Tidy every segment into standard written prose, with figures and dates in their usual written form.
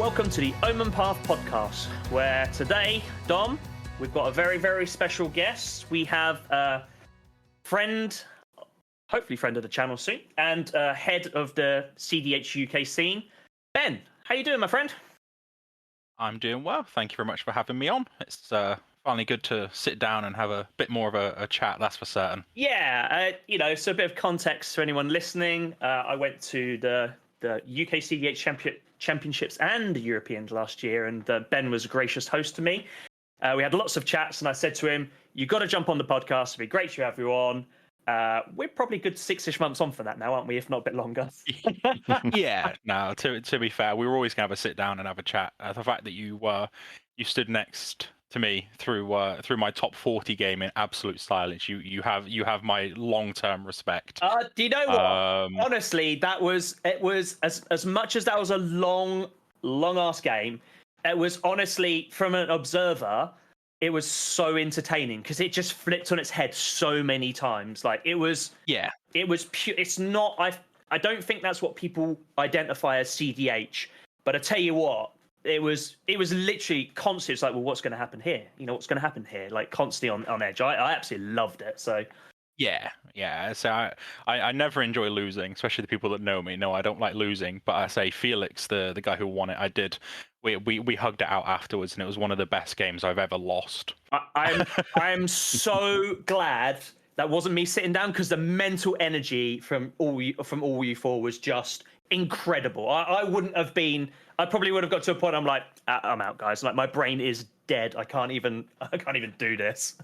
welcome to the Omen Path podcast, where today, Dom, we've got a very, very special guest. We have a friend, hopefully friend of the channel soon, and head of the cEDH UK scene, Ben. How you doing, my friend? I'm doing well. Thank you very much for having me on. It's finally good to sit down and have a bit more of a chat, that's for certain. Yeah, so a bit of context for anyone listening. I went to the UK cEDH Championships and the Europeans last year, and Ben was a gracious host to me. We had lots of chats, and I said to him, "You've got to jump on the podcast. It'd be great to have you on." We're probably good 6-ish months on for that now, aren't we? If not a bit longer. Yeah. No. To be fair, we were always gonna have a sit down and have a chat. The fact that you stood next to me through my top 40 game in absolute silence, you have my long-term respect. Do you know what? Honestly, it was as much as that was a long ass game. It was honestly, from an observer, it was so entertaining because it just flipped on its head so many times. Like it was pure. It's not. I don't think that's what people identify as cEDH. But I tell you what, it was literally constant. It's like, well, what's going to happen here? What's going to happen here? Like constantly on edge. I absolutely loved it. So yeah. So I never enjoy losing, especially the people that know me. No, I don't like losing. But I say Felix, the guy who won it, I did. We hugged it out afterwards, and it was one of the best games I've ever lost. I'm so glad that wasn't me sitting down, because the mental energy from all you four was just incredible. I wouldn't have been. I probably would have got to a point. I'm like, I'm out, guys. Like my brain is dead. I can't even do this.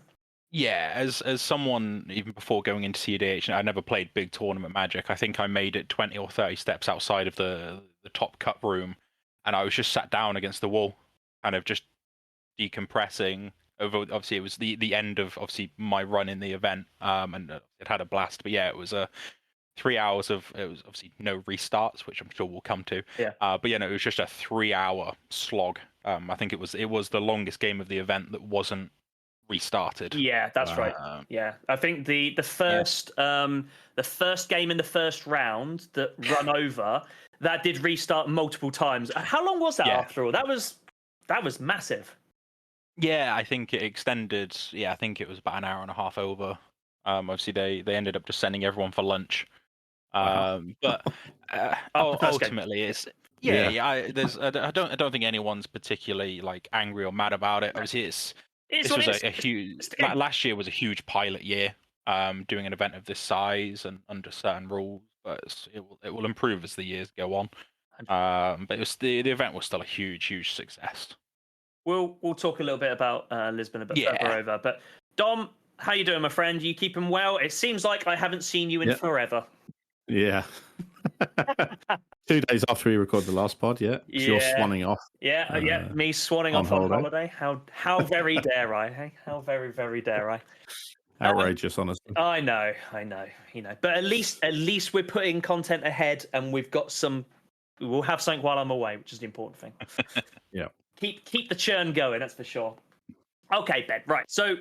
Yeah, as someone even before going into cEDH, I never played big tournament Magic. I think I made it 20 or 30 steps outside of the top cup room, and I was just sat down against the wall, kind of just decompressing. Obviously, it was the end of my run in the event, and it had a blast. But yeah, it was 3 hours of, it was obviously no restarts, which I'm sure we'll come to. Yeah. But yeah, no, it was just a 3-hour slog. I think it was the longest game of the event that wasn't restarted. Yeah, that's right. Yeah, I think the first game in the first round that run over, that did restart multiple times. How long was that after all? That was massive. Yeah, I think it extended. Yeah, I think it was about an hour and a half over. Obviously, they ended up just sending everyone for lunch. But ultimately, it's I don't think anyone's particularly like angry or mad about it. Obviously, this was a huge. Last year was a huge pilot year, doing an event of this size and under certain rules. But it will improve as the years go on. But the event was still a huge success. We'll talk a little bit about Lisbon a bit further over. But Dom, how you doing, my friend? You keeping well? It seems like I haven't seen you in forever. Yeah. 2 days after we recorded the last pod, you're swanning off. Yeah, me swanning off on holiday. How very dare I? Hey, how very dare I? Outrageous, honestly. I know. But at least we're putting content ahead, and we've got some. We'll have something while I'm away, which is the important thing. Yeah. Keep the churn going, that's for sure. Okay, Ben. Right. So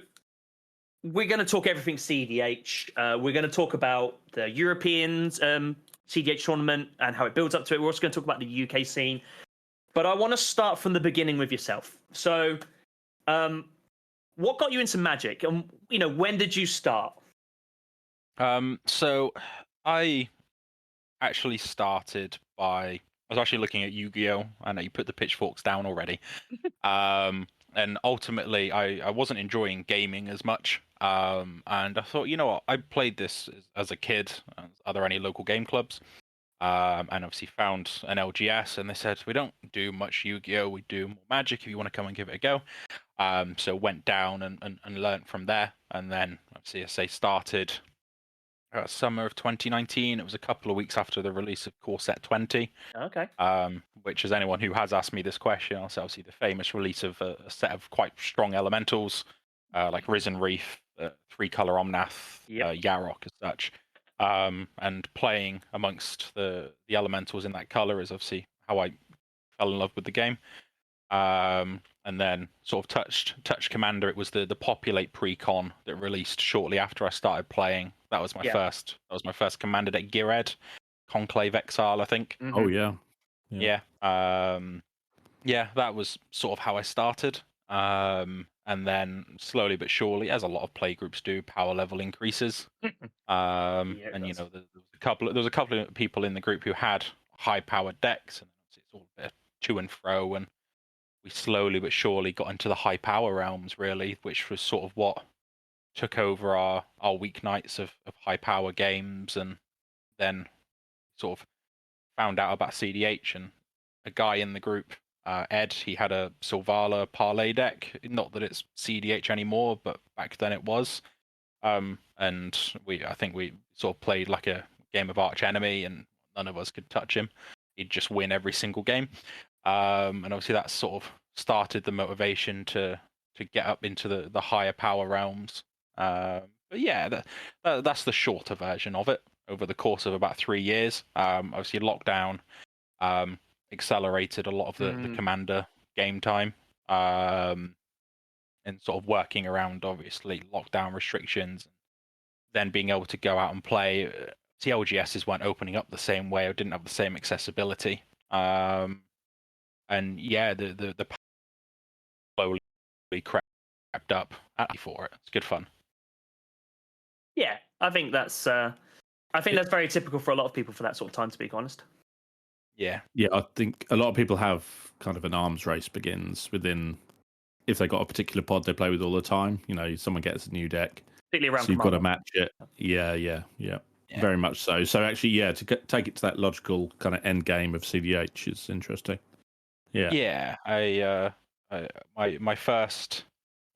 we're going to talk everything cEDH. We're going to talk about the Europeans cEDH tournament and how it builds up to it. We're also going to talk about the UK scene. But I want to start from the beginning with yourself. So, what got you into Magic, and when did you start? So I actually started by. I was actually looking at Yu-Gi-Oh! I know you put the pitchforks down already. And ultimately, I wasn't enjoying gaming as much. And I thought, you know what? I played this as a kid. Are there any local game clubs? And obviously found an LGS, and they said, we don't do much Yu-Gi-Oh! We do more Magic if you want to come and give it a go. So went down and learnt from there. And then, obviously, as I started summer of 2019. It was a couple of weeks after the release of Core Set 20. Okay. Which, as anyone who has asked me this question, I'll say obviously the famous release of a set of quite strong elementals, like Risen Reef, 3-color Omnath, Yarok as such. And playing amongst the elementals in that color is obviously how I fell in love with the game. And then sort of touched Commander. It was the Populate pre-con that released shortly after I started playing. That was my first. That was my first Commander deck. Geared Conclave Exile, I think. Mm-hmm. Oh yeah. Yeah. yeah, that was sort of how I started. And then slowly but surely, as a lot of playgroups do, power level increases. And you know, there was a couple of people in the group who had high powered decks, and it's all a bit of to and fro, and we slowly but surely got into the high power realms, really, which was sort of what took over our weeknights of high power games, and then sort of found out about cEDH, and a guy in the group, Ed, he had a Sylvala parlay deck. Not that it's cEDH anymore, but back then it was. And I think we sort of played like a game of arch enemy, and none of us could touch him. He'd just win every single game. And obviously that sort of started the motivation to get up into the higher power realms. But yeah, that's the shorter version of it over the course of about 3 years. Obviously lockdown accelerated a lot of the commander game time, and sort of working around obviously lockdown restrictions, then being able to go out and play. LGSs weren't opening up the same way or didn't have the same accessibility. And yeah, the slowly crept up for it. It's good fun. Yeah, I think that's very typical for a lot of people for that sort of time, to be honest. Yeah, I think a lot of people have kind of an arms race begins within, if they got a particular pod they play with all the time. You know, someone gets a new deck, particularly around so you've got to match it. Yeah, very much so. So actually, yeah, to take it to that logical kind of end game of cEDH is interesting. Yeah. My first,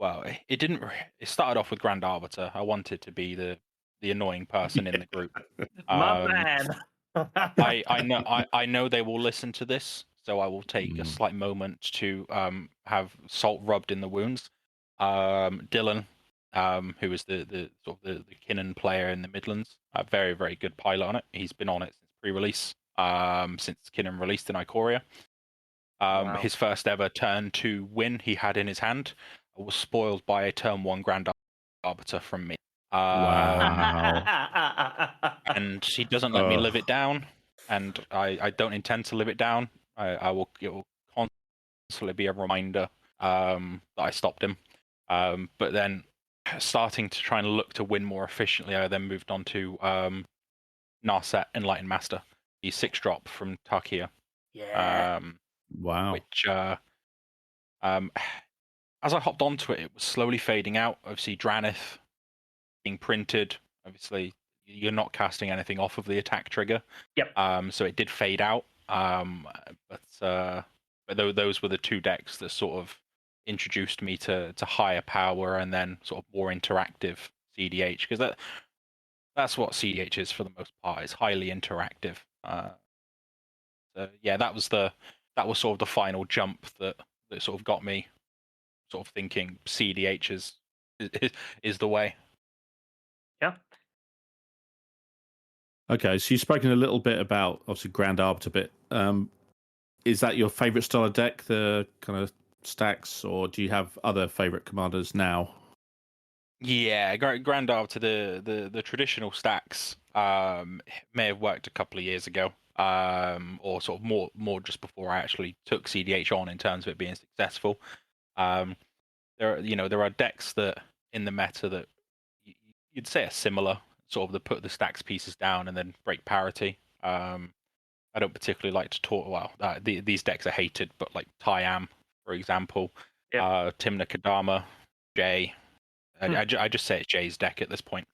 well, it didn't. It started off with Grand Arbiter. I wanted to be the annoying person in the group. My man. I know they will listen to this, so I will take a slight moment to have salt rubbed in the wounds. Dylan, who is the sort of the Kinnan player in the Midlands, a very, very good pilot on it. He's been on it since pre-release, since Kinnan released in Ikoria. Wow. His first ever turn 2 win he had in his hand was spoiled by a turn 1 Grand Arbiter from me. Wow. And he doesn't let me live it down, and I don't intend to live it down. It will constantly be a reminder that I stopped him. But then starting to try and look to win more efficiently, I then moved on to Narset Enlightened Master, the 6-drop from Tarkia. Yeah. Wow. Which as I hopped onto it, it was slowly fading out. Obviously, Dranith being printed. Obviously, you're not casting anything off of the attack trigger. Yep. So it did fade out. But those were the 2 decks that sort of introduced me to higher power and then sort of more interactive cEDH, because that's what cEDH is for the most part. It's highly interactive. So yeah, that was sort of the final jump that sort of got me sort of thinking cEDH is the way. Yeah. Okay, so you've spoken a little bit about obviously Grand Arbiter bit. Is that your favourite style of deck, the kind of stacks, or do you have other favourite commanders now? Yeah, Grand Arbiter, the traditional stacks may have worked a couple of years ago, or sort of more just before I actually took cEDH on in terms of it being successful. There are decks that in the meta that you'd say are similar, sort of the put the stacks pieces down and then break parity. I don't particularly like to talk. Well, these decks are hated, but like Tyam, for example, Timna Kadama, Jay. I just say it's Jay's deck at this point.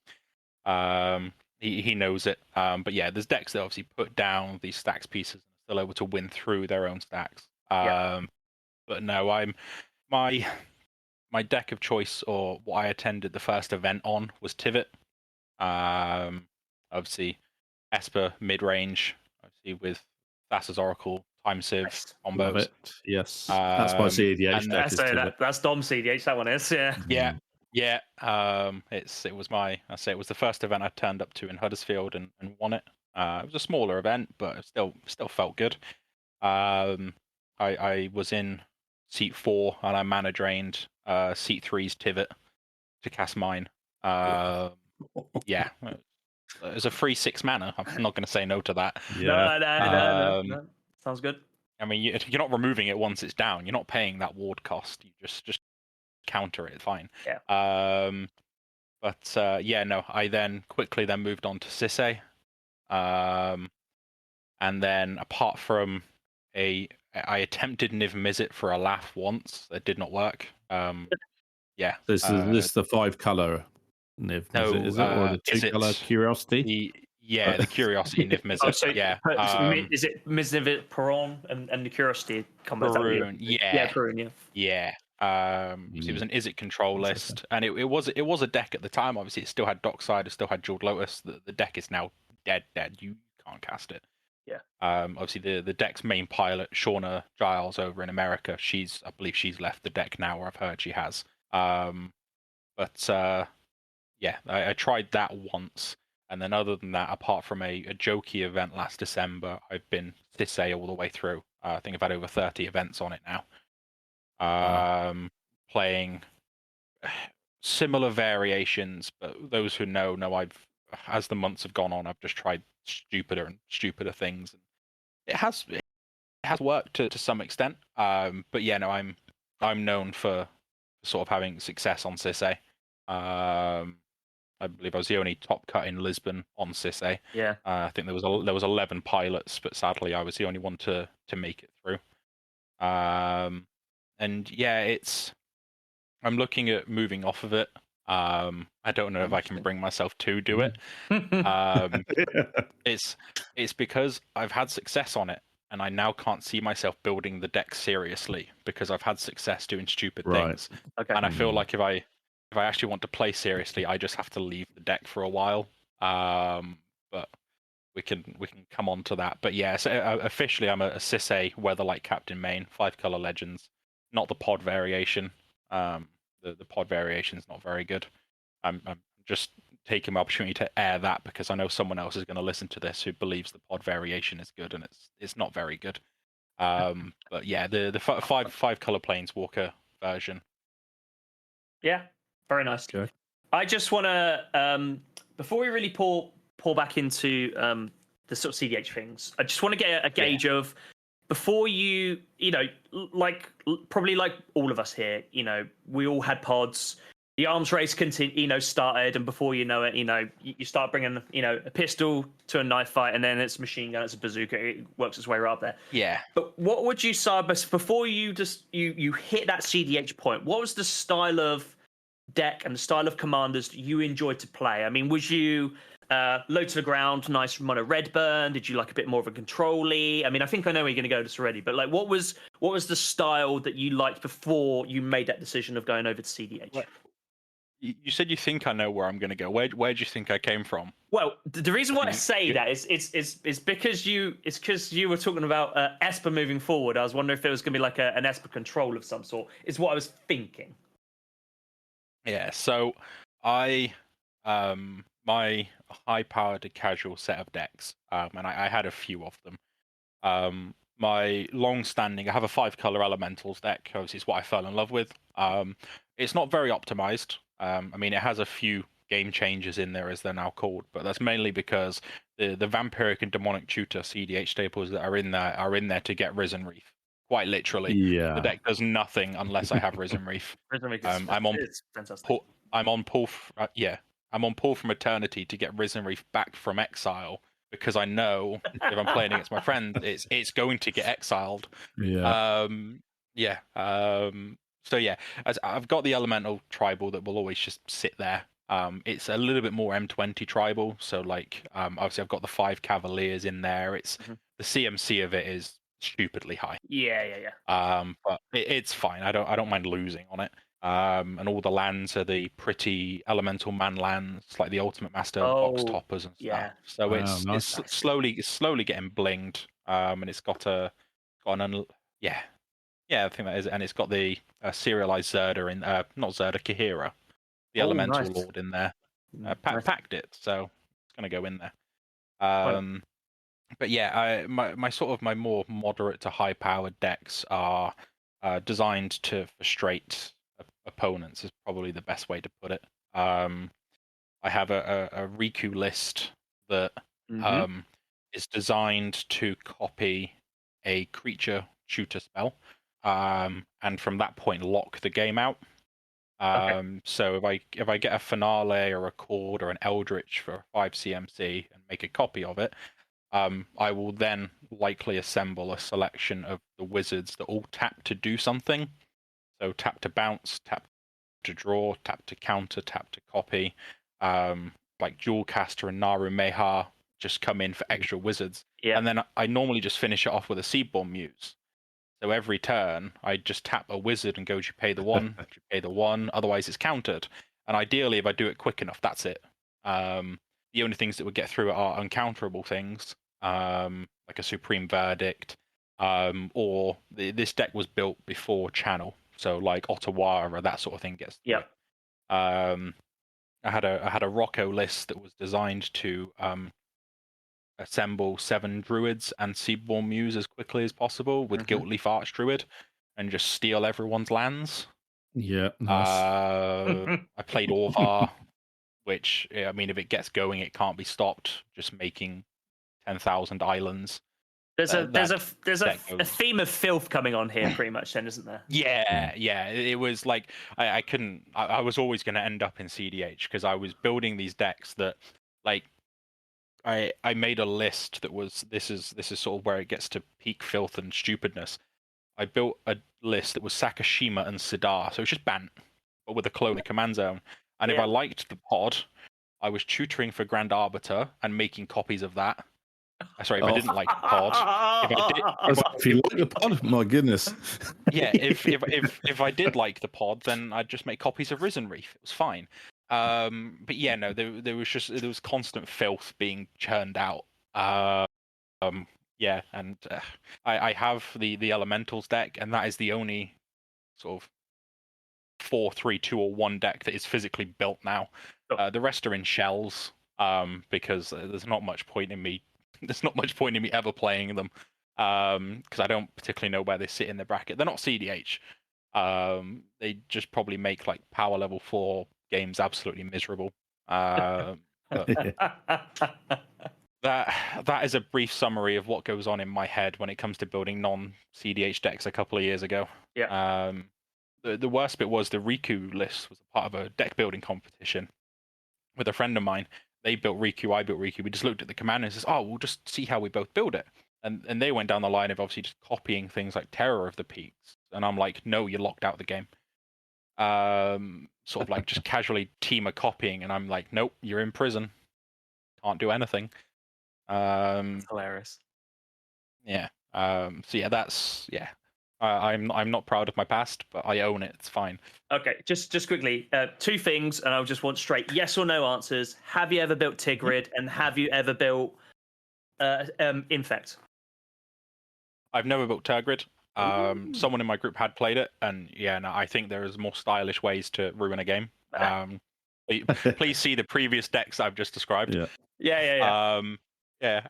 He knows it. But yeah, there's decks that obviously put down these stacks pieces and are still able to win through their own stacks. But no, my deck of choice, or what I attended the first event on, was Tivit. Obviously, Esper mid range, obviously with Thassa's Oracle, Time Civ combos. Love it. Yes, that's my cEDH deck. That's Dom cEDH. That one is. Yeah. Yeah. It was the first event I turned up to in Huddersfield and won it. It was a smaller event, but it still felt good. I was in seat 4 and I mana drained seat 3's Tivit to cast mine. Yeah, it was a free 6 mana. I'm not going to say no to that. No. Sounds good. I mean, you're not removing it once it's down. You're not paying that ward cost. You just counter it. Fine. Yeah. But yeah, no. I then quickly moved on to cEDH. And then apart from I attempted Niv Mizzet for a laugh once. That did not work. Yeah. This is the 5-color Niv. No, Is it or the 2-color Curiosity? The Curiosity Niv Mizzet. So yeah. Is it Miznivit, Peron, and the Curiosity combo? Perun, yeah, Perun, yeah. So it was an Izzet control list, and it was a deck at the time. Obviously, it still had Dockside, it still had Jeweled Lotus. The deck is now dead. You can't cast it. Yeah. Obviously, the deck's main pilot, Shauna Giles, over in America, I believe she's left the deck now, or I've heard she has. But yeah, I tried that once, and then other than that, apart from a jokey event last December, I've been cEDH all the way through. I think I've had over 30 events on it now. Playing similar variations, but those who know as the months have gone on, I've just tried stupider and stupider things. It has worked to some extent. But yeah, no, I'm known for sort of having success on cEDH. I believe I was the only top cut in Lisbon on cEDH. Yeah. I think there was 11 pilots, but sadly I was the only one to make it through. And yeah, I'm looking at moving off of it. I don't know if I can bring myself to do it. It's because I've had success on it, and I now can't see myself building the deck seriously because I've had success doing stupid things. Okay. And I feel like if I actually want to play seriously, I just have to leave the deck for a while. But we can come on to that. But yeah, so officially I'm a cEDH Weatherlight Captain main, 5-color Legends, not the pod variation. The pod variation is not very good. I'm just taking my opportunity to air that because I know someone else is going to listen to this who believes the pod variation is good, and it's not very good. But yeah, the 5-color Planeswalker version. Yeah, very nice. Okay. I just want to before we really pour back into the sort of cEDH things, I just want to get a gauge of, before you know, probably like all of us here, you know, we all had pods. The arms race started, and before you know it, you start bringing, a pistol to a knife fight, and then it's a machine gun, it's a bazooka, it works its way right up there. Yeah. But what would you say, before you you hit that cEDH point, what was the style of deck and the style of commanders that you enjoyed to play? I mean, was you low to the ground, nice mono red burn? Did you like a bit more of a control-y? I mean, I think I know where you're going to go this already, but like, what was the style that you liked before you made that decision of going over to cEDH? What? You said you think I know where I'm going to go. Where do you think I came from? Well, the reason why I say that is because you were talking about Esper moving forward. I was wondering if it was going to be like an Esper control of some sort. Is what I was thinking. Yeah. So I my high-powered casual set of decks, and I had a few of them. My long-standing, I have a 5-color Elementals deck. Obviously, it's what I fell in love with. It's not very optimized. I mean, it has a few game changers in there, as they're now called, but that's mainly because the Vampiric and Demonic Tutor cEDH staples that are in there to get Risen Reef. Quite literally, yeah. The deck does nothing unless I have Risen Reef. Risen Reef is fantastic. I'm on pull from Eternity to get Risen Reef back from exile, because I know if I'm playing against my friend, it's going to get exiled. Yeah. So yeah, as I've got the Elemental Tribal that will always just sit there. It's a little bit more M20 Tribal, so like obviously I've got the 5 Cavaliers in there. It's the CMC of it is stupidly high. Yeah. But it's fine. I don't mind losing on it. And all the lands are the pretty elemental man lands, like the Ultimate Master box toppers and stuff. Yeah. So it's slowly getting blinged. And it's got I think that is, and it's got the serialized Zerda in, not Zerda, Kahira, the elemental lord in there. Packed it, so it's gonna go in there. But yeah, my more moderate to high powered decks are designed to frustrate opponents, is probably the best way to put it. I have a Riku list that is designed to copy a creature shooter spell, and from that point lock the game out. So if I get a Finale or a Cord or an Eldritch for 5 CMC and make a copy of it, I will then likely assemble a selection of the wizards that all tap to do something. So tap to bounce, tap to draw, tap to counter, tap to copy. Like Jewelcaster and Naru Meha just come in for extra wizards. Yeah. And then I normally just finish it off with a Seedborn Muse. So every turn, I just tap a wizard and go, do you pay the one? Do you pay the one? Otherwise, it's countered. And ideally, if I do it quick enough, that's it. The only things that would get through it are uncounterable things, like a Supreme Verdict, or this deck was built before Channel. So like Ottawa or that sort of thing gets through. Yeah. I had a Rocco list that was designed to assemble 7 druids and Seedborn Muse as quickly as possible with Guiltleaf Archdruid and just steal everyone's lands. Yeah, nice. I played Orvar, which, I mean, if it gets going, it can't be stopped. Just making 10,000 islands. There's a theme of filth coming on here, pretty much. Then, isn't there? Yeah. It was like I was always going to end up in cEDH because I was building these decks that, like, I made a list that was this is sort of where it gets to peak filth and stupidness. I built a list that was Sakashima and Sidar, so it's just Bant, but with a clone command zone. And if I liked the pod, I was tutoring for Grand Arbiter and making copies of that. Sorry, if I didn't like the pod, if you like the pod, my goodness. Yeah, if I did like the pod, then I'd just make copies of Risen Reef. It was fine. But yeah, no, there was constant filth being churned out. Yeah, and I have the Elementals deck, and that is the only sort of 4-3-2 or 1 deck that is physically built now. The rest are in shells, because there's not much point in me. There's not much point in me ever playing them, because I don't particularly know where they sit in the bracket. They're not cEDH. They just probably make like power level 4 games absolutely miserable. That is a brief summary of what goes on in my head when it comes to building non-cEDH decks a couple of years ago. Yeah. The worst bit was the Riku list was a part of a deck building competition with a friend of mine. They built Riku, I built Riku. We just looked at the command and says, "Oh, we'll just see how we both build it." And they went down the line of obviously just copying things like Terror of the Peaks. And I'm like, "No, you're locked out of the game." Sort of like just casually team a copying, and I'm like, "Nope, you're in prison. Can't do anything." That's hilarious. Yeah. So yeah, that's I'm not proud of my past, but I own it. It's fine. Okay, just quickly, 2 things, and I'll just want straight yes or no answers. Have you ever built Tigrid, and have you ever built Infect? I've never built Tergrid. Someone in my group had played it, and yeah, no, I think there is more stylish ways to ruin a game. Please see the previous decks I've just described. Yeah.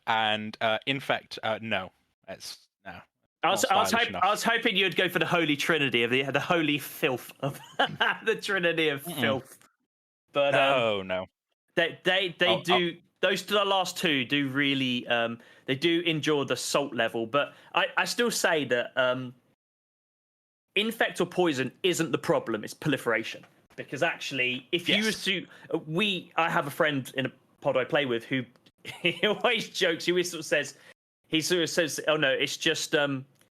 And Infect, no, it's no. I was hoping you'd go for the holy trinity of the holy filth of the trinity of filth. But no. They do those the last 2 do really they do endure the salt level, but I still say that infect or poison isn't the problem, it's proliferation. Because actually if you was to I have a friend in a pod I play with who he always jokes, he sort of says, "Oh no, it's just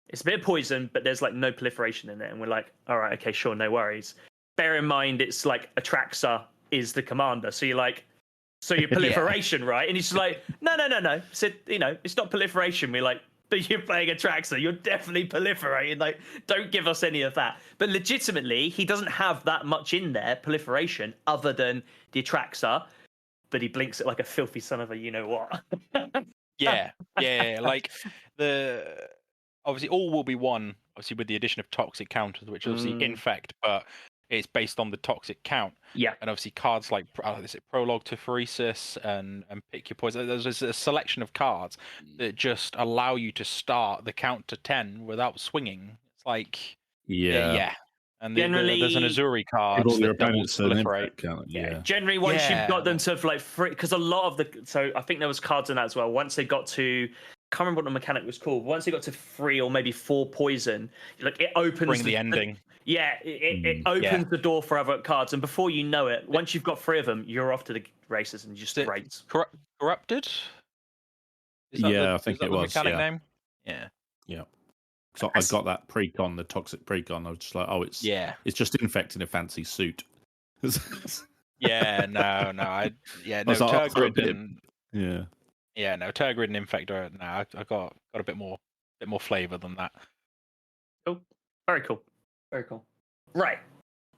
it's a bit of poison, but there's like no proliferation in it." And we're like, "All right, okay, sure, no worries." Bear in mind, it's like Atraxa is the commander, so you're like, "So your proliferation, right?" And he's just like, "No." Said, it's not proliferation. We're like, "But you're playing Atraxa, you're definitely proliferating. Like, don't give us any of that." But legitimately, he doesn't have that much in there, proliferation, other than the Atraxa. But he blinks it like a filthy son of a you-know-what. Yeah. Like, obviously all will be won, obviously, with the addition of toxic counters, which is obviously Infect, but it's based on the toxic count. Yeah. And obviously cards like Prologue to Pheresis and Pick Your Poison. There's a selection of cards that just allow you to start the count to 10 without swinging. It's like, yeah. And there's an Azuri card that doubles proliferate. Generally, once you've got them to like free, because a lot of so I think there was cards in that as well. Once they got to can't remember what the mechanic was called. Once you got to 3 or maybe 4 poison, like it opens Bring the ending. It opens the door for other cards, and before you know it, once you've got 3 of them, you're off to the races and just race. Corrupted? I think it was. Mechanic name? Yeah. So I got that precon, the toxic precon. I was just like, oh, it's just infect in a fancy suit. No, Tergrid and Tergrid and Infector. No, I got a bit more flavor than that. Cool, very cool. Right,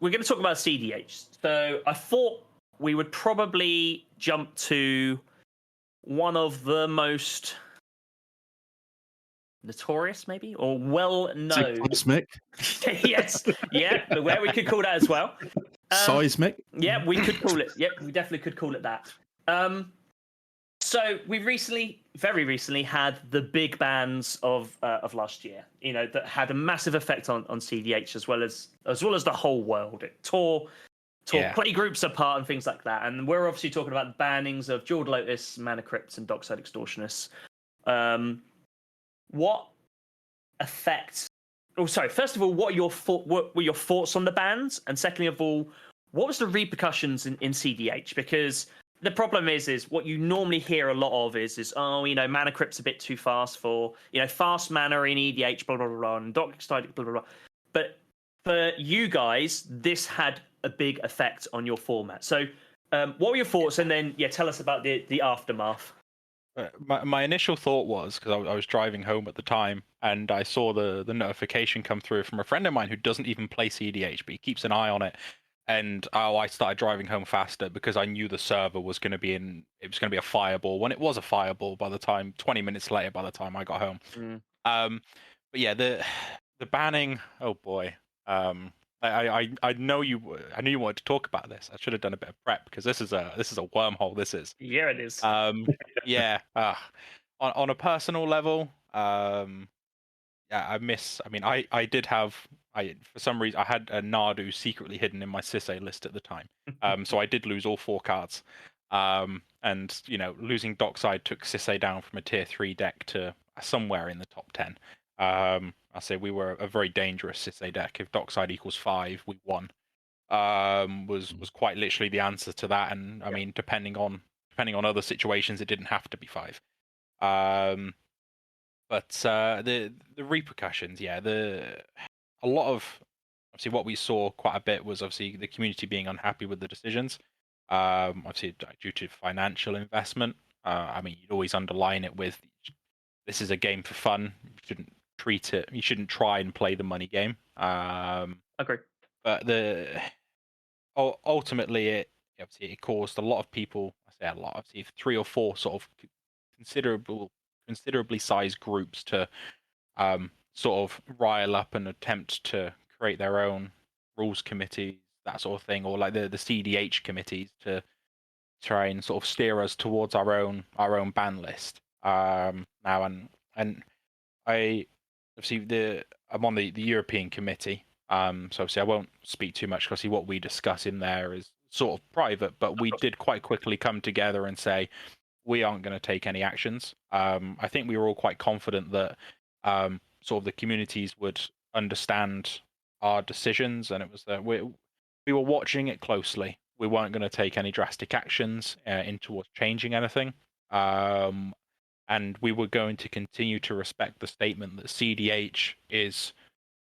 we're going to talk about cEDH. So I thought we would probably jump to one of the most notorious, maybe, or well-known. Seismic. Yes, where we could call that as well. Seismic. Yeah, we could call it. Yep, we definitely could call it that. So we very recently, had the big bans of last year. You know, that had a massive effect on cEDH as well as the whole world. It tore play groups apart and things like that. And we're obviously talking about the bannings of Jeweled Lotus, Mana Crypts, and Dockside Extortionists. What effect? Oh, sorry. First of all, what were your thoughts on the bans? And secondly of all, what was the repercussions in cEDH? Because the problem is what you normally hear a lot of is Mana Crypt's a bit too fast for, fast mana in EDH, blah, blah, blah, blah, and Dockside, blah, blah, blah. But for you guys, this had a big effect on your format. So what were your thoughts? And then, tell us about the aftermath. My initial thought was, because I was driving home at the time, and I saw the notification come through from a friend of mine who doesn't even play cEDH, but he keeps an eye on it. And I started driving home faster because I knew the server was going to be a fireball. When it was a fireball, 20 minutes later, by the time I got home. But yeah, the banning. Oh boy. I knew you wanted to talk about this. I should have done a bit of prep because this is a wormhole. This is. Yeah, it is. On a personal level, I did have. For some reason, I had a Nardu secretly hidden in my Sisay list at the time. So I did lose all 4 cards. And losing Dockside took Sisay down from a tier 3 deck to somewhere in the top 10. I say we were a very dangerous Sisay deck. If Dockside equals 5, we won. Was quite literally the answer to that. And I mean, depending on other situations, it didn't have to be 5. But the repercussions, a lot of obviously what we saw quite a bit was obviously the community being unhappy with the decisions. Obviously due to financial investment. You'd always underline it with this is a game for fun. You shouldn't treat it. You shouldn't try and play the money game. Agree. But ultimately it caused a lot of people. I say a lot. Obviously 3 or 4 sort of considerably sized groups to sort of rile up and attempt to create their own rules committees, that sort of thing, or like the cEDH committees to try and sort of steer us towards our own ban list. Now and I obviously I'm on the European committee. So obviously I won't speak too much because what we discuss in there is sort of private, but we did quite quickly come together and say we aren't going to take any actions. I think we were all quite confident that sort of the communities would understand our decisions, and it was that we were watching it closely. We weren't going to take any drastic actions towards changing anything, and we were going to continue to respect the statement that cEDH is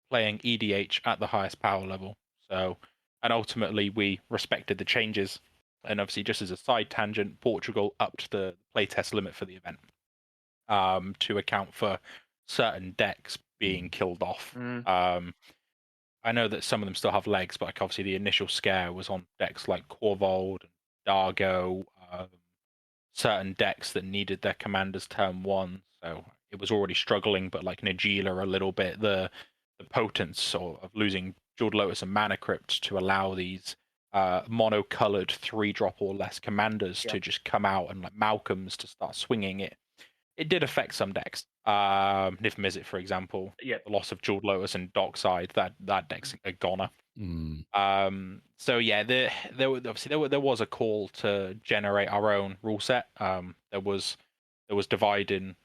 playing EDH at the highest power level. So, and ultimately we respected the changes. And obviously, just as a side tangent, Portugal upped the playtest limit for the event to account for certain decks being killed off. I know that some of them still have legs, but obviously the initial scare was on decks like Corvold and Dargo, certain decks that needed their commanders turn 1. So it was already struggling, but like Nagila a little bit, the potence of losing Jeweled Lotus and Mana Crypt to allow these mono-colored 3-drop or less commanders to just come out, and like Malcolms to start swinging it. It did affect some decks. Niv Mizzet, for example, the loss of Jeweled Lotus and Dockside, that deck's a goner. So yeah, there was a call to generate our own rule set. There was divide in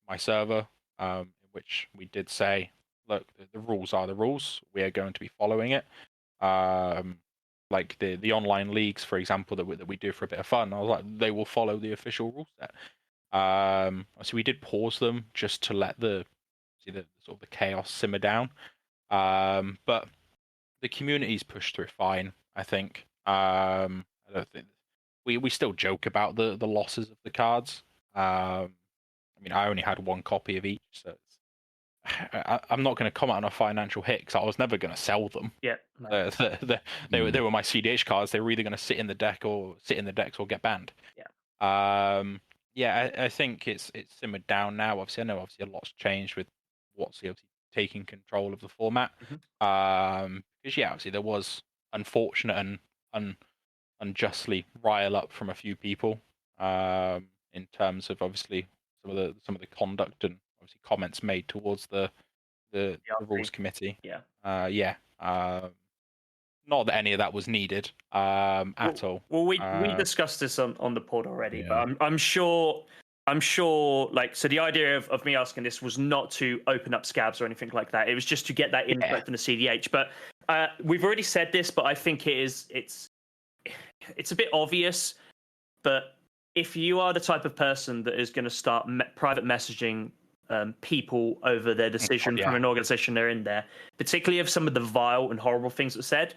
my server, in which we did say, look, the rules are the rules. We are going to be following it. Like the online leagues, for example, that we do for a bit of fun. I was like, they will follow the official rule set. So we did pause them just to let the sort of the chaos simmer down. But the community's pushed through fine, I think. I don't think we still joke about the losses of the cards. I mean, I only had one copy of each, so I'm not going to comment on a financial hit because I was never going to sell them. Yeah, no. They were my CEDH cards. They were either going to sit in the deck or get banned. Yeah. Yeah, I think it's simmered down now. Obviously, I know a lot's changed with what's obviously taking control of the format. Because yeah, obviously there was unfortunate and unjustly rile up from a few people in terms of obviously some of the conduct and obviously comments made towards the rules committee. Yeah. Not that any of that was needed at all. Well, we discussed this on the pod already, Yeah. but I'm sure. Like, so the idea of me asking this was not to open up scabs or anything like that. It was just to get that input from the CEDH. But we've already said this, but I think it's a bit obvious. But if you are the type of person that is going to start private messaging people over their decision from an organization they're in there, particularly of some of the vile and horrible things that are said,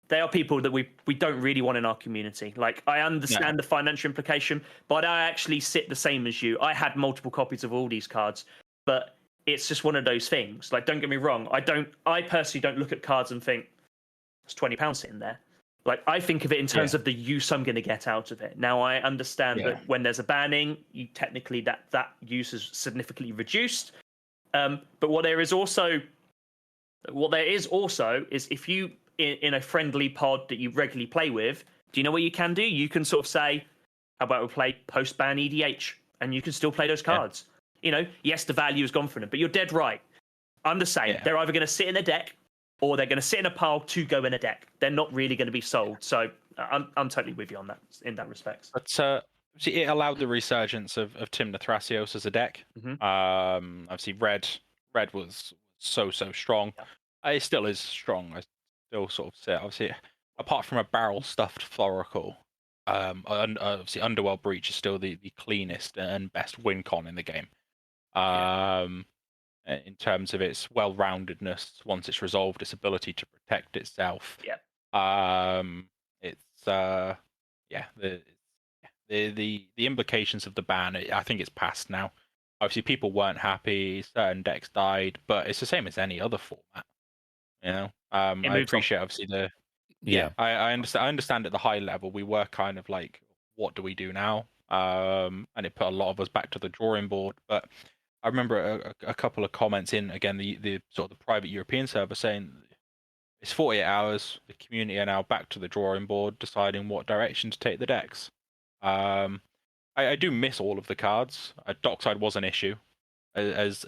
they are people that we don't really want in our community. Like, I understand the financial implication, but I actually sit the same as you. I had multiple copies of all these cards, but it's just one of those things. Like, don't get me wrong. I personally don't look at cards and think, there's £20 sitting there. Like, I think of it in terms of the use I'm going to get out of it. Now, I understand that when there's a banning, you technically that use is significantly reduced. But what there is also is if you in a friendly pod that you regularly play with, do you know what you can do? You can sort of say, how about we play post-ban EDH? And you can still play those cards. You know, yes, the value has gone for them, but you're dead right. I'm the same. They're either going to sit in a deck or they're going to sit in a pile to go in a deck. They're not really going to be sold. So I'm totally with you on that in that respect. But it allowed the resurgence of Timna Thrasios as a deck. Obviously, red was so strong. It still is strong. I still sort of say, obviously, apart from a barrel stuffed Thoracle, obviously Underworld Breach is still the cleanest and best win con in the game. In terms of its well-roundedness, once it's resolved, its ability to protect itself. The implications of the ban, I think it's past now. Obviously, people weren't happy. Certain decks died, but it's the same as any other format. You know, I appreciate obviously I understand at the high level we were kind of like, what do we do now? And it put a lot of us back to the drawing board. But I remember a couple of comments in, again, the sort of the private European server saying it's 48 hours. The community are now back to the drawing board, deciding what direction to take the decks. I do miss all of the cards. Dockside was an issue. As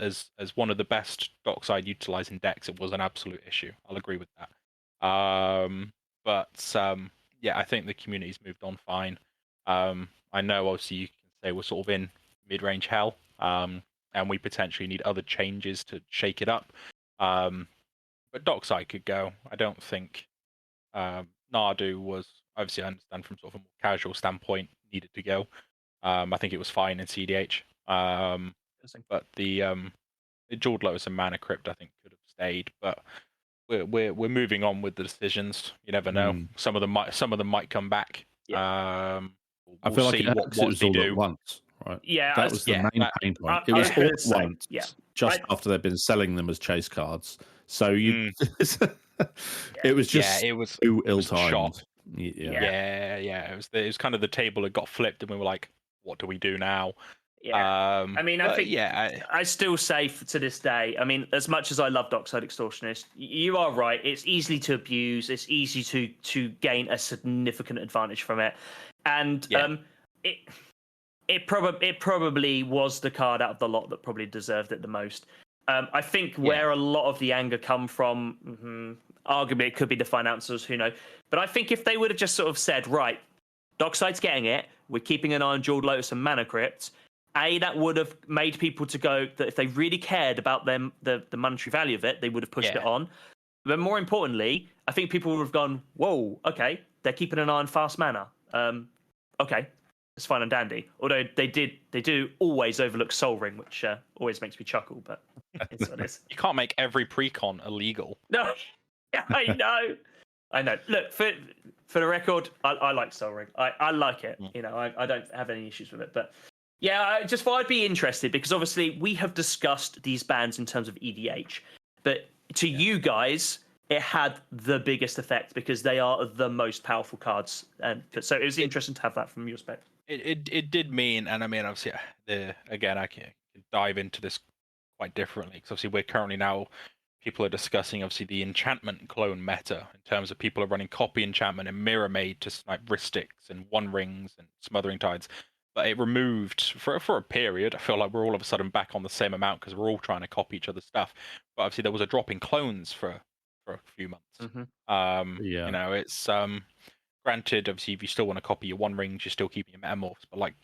one of the best Dockside utilizing decks, it was an absolute issue. I'll agree with that. But I think the community's moved on fine. I know obviously you can say we're sort of in mid-range hell, and we potentially need other changes to shake it up. But Dockside could go. I don't think Nardu was, obviously I understand from sort of a more casual standpoint, needed to go. I think it was fine in cEDH. But the Jeweled Lotus and Mana Crypt I think could have stayed. But we're moving on with the decisions. You never know. Some of them might come back. I feel like it was all at once, right? Yeah, that was the main pain point. It was all at once, just after they'd been selling them as chase cards. So you, it was just it was too ill-timed. Shot. It was kind of the table that got flipped, and we were like, what do we do now? I mean, I think I still say to this day, I mean, as much as I love Dockside Extortionist, you are right. It's easy to abuse. It's easy to gain a significant advantage from it, and it probably was the card out of the lot that probably deserved it the most. I think where a lot of the anger come from, arguably it could be the financiers, who know. But I think if they would have just sort of said, right, Dockside's getting it, we're keeping an eye on Jeweled Lotus and Mana Crypt, that would have made people to go that if they really cared about them the monetary value of it, they would have pushed it on. But more importantly, I think people would have gone, whoa, okay, they're keeping an eye on fast mana. Okay, it's fine and dandy. Although they do always overlook Soul Ring, which always makes me chuckle, but it's what it is. You can't make every precon illegal. No, yeah, I know. Look, for the record, I like Soul Ring. I like it. You know, I don't have any issues with it. But yeah, I just thought I'd be interested because obviously we have discussed these bans in terms of EDH, but to you guys, it had the biggest effect because they are the most powerful cards, and so it was interesting to have that from your perspective. It did mean, and I mean, obviously, again, I can dive into this quite differently because obviously we're currently now. People are discussing obviously the enchantment clone meta in terms of people are running copy enchantment and mirror made to snipe wristics and one rings and smothering tides. But it removed for a period. I feel like we're all of a sudden back on the same amount because we're all trying to copy each other's stuff. But obviously there was a drop in clones for a few months. You know, it's granted obviously if you still want to copy your one rings, you're still keeping your metamorphs. But like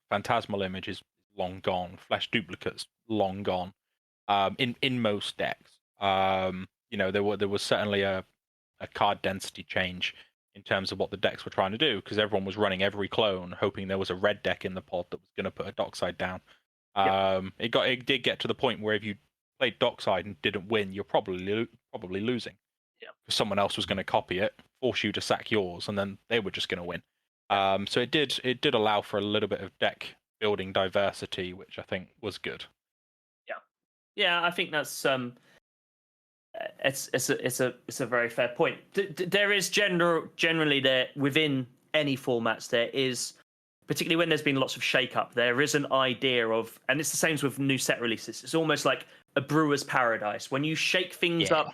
phantasmal image is long gone. Flesh duplicates long gone. In most decks. You know, there was certainly a card density change in terms of what the decks were trying to do because everyone was running every clone, hoping there was a red deck in the pod that was going to put a dockside down. It did get to the point where if you played dockside and didn't win, you're probably losing. Because someone else was going to copy it, force you to sack yours, and then they were just going to win. So it did allow for a little bit of deck building diversity, which I think was good. Yeah, I think that's it's a very fair point. There is generally there within any formats there is, particularly when there's been lots of shake-up, there is an idea of, and it's the same with new set releases. It's almost like a brewer's paradise when you shake things up.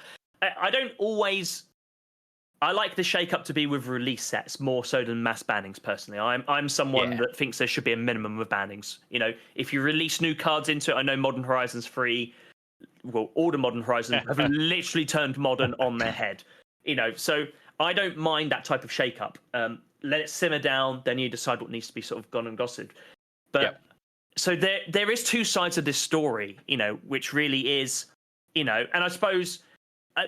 I like the shake-up to be with release sets more so than mass bannings. Personally, I'm someone that thinks there should be a minimum of bannings. You know, if you release new cards into it, I know Modern Horizons 3. Well, all the Modern Horizons have literally turned modern on their head. You know, so I don't mind that type of shake-up. Let it simmer down, then you decide what needs to be sort of gone and gossiped. But so there is two sides of this story, you know, which really is, you know, and I suppose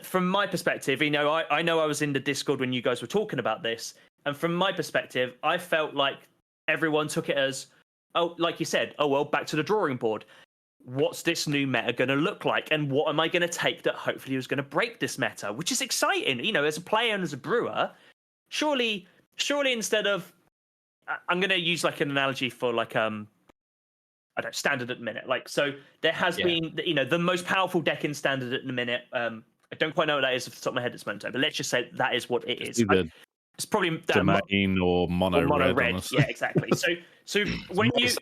from my perspective, you know, I know I was in the Discord when you guys were talking about this, and from my perspective, I felt like everyone took it as, oh, like you said, oh well, back to the drawing board. What's this new meta going to look like, and what am I going to take that hopefully is going to break this meta, which is exciting. You know, as a player and as a brewer, surely instead of, I'm going to use like an analogy for like I don't know, standard at the minute. Like, so there has been, you know, the most powerful deck in standard at the minute. I don't quite know what that is off the top of my head at this moment, but let's just say that is what it is. It's probably domain or mono red. Yeah, exactly. So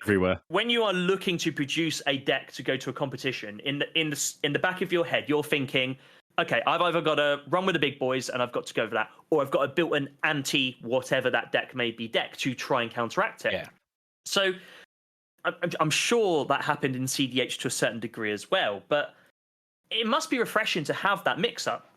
everywhere. When you are looking to produce a deck to go to a competition, in the back of your head, you're thinking, okay, I've either got to run with the big boys and I've got to go for that, or I've got to build an anti whatever that deck may be deck to try and counteract it. Yeah. So I'm sure that happened in cEDH to a certain degree as well, but it must be refreshing to have that mix-up.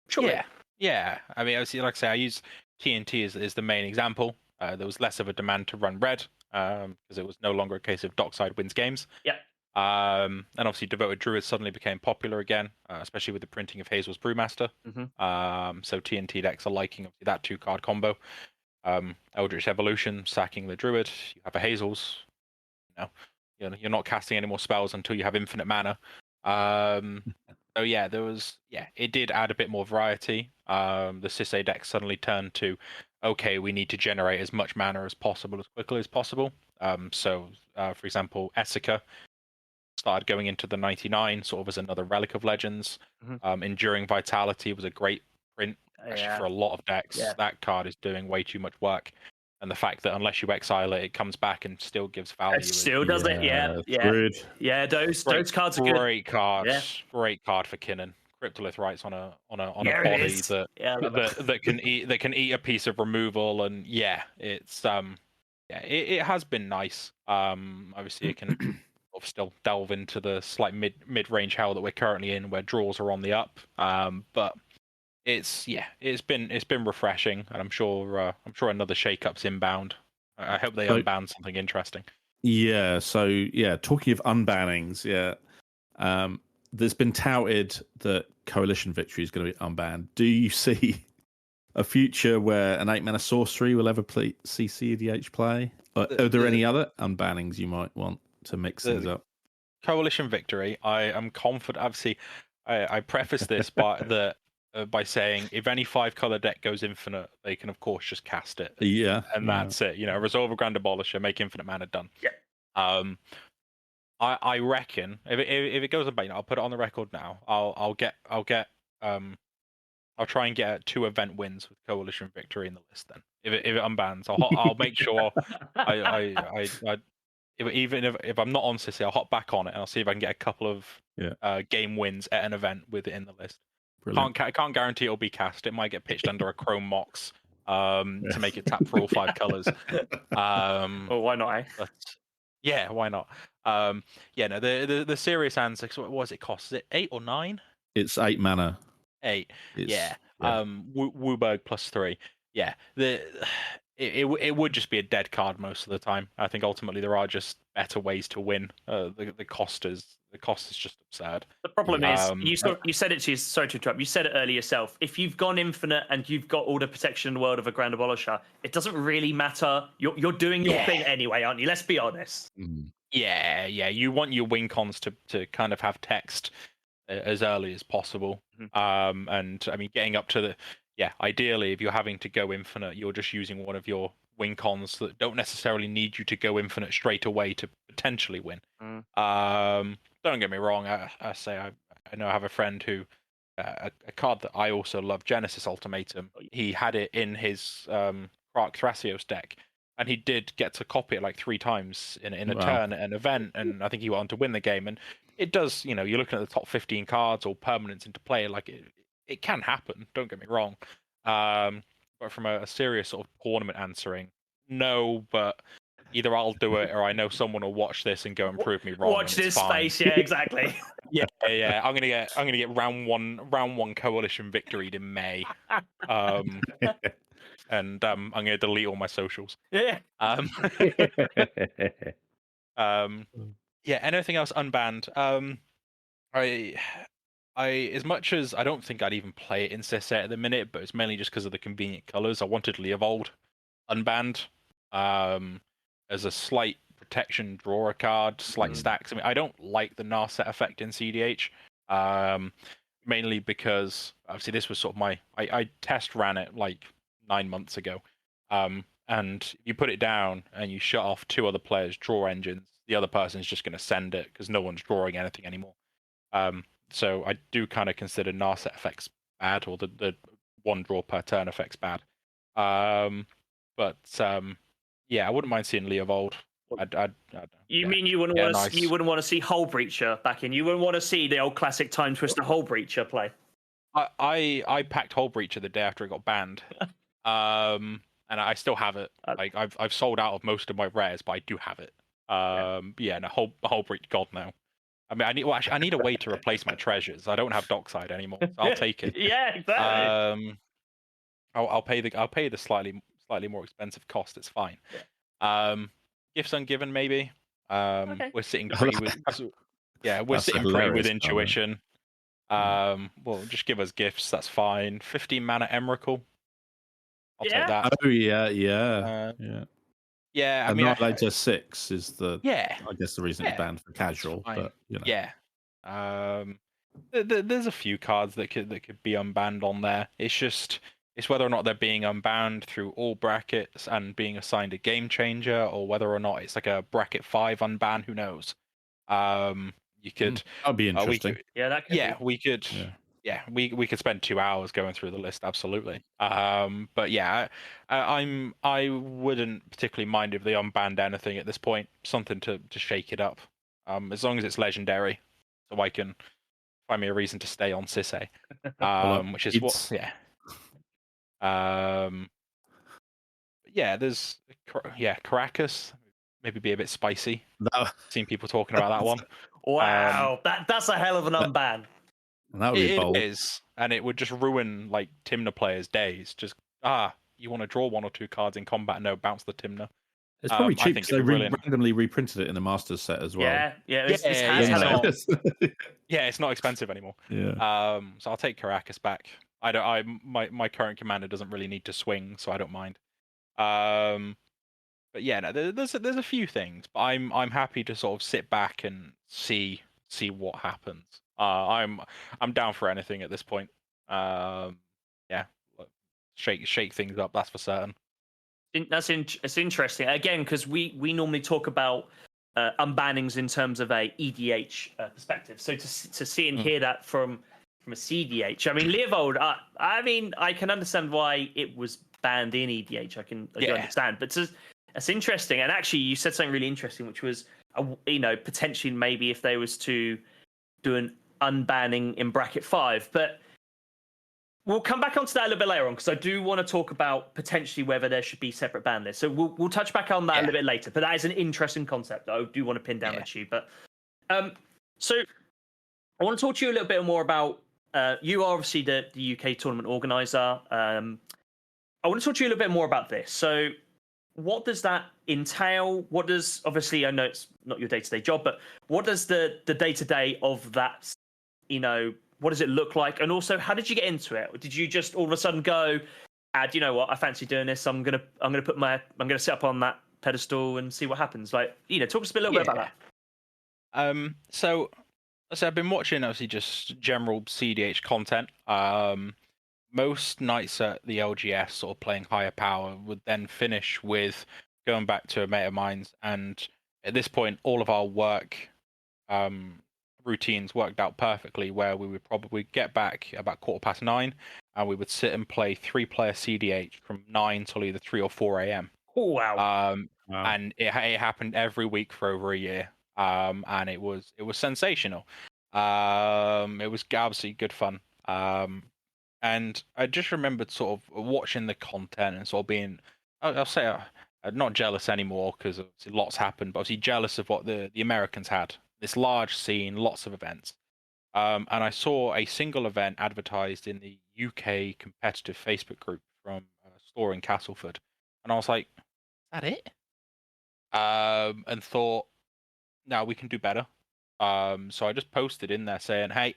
Surely. Yeah. I mean, obviously, like I say, I use TNT as the main example. There was less of a demand to run red because it was no longer a case of dockside wins games. Yeah. And obviously, Devoted Druid suddenly became popular again, especially with the printing of Hazel's Brewmaster. So TNT decks are liking that 2-card combo. Eldritch Evolution, sacking the Druid. You have a Hazel's. You're not casting any more spells until you have infinite mana. So yeah, it did add a bit more variety. The Sisay deck suddenly turned to, okay, we need to generate as much mana as possible as quickly as possible. So for example, Essica started going into the 99 sort of as another relic of Legends. Enduring Vitality was a great print actually for a lot of decks. That card is doing way too much work. And the fact that unless you exile it, it comes back and still gives value. It still does it, yeah. Rude. Yeah, those cards are good. Great card. Yeah. Great card for Kinnan. Cryptolith Rights on a body that can eat a piece of removal, and it's it has been nice. Obviously it can still delve into the slight mid range hell that we're currently in, where draws are on the up. But it's been refreshing, and I'm sure another shake-up's inbound. I hope they unban something interesting. Yeah. So yeah, talking of unbannings, yeah, there's been touted that Coalition Victory is going to be unbanned. Do you see a future where an 8-mana sorcery will ever see cEDH play? Are there any other unbannings you might want to mix things up? Coalition Victory, I am confident. Obviously, I preface this by saying if any 5-color deck goes infinite, they can of course just cast it. Yeah, and that's it. Resolve a Grand Abolisher, make infinite mana, done. Yeah. I reckon if it goes unbanned, I'll put it on the record now. I'll try and get 2 event wins with Coalition Victory in the list. Then if it unbans, I'll make sure even if I'm not on Sissy, I'll hop back on it and I'll see if I can get a couple of game wins at an event with it in the list. Can't guarantee it'll be cast. It might get pitched under a Chrome Mox to make it tap for all 5 colors. Well, why not? But yeah, why not? No, the serious answer. What does it cost? Is it 8 or 9? It's 8 mana. 8. Yeah. Wooburg +3. Yeah. It would just be a dead card most of the time. I think ultimately there are just better ways to win. The cost is just absurd. The problem is you said it to you. Sorry to interrupt. You said it earlier yourself. If you've gone infinite and you've got all the protection in the world of a Grand Abolisher, it doesn't really matter. You're doing your thing anyway, aren't you? Let's be honest. Yeah. You want your win cons to kind of have text as early as possible. And I mean, getting up to the ideally, if you're having to go infinite, you're just using one of your win cons that don't necessarily need you to go infinite straight away to potentially win. Don't get me wrong. I know I have a friend who a card that I also love, Genesis Ultimatum. He had it in his Krark Thrasios deck, and he did get to copy it like 3 times in a turn at an event, and I think he went on to win the game. And it does, you're looking at the top 15 cards or permanents into play, like it can happen, don't get me wrong. But from a serious sort of tournament answering, no, but either I'll do it or I know someone will watch this and go and prove me wrong. Watch this space, yeah, exactly. yeah. I'm gonna get round one Coalition victoried in May. And I'm gonna delete all my socials. Yeah. Anything else unbanned? I as much as I don't think I'd even play it in Sisset at the minute, but it's mainly just because of the convenient colors. I wanted Leovold unbanned as a slight protection drawer card, slight stacks. I mean, I don't like the Narset effect in cEDH, mainly because obviously this was sort of I test ran it like 9 months ago, and you put it down and you shut off 2 other players' draw engines. The other person's just going to send it because no one's drawing anything anymore. So I do kind of consider Narset effects bad, or the 1 draw per turn effects bad. I wouldn't mind seeing Leovold. You mean you wouldn't want to? You wouldn't want to see Hull Breacher back in? You wouldn't want to see the old classic Time Twister Hull Breacher play? I packed Hull Breacher the day after it got banned, and I still have it. Like I've sold out of most of my rares, but I do have it. Hull Breach God now. I mean, I need a way to replace my treasures. I don't have Dockside anymore, so I'll take it. Yeah, exactly. I'll pay the slightly more expensive cost. It's fine. Gifts ungiven, maybe. Okay. We're sitting pretty with sitting pretty with intuition. Well, just give us gifts. That's fine. 15 mana Emrakul. I'll take that. Oh yeah. Yeah, I mean, Annihilator 6 is I guess the reason it's banned for casual. But there's a few cards that could be unbanned on there. It's whether or not they're being unbanned through all brackets and being assigned a game changer, or whether or not it's like a bracket 5 unban. Who knows? You could. That'd be interesting. We could. Yeah, we could spend 2 hours going through the list, absolutely. But yeah, I wouldn't particularly mind if they unbanned anything at this point. Something to shake it up, as long as it's legendary, so I can find me a reason to stay on Sisse, which is what. There's Caracas. Maybe be a bit spicy. Seen people talking about that one. Wow, that's a hell of an unban. That would be bold. It is, and it would just ruin like Tymna players' days. Just you want to draw 1 or 2 cards in combat? No, bounce the Tymna. It's probably I cheap think because they it's brilliant. randomly reprinted it in the Masters set as well. Yeah. This has Yeah, had a it's Yeah, it's not expensive anymore. Yeah. So I'll take Caracas back. I don't. My current commander doesn't really need to swing, so I don't mind. But yeah, no, there's a few things, but I'm happy to sort of sit back and see what happens. I'm down for anything at this point. Yeah, shake things up. That's for certain. It's interesting again because we normally talk about unbannings in terms of a EDH perspective. So to see and hear that from a cEDH, I mean, Leovold, I mean, I can understand why it was banned in EDH. I do understand, but that's interesting. And actually, you said something really interesting, which was, potentially maybe if they was to do an unbanning in bracket 5, but we'll come back onto that a little bit later on because I do want to talk about potentially whether there should be separate ban lists. So we'll touch back on that a little bit later. But that is an interesting concept that I do want to pin down at you. But so I want to talk to you a little bit more about you are obviously the UK tournament organizer. I want to talk to you a little bit more about this. So what does that entail? What does, obviously I know it's not your day-to-day job, but what does the day-to-day of that, what does it look like? And also, how did you get into it? Did you just all of a sudden go, you know what, I fancy doing this. I'm gonna sit up on that pedestal and see what happens. Like, talk us a little bit about that. So I've been watching obviously just general cEDH content. Most nights at the LGS, sort of playing higher power, would then finish with going back to a mate of mine's, and at this point, all of our work routines worked out perfectly, where we would probably get back about 9:15, and we would sit and play 3-player cEDH from 9 till either 3 or 4 a.m. Oh wow! Wow. And it happened every week for over a year, and it was sensational. It was absolutely good fun. And I just remembered sort of watching the content and sort of being, I'll say, not jealous anymore because lots happened, but obviously jealous of what the Americans had. This large scene, lots of events. And I saw a single event advertised in the UK competitive Facebook group from a store in Castleford. And I was like, is that it? And thought, no, we can do better. So I just posted in there saying, hey,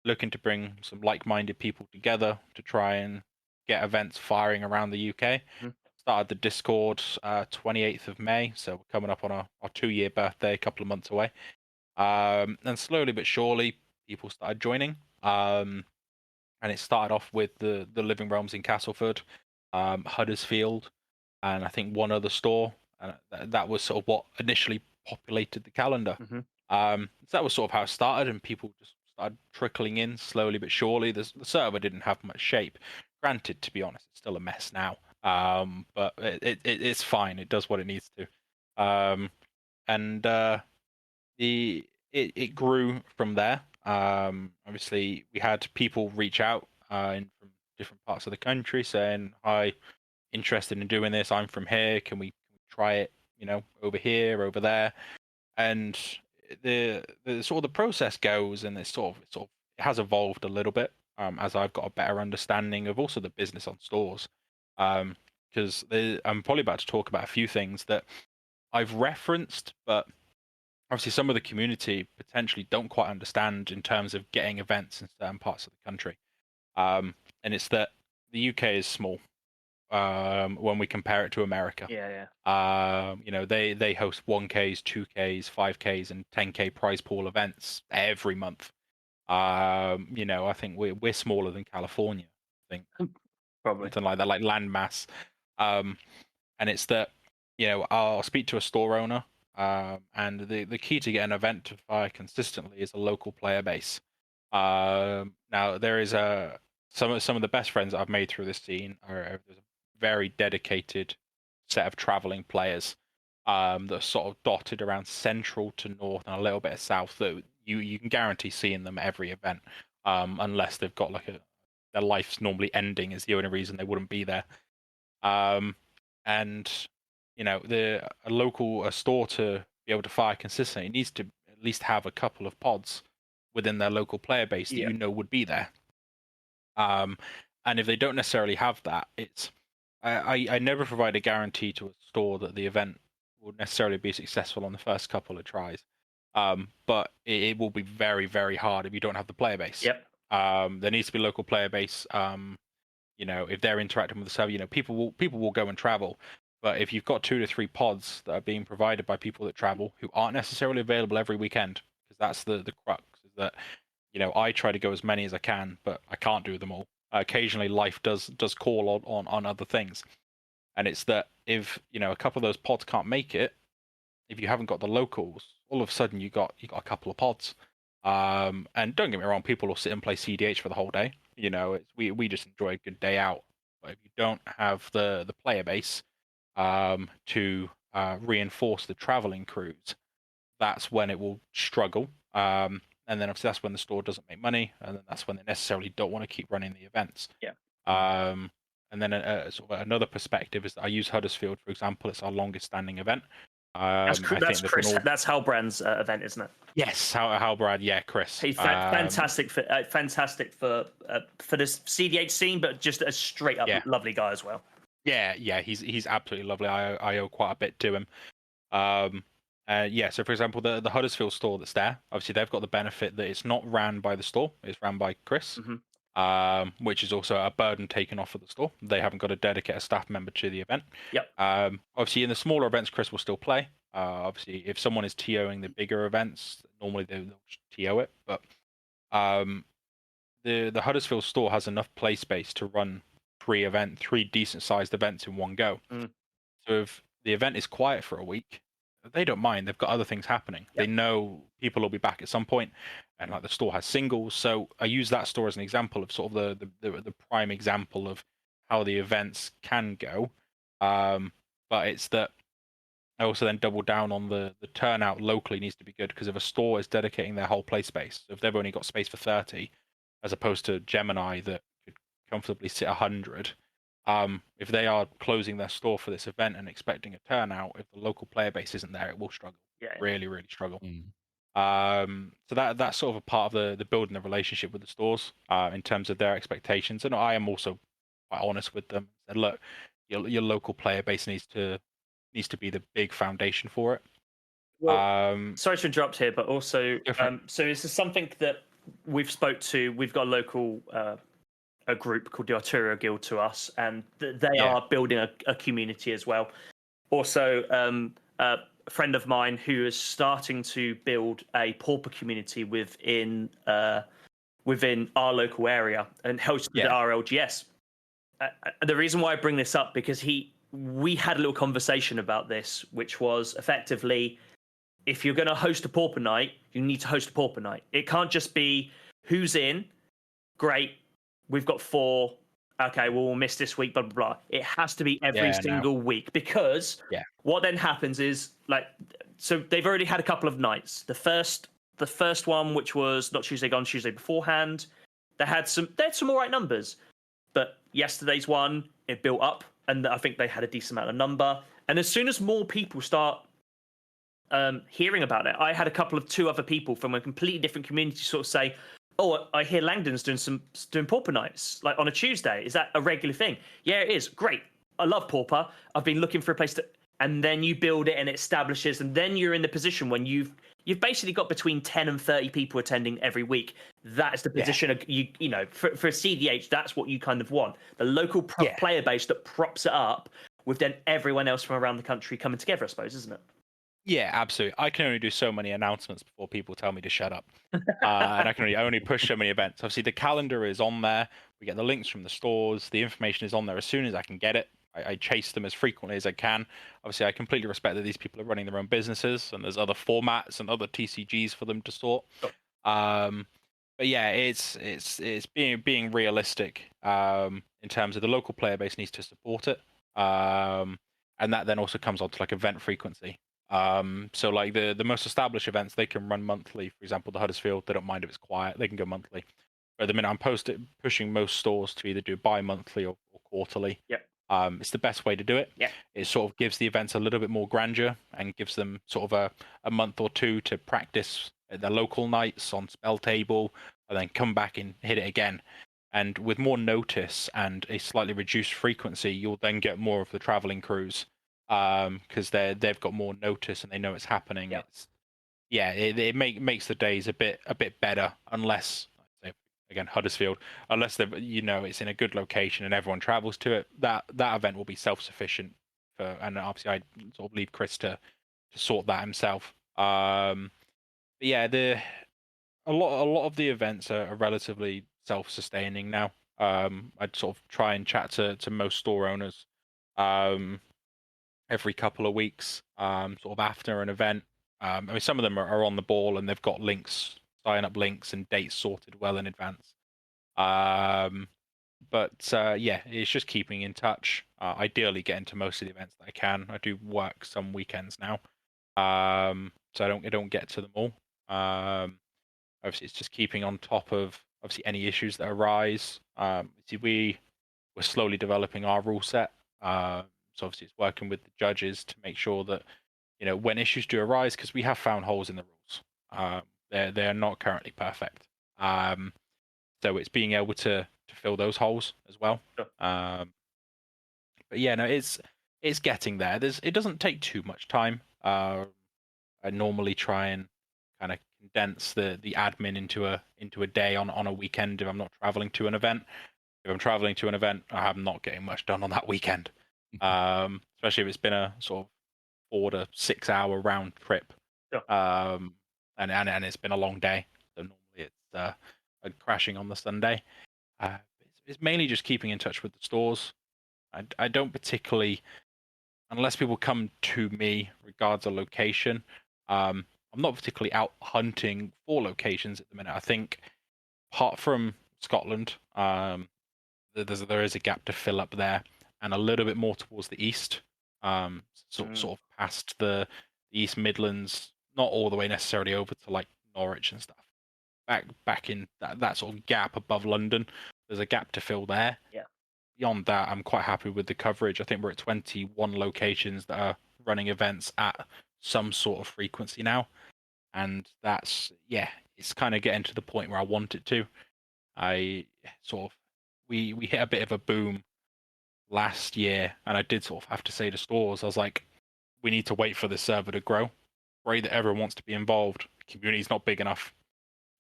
looking to bring some like-minded people together to try and get events firing around the UK. Mm-hmm. Started the Discord 28th of May, so we're coming up on our 2-year birthday, a couple of months away. And slowly but surely, people started joining. And it started off with the Living Realms in Castleford, Huddersfield, and I think one other store. And that was sort of what initially populated the calendar. Mm-hmm. So that was sort of how it started, and people just started trickling in slowly but surely. The server didn't have much shape. Granted, to be honest, it's still a mess now. But it's fine. It does what it needs to. And it grew from there. Obviously, we had people reach out from different parts of the country saying, "Hi, interested in doing this. I'm from here. Can we try it? Over here, over there." And the sort of the process goes, and it has evolved a little bit as I've got a better understanding of also the business on stores. Because I'm probably about to talk about a few things that I've referenced, but obviously some of the community potentially don't quite understand in terms of getting events in certain parts of the country. And it's that the UK is small when we compare it to America. Yeah. They host 1Ks, 2Ks, 5Ks, and 10K prize pool events every month. I think we're smaller than California. I think probably something like that, like landmass. And it's that I'll speak to a store owner, and the key to get an event to fire consistently is a local player base. Now there is some of the best friends that I've made through this scene are there's a very dedicated set of traveling players that are sort of dotted around central to north and a little bit of south that you can guarantee seeing them at every event, unless they've got their life's normally ending is the only reason they wouldn't be there. And a store to be able to fire consistently needs to at least have a couple of pods within their local player base that would be there. And if they don't necessarily have that, I never provide a guarantee to a store that the event will necessarily be successful on the first couple of tries. But it will be very, very hard if you don't have the player base. Yep. There needs to be local player base. If they're interacting with the server, people will go and travel. But if you've got 2 to 3 pods that are being provided by people that travel who aren't necessarily available every weekend, because that's the crux, is that I try to go as many as I can, but I can't do them all. Occasionally, life does call on other things, and it's that if a couple of those pods can't make it, if you haven't got the locals, all of a sudden you got a couple of pods. And don't get me wrong, people will sit and play cEDH for the whole day. We just enjoy a good day out. But if you don't have the player base to reinforce the traveling crews, that's when it will struggle. And then obviously that's when the store doesn't make money, and then that's when they necessarily don't want to keep running the events. Yeah. And then sort of another perspective is that I use Huddersfield, for example. It's our longest standing event. That's Chris. That's Halbrand's event, isn't it? Yes, Halbrand. Yeah, Chris. He's fantastic for this cEDH scene, but just a straight up lovely guy as well. Yeah, he's absolutely lovely. I owe quite a bit to him. So for example, the Huddersfield store that's there, obviously they've got the benefit that it's not ran by the store; it's ran by Chris, which is also a burden taken off of the store. They haven't got to dedicate a staff member to the event. Yep. Obviously, in the smaller events, Chris will still play. Obviously, if someone is TOing the bigger events, normally they'll TO it. But the Huddersfield store has enough play space to run 3 decent sized events in one go. So if the event is quiet for a week, they don't mind. They've got other things happening. Yep. They know people will be back at some point, and like the store has singles. So I use that store as an example of sort of the prime example of how the events can go. But it's that I also then double down on the turnout locally needs to be good, because if a store is dedicating their whole play space, so if they've only got space for 30, as opposed to Gemini that could comfortably sit 100, if they are closing their store for this event and expecting a turnout, if the local player base isn't there, it will struggle. Yeah. Really, really struggle. So that's sort of a part of the building the relationship with the stores in terms of their expectations. And I am also quite honest with them. And look, your local player base needs to be the big foundation for it. Well, sorry to interrupt here, but also, so this is something that we've spoke to. We've got a local a group called the Arturo Guild to us, and they are building a community as well. Also, a friend of mine who is starting to build a pauper community within our local area and hosts the RLGS. The reason why I bring this up, because we had a little conversation about this, which was effectively, if you're going to host a pauper night, you need to host a pauper night. It can't just be who's in, great, we've got 4, okay, well, we'll miss this week, blah, blah, blah. It has to be every single week, because what then happens is, so they've already had a couple of nights. The first one, which was not Tuesday gone, Tuesday beforehand, they had some all right numbers. But yesterday's one, it built up, and I think they had a decent amount of number. And as soon as more people start hearing about it, I had 2 other people from a completely different community sort of say, "Oh, I hear Langdon's doing pauper nights like on a Tuesday. Is that a regular thing?" Yeah, it is. Great. I love pauper. I've been looking for a place to, and then you build it and it establishes, and then you're in the position when you've basically got between 10 and 30 people attending every week. That is the position of, for cEDH, that's what you kind of want. The local player base that props it up, with then everyone else from around the country coming together, I suppose, isn't it? Yeah, absolutely. I can only do so many announcements before people tell me to shut up. And I can only push so many events. Obviously, the calendar is on there. We get the links from the stores. The information is on there as soon as I can get it. I chase them as frequently as I can. Obviously, I completely respect that these people are running their own businesses, and there's other formats and other TCGs for them to sort. But yeah, it's being realistic in terms of the local player base needs to support it, and that then also comes on to like event frequency. So like the most established events, they can run monthly. For example, the Huddersfield, they don't mind if it's quiet, they can go monthly. But at the minute, I'm pushing most stores to either do bi-monthly or quarterly. Yep. It's the best way to do it. Yeah. It sort of gives the events a little bit more grandeur and gives them sort of a month or 2 to practice at their local nights on spell table, and then come back and hit it again. And with more notice and a slightly reduced frequency, you'll then get more of the traveling crews because they've got more notice and they know it's happening. Yep. It makes the days a bit better, unless, say, again, Huddersfield, unless it's in a good location and everyone travels to it. That event will be self-sufficient and obviously I sort of leave Chris to sort that himself. But yeah, a lot of the events are relatively self-sustaining now. I'd sort of try and chat to most store owners every couple of weeks, sort of after an event. I mean, some of them are on the ball and they've got sign-up links and dates sorted well in advance. But it's just keeping in touch. Ideally, getting to most of the events that I can. I do work some weekends now, so I don't get to them all. Obviously, it's just keeping on top of obviously any issues that arise. We're slowly developing our rule set. So obviously, it's working with the judges to make sure that when issues do arise, because we have found holes in the rules. They're not currently perfect. So it's being able to fill those holes as well. Sure. But yeah, no, it's getting there. It doesn't take too much time. I normally try and kind of condense the admin into a day on a weekend if I'm not traveling to an event. If I'm traveling to an event, I'm not getting much done on that weekend. Especially if it's been a sort of 4 to 6 hour round trip. Sure. And it's been a long day. So normally it's crashing on the Sunday. It's mainly just keeping in touch with the stores. I don't particularly, unless people come to me regards a location, I'm not particularly out hunting for locations at the minute. I think apart from Scotland, there is a gap to fill up there, and a little bit more towards the east, sort of past the East Midlands, not all the way necessarily over to like Norwich and stuff. Back in that sort of gap above London, there's a gap to fill there. Yeah. Beyond that, I'm quite happy with the coverage. I think we're at 21 locations that are running events at some sort of frequency now, and it's kind of getting to the point where I want it to. We hit a bit of a boom last year, and I did sort of have to say to stores, I was like, we need to wait for the server to grow. Great that everyone wants to be involved. The community's not big enough.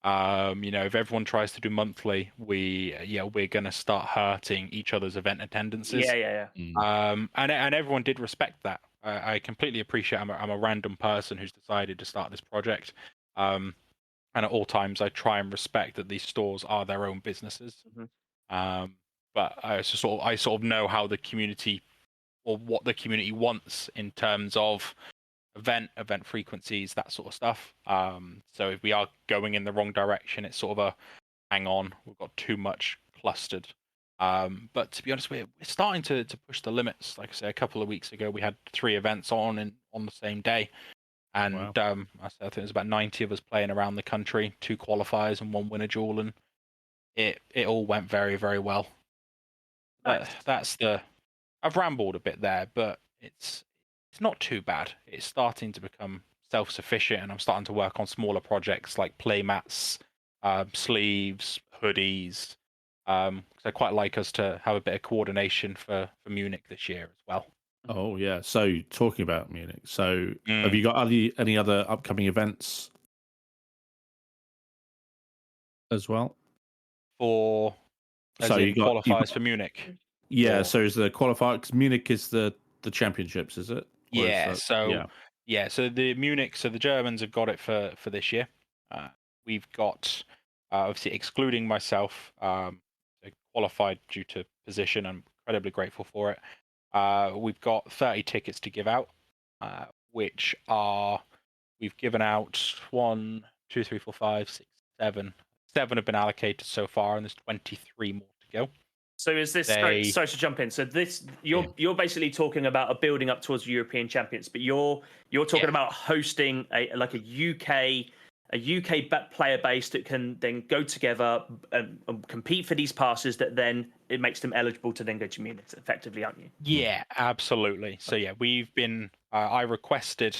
If everyone tries to do monthly, we're gonna start hurting each other's event attendances. Yeah. And everyone did respect that. I completely appreciate. I'm a random person who's decided to start this project. And at all times, I try and respect that these stores are their own businesses. Mm-hmm. But I sort of know how the community, or what the community wants in terms of event frequencies, that sort of stuff. So if we are going in the wrong direction, it's sort of a hang on, we've got too much clustered. But to be honest, we're starting to push the limits. Like I say, a couple of weeks ago, we had 3 events on the same day, and Wow. I think there's about 90 of us playing around the country, 2 qualifiers and 1 winner duel, and it all went very, very well. Nice. I've rambled a bit there, but it's not too bad. It's starting to become self-sufficient, and I'm starting to work on smaller projects like playmats, sleeves, hoodies. Because I quite like us to have a bit of coordination for Munich this year as well. Oh yeah. So talking about Munich, so have you got any other upcoming events as well? So you got qualifiers for Munich. Yeah. Or... So is the qualifier, because Munich is the championships, is it? Yeah. So the Munich. So the Germans have got it for this year. We've got obviously excluding myself. Qualified due to position. I'm incredibly grateful for it. We've got 30 tickets to give out, which we've given out 1, 2, 3, 4, 5, 6, 7. 7 have been allocated so far, and there's 23 more to go. So is this sorry to jump in? So this you're basically talking about a building up towards European champions, but you're talking about hosting a UK player base that can then go together and compete for these passes that then it makes them eligible to then go to Munich effectively, aren't you? Yeah, absolutely. So yeah, we've been, I requested,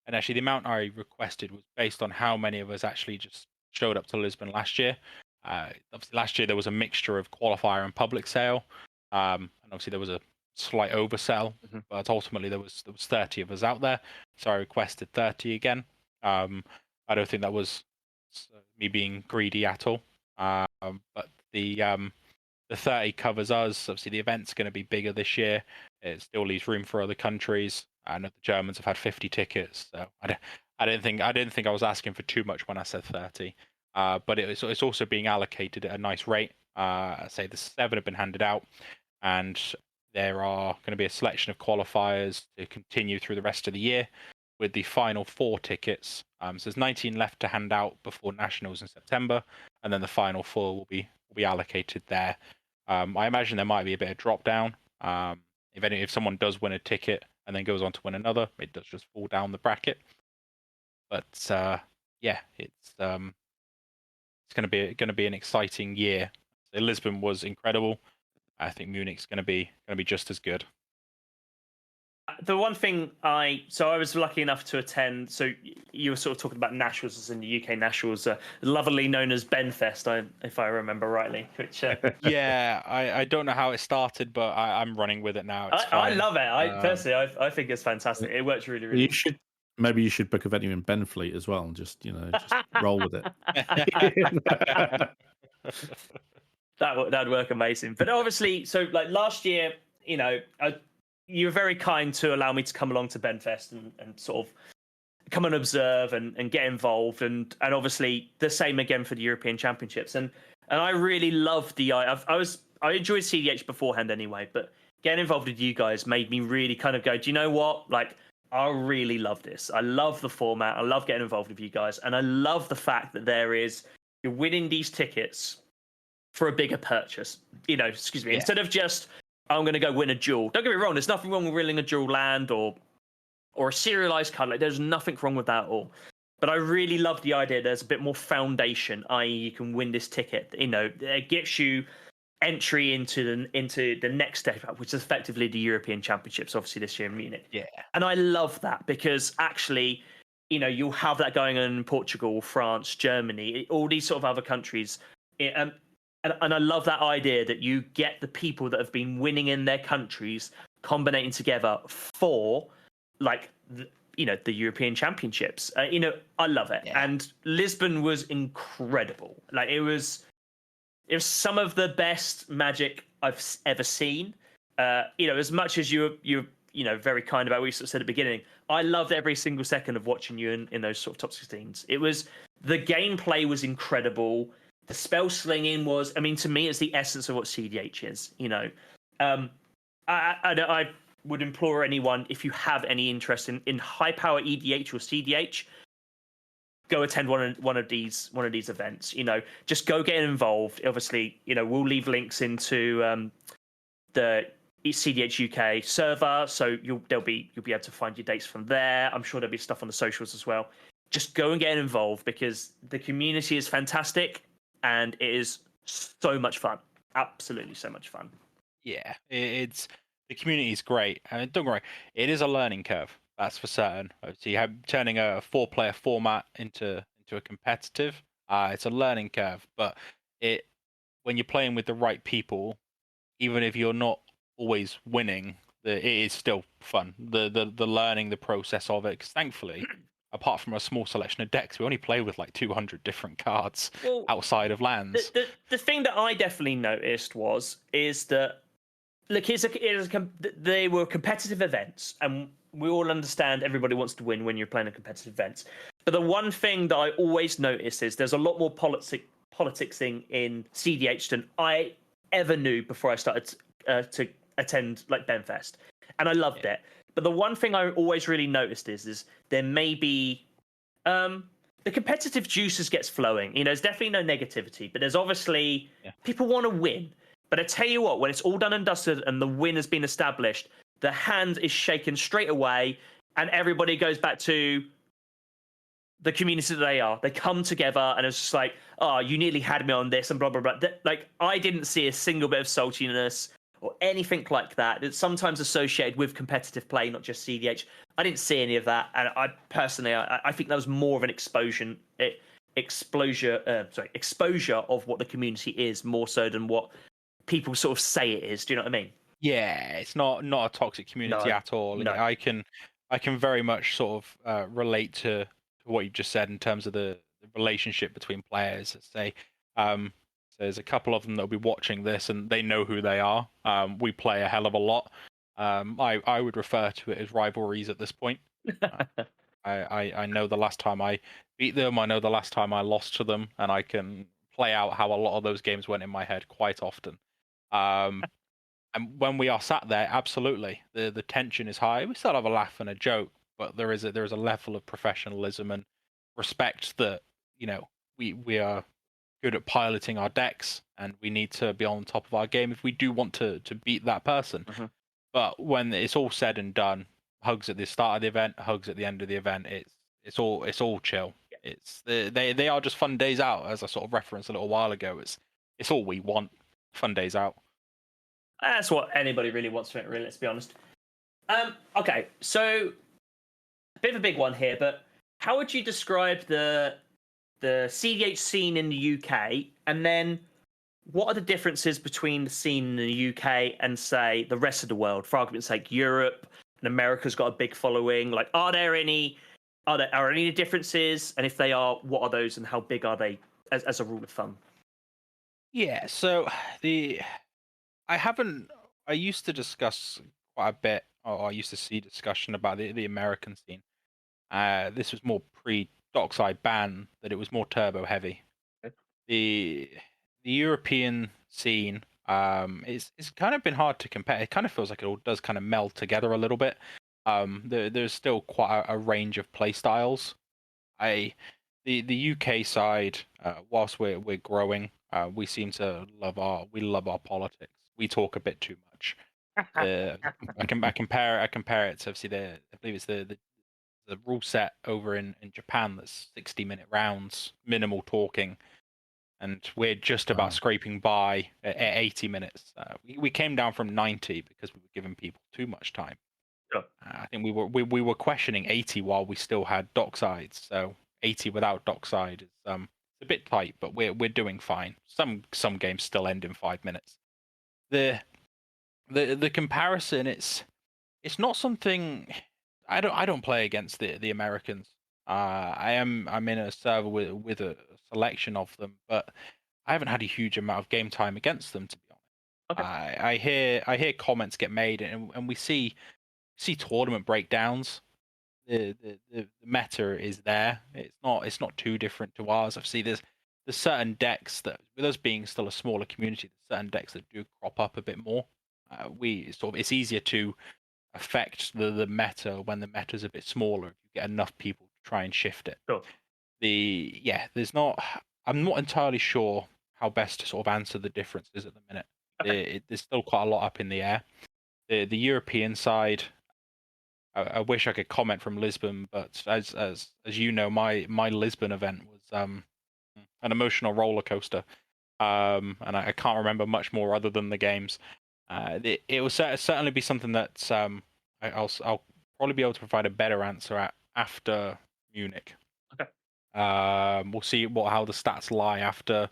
and actually the amount I requested was based on how many of us actually just showed up to Lisbon last year. Obviously last year there was a mixture of qualifier and public sale. And obviously there was a slight oversell, but ultimately there was 30 of us out there, so I requested 30 again. I don't think that was me being greedy at all. But the 30 covers us. Obviously, the event's going to be bigger this year. It still leaves room for other countries. I know the Germans have had 50 tickets, so I didn't think I was asking for too much when I said 30. But it's also being allocated at a nice rate. I say the 7 have been handed out, and there are going to be a selection of qualifiers to continue through the rest of the year, with the final 4 tickets. So there's 19 left to hand out before Nationals in September, and then the final 4 will be allocated there. I imagine there might be a bit of drop down. If someone does win a ticket and then goes on to win another, it does just fall down the bracket. But yeah, it's going to be an exciting year. So Lisbon was incredible. I think Munich's going to be just as good. The one thing I was lucky enough to attend. So you were sort of talking about Nationals in the UK Nationals, lovingly known as Benfest, if I remember rightly. Which yeah, I don't know how it started, but I'm running with it now. I love it. Personally, I think it's fantastic. It works really, really. Maybe you should book a venue in Benfleet as well, and just roll with it. That'd work amazing. But obviously, so like last year, you were very kind to allow me to come along to Benfest and sort of come and observe and get involved, and obviously the same again for the European Championships. And I really loved I enjoyed cEDH beforehand anyway, but getting involved with you guys made me really kind of go, do you know what? Like, I really love this. I love the format. I love getting involved with you guys, and I love the fact that you're winning these tickets for a bigger purchase. Instead of just, I'm going to go win a jewel. Don't get me wrong. There's nothing wrong with winning a jewel land or a serialized card. Like, there's nothing wrong with that at all. But I really love the idea there's a bit more foundation, i.e. you can win this ticket. It gets you entry into the next step up, which is effectively the European Championships, obviously this year in Munich. Yeah. And I love that because actually, you'll have that going on in Portugal, France, Germany, all these sort of other countries. And I love that idea that you get the people that have been winning in their countries combinating together for, like, the European Championships. I love it. Yeah. And Lisbon was incredible. Like, it was some of the best Magic I've ever seen. As much as you're very kind about what you sort of said at the beginning, I loved every single second of watching you in those sort of top 16s. The gameplay was incredible. The spell slinging was, to me, it's the essence of what cEDH is. I would implore anyone, if you have any interest in high power EDH or cEDH, go attend one of these events. Just go get involved. Obviously, we'll leave links into the cEDH UK server, so you'll be able to find your dates from there. I'm sure there'll be stuff on the socials as well. Just go and get involved because the community is fantastic. And it is so much fun. Absolutely so much fun. Yeah, the community is great. And don't worry, it is a learning curve. That's for certain. So turning a 4-player format into a competitive, it's a learning curve. But when you're playing with the right people, even if you're not always winning, it is still fun. The learning the process of it. Because thankfully, apart from a small selection of decks, we only play with like 200 different cards outside of lands. The thing that I definitely noticed is that, look, they were competitive events, and we all understand everybody wants to win when you're playing a competitive event. But the one thing that I always notice is there's a lot more politicsing in cEDH than I ever knew before I started to attend like Benfest, and I loved it. But the one thing I always really noticed is there may be the competitive juices gets flowing. There's definitely no negativity, but there's obviously people want to win. But I tell you what, when it's all done and dusted and the win has been established, the hand is shaken straight away, and everybody goes back to the community that they are. They come together, and it's just like, oh, you nearly had me on this, and blah blah blah. Like, I didn't see a single bit of saltiness or anything like that. It's sometimes associated with competitive play, not just cEDH. I didn't see any of that, and I personally, I think that was more of an exposure of what the community is, more so than what people sort of say it is. Do you know what I mean? Yeah, it's not a toxic community No, at all. no. I can very much sort of relate to what you just said in terms of the relationship between players. Let's say, so there's a couple of them that'll be watching this, and they know who they are. We play a hell of a lot. I would refer to it as rivalries at this point. I know the last time I beat them. I know the last time I lost to them, and I can play out how a lot of those games went in my head quite often. And when we are sat there, absolutely, the tension is high. We still have a laugh and a joke, but there is a level of professionalism and respect that we are good at piloting our decks, and we need to be on top of our game if we do want to beat that person. Mm-hmm. But when it's all said and done, hugs at the start of the event, hugs at the end of the event, it's all chill. It's they are just fun days out, as I sort of referenced a little while ago. It's all we want, fun days out. That's what anybody really wants from it, really, let's be honest. Okay, so a bit of a big one here, but how would you describe the cEDH scene in the UK, and then what are the differences between the scene in the UK and, say, the rest of the world? For argument's sake, Europe and America's got a big following. Like, are there any differences? And if they are, what are those, and how big are they as a rule of thumb? Yeah, so I used to discuss quite a bit, or I used to see discussion about the American scene. This was more pre-Dockside ban, that it was more turbo heavy. Okay. The European scene, it's kind of been hard to compare. It kind of feels like it all does kind of meld together a little bit. There's still quite a range of play styles. The UK side, whilst we're growing, we seem to love our politics. We talk a bit too much. I compare it to, obviously, I believe it's the rule set over in Japan that's 60-minute rounds, minimal talking, and we're just about scraping by at 80 minutes. We came down from 90 because we were giving people too much time. Sure. I think we were questioning 80 while we still had docksides. So 80 without dockside is a bit tight, but we're doing fine. Some games still end in 5 minutes. The comparison, it's not something. I don't play against the Americans. I'm in a server with a selection of them, but I haven't had a huge amount of game time against them, to be honest. Okay. I hear comments get made, and we see tournament breakdowns. The meta is there. It's not too different to ours. Obviously, there's certain decks that, with us being still a smaller community, there's certain decks that do crop up a bit more. It's easier to affect the meta when the meta's a bit smaller if you get enough people to try and shift it. Sure. I'm not entirely sure how best to sort of answer the differences at the minute. Okay. There's still quite a lot up in the air. The European side, I wish I could comment from Lisbon, but as you know, my Lisbon event was an emotional roller coaster, and I can't remember much more other than the games. It will certainly be something that I'll probably be able to provide a better answer after Munich. Okay. We'll see how the stats lie after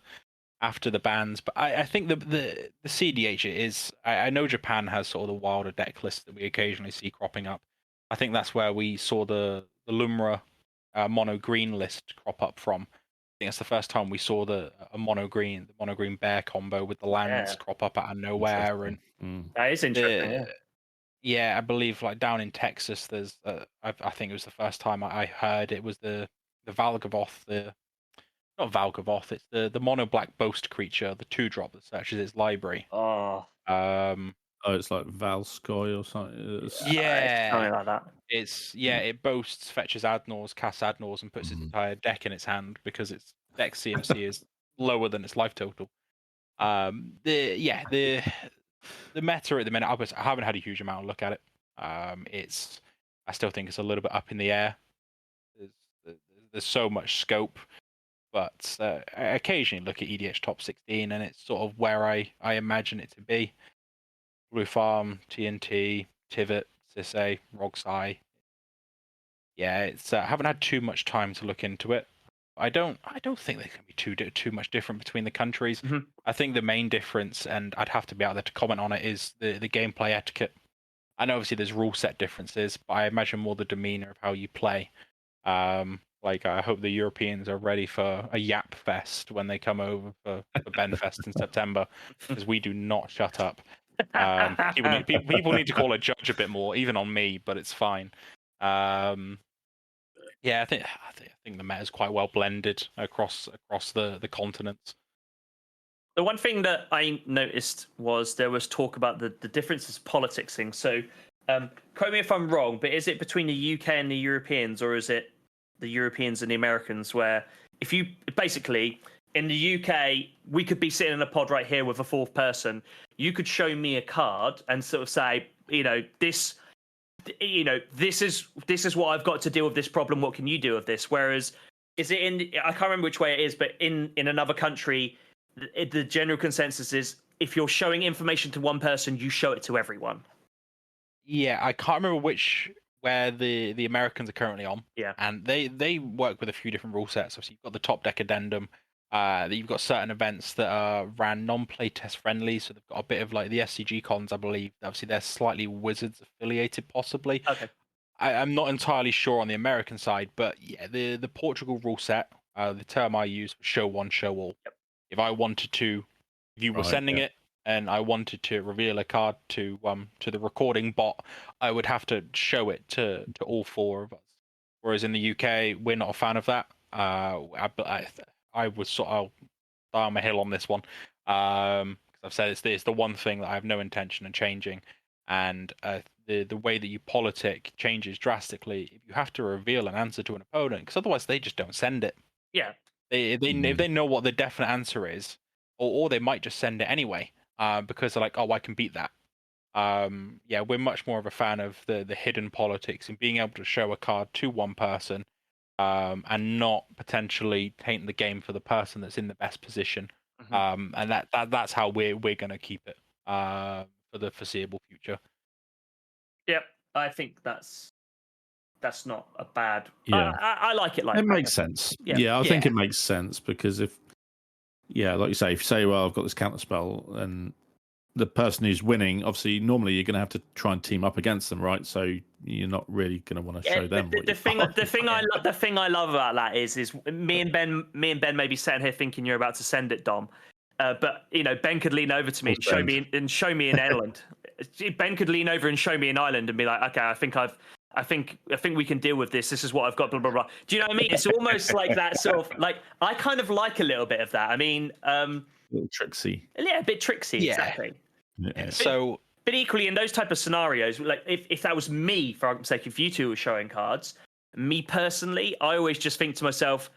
the bans, but I think the cEDH is. I know Japan has sort of the wilder deck list that we occasionally see cropping up. I think that's where we saw the Lumra mono green list crop up from. I think that's the first time we saw the mono green bear combo with the lands crop up out of nowhere, and that is interesting. Yeah, I believe like down in Texas, there's I think it was the first time I heard it was the Valgavoth, not Valgavoth, it's the mono black boast creature, the 2-drop that searches its library. It's like Valskoy or something. Yeah, something like that. It boasts, fetches Adnors, casts Adnors, and puts its entire deck in its hand because its deck CMC is lower than its life total. The meta at the minute, I haven't had a huge amount of look at it. I still think it's a little bit up in the air. There's so much scope, but I occasionally look at EDH top 16, and it's sort of where I imagine it to be. Blue Farm, TNT, Tivit, Sisay, Rogsai. Yeah, I haven't had too much time to look into it. I don't think they can be too much different between the countries. Mhm. I think the main difference, and I'd have to be out there to comment on it, is the gameplay etiquette. I know obviously there's rule set differences, but I imagine more the demeanor of how you play. Like I hope the Europeans are ready for a yap fest when they come over for Benfest in September, because we do not shut up. People need to call a judge a bit more, even on me, but it's fine. Yeah, I think the meta is quite well blended across the continents. The one thing that I noticed was there was talk about the differences politicsing. So, correct me if I'm wrong, but is it between the UK and the Europeans, or is it the Europeans and the Americans? Where if you basically in the UK, we could be sitting in a pod right here with a fourth person. You could show me a card and sort of say, this is what I've got to deal with this problem. What can you do with this? Whereas, is it in? I can't remember which way it is, but in another country, the general consensus is if you're showing information to one person, you show it to everyone. Yeah, I can't remember where the Americans are currently on. Yeah, and they work with a few different rule sets. Obviously, you've got the top deck addendum. You've got certain events that are ran non-playtest friendly, so they've got a bit of like the SCG cons, I believe. Obviously, they're slightly Wizards affiliated, possibly. Okay. I'm not entirely sure on the American side, but yeah, the Portugal rule set, the term I use was show one, show all. Yep. If I wanted to, if you were sending it, and I wanted to reveal a card to the recording bot, I would have to show it to all four of us. Whereas in the UK, we're not a fan of that. I was I'll die on my hill on this one. Because I've said it's the one thing that I have no intention of changing, and the way that you politic changes drastically if you have to reveal an answer to an opponent, because otherwise they just don't send it. Yeah. If they know what the definite answer is, or they might just send it anyway, because they're like, oh, I can beat that. Yeah, we're much more of a fan of the hidden politics and being able to show a card to one person, and not potentially taint the game for the person that's in the best position. Mm-hmm. And that's how we're going to keep it for the foreseeable future. Yep, I think that's not a bad. Yeah, I like it like it that. makes sense. Yeah. Yeah, I think it makes sense because like you say, if you say, well, I've got this counter spell, and the person who's winning, obviously, normally you're going to have to try and team up against them, right? So you're not really going to want to show them. The thing I love about that is me and Ben may be sitting here thinking you're about to send it, Dom. But Ben could lean over to me and show me an island. Ben could lean over and show me an island and be like, okay, I think we can deal with this. This is what I've got. Blah blah blah. Do you know what I mean? It's almost like that sort of like I kind of like a little bit of that. I mean, a little tricksy. Yeah, a bit tricksy. Yeah. Exactly. Yeah. But equally in those type of scenarios, like if that was me, for argument's sake, if you two were showing cards, me personally, I always just think to myself,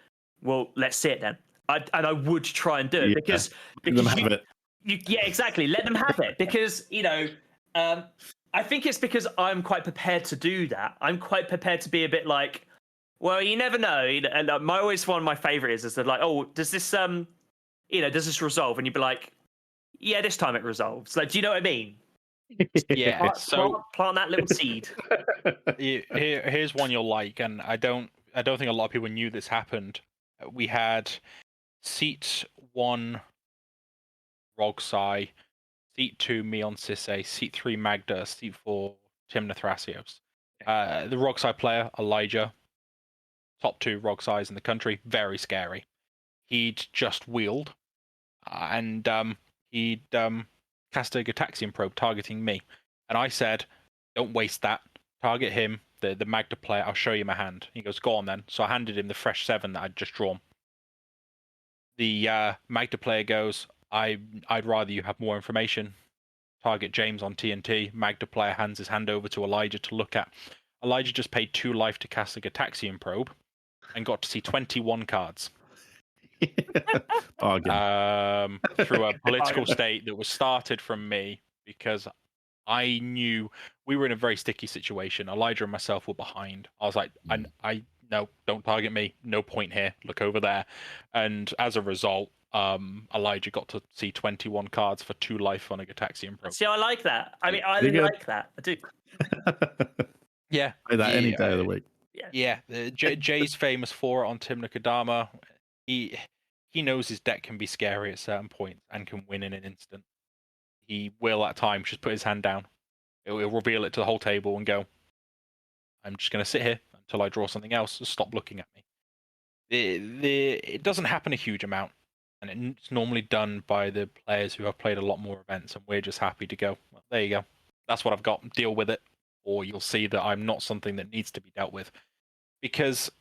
well, let's see it then. And I would try and do it because let them have it. Yeah, exactly. Let them have it because I think it's because I'm quite prepared to do that. I'm quite prepared to be a bit like, well, you never know. And always one of my favorite is that like, oh, does this does this resolve? And you'd be like, yeah, this time it resolves. Like, do you know what I mean? Yeah. Plant that little seed. Here's one you'll like, and I don't think a lot of people knew this happened. We had Seat 1 Rogsai, Seat 2 Mion Sisse, Seat 3 Magda, Seat 4 Timna Thrasios. The Rogsai player, Elijah, top 2 Rogsais in the country, very scary. He'd just wheeled, and he'd cast a Gataxian probe targeting me. And I said, don't waste that. Target him, the Magda player, I'll show you my hand. He goes, go on then. So I handed him the fresh 7 that I'd just drawn. The Magda player goes, I'd rather you have more information. Target James on TNT. Magda player hands his hand over to Elijah to look at. Elijah just paid 2 life to cast a Gataxian probe and got to see 21 cards. Bargain. Through a political state that was started from me because I knew we were in a very sticky situation. Elijah and myself were behind. I was like, I no, don't target me. No point here. Look over there. And as a result, Elijah got to see 21 cards for 2 life on a Gataxian probe. See, I like that. I mean, I like that. I do. Yeah. Play that any day of the week. Yeah. Jay's famous for it on Timna Kadama. he knows his deck can be scary at certain points and can win in an instant. He will at times just put his hand down. He'll reveal it to the whole table and go, I'm just going to sit here until I draw something else. So stop looking at me. It doesn't happen a huge amount, and it's normally done by the players who have played a lot more events, and we're just happy to go, well, there you go. That's what I've got. Deal with it. Or you'll see that I'm not something that needs to be dealt with. Because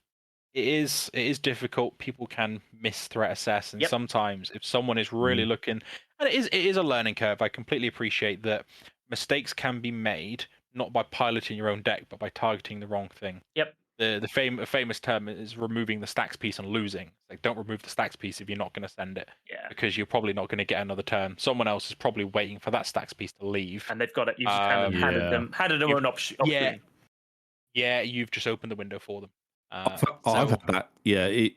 it is difficult. People can miss threat assess, and sometimes if someone is really looking, and it is a learning curve. I completely appreciate that mistakes can be made not by piloting your own deck, but by targeting the wrong thing. Yep. The famous term is removing the stacks piece and losing. Like, don't remove the stacks piece if you're not going to send it, because you're probably not going to get another turn. Someone else is probably waiting for that stacks piece to leave, and they've got it. You've just handed them an option. Yeah, you've just opened the window for them. I've had that. Yeah,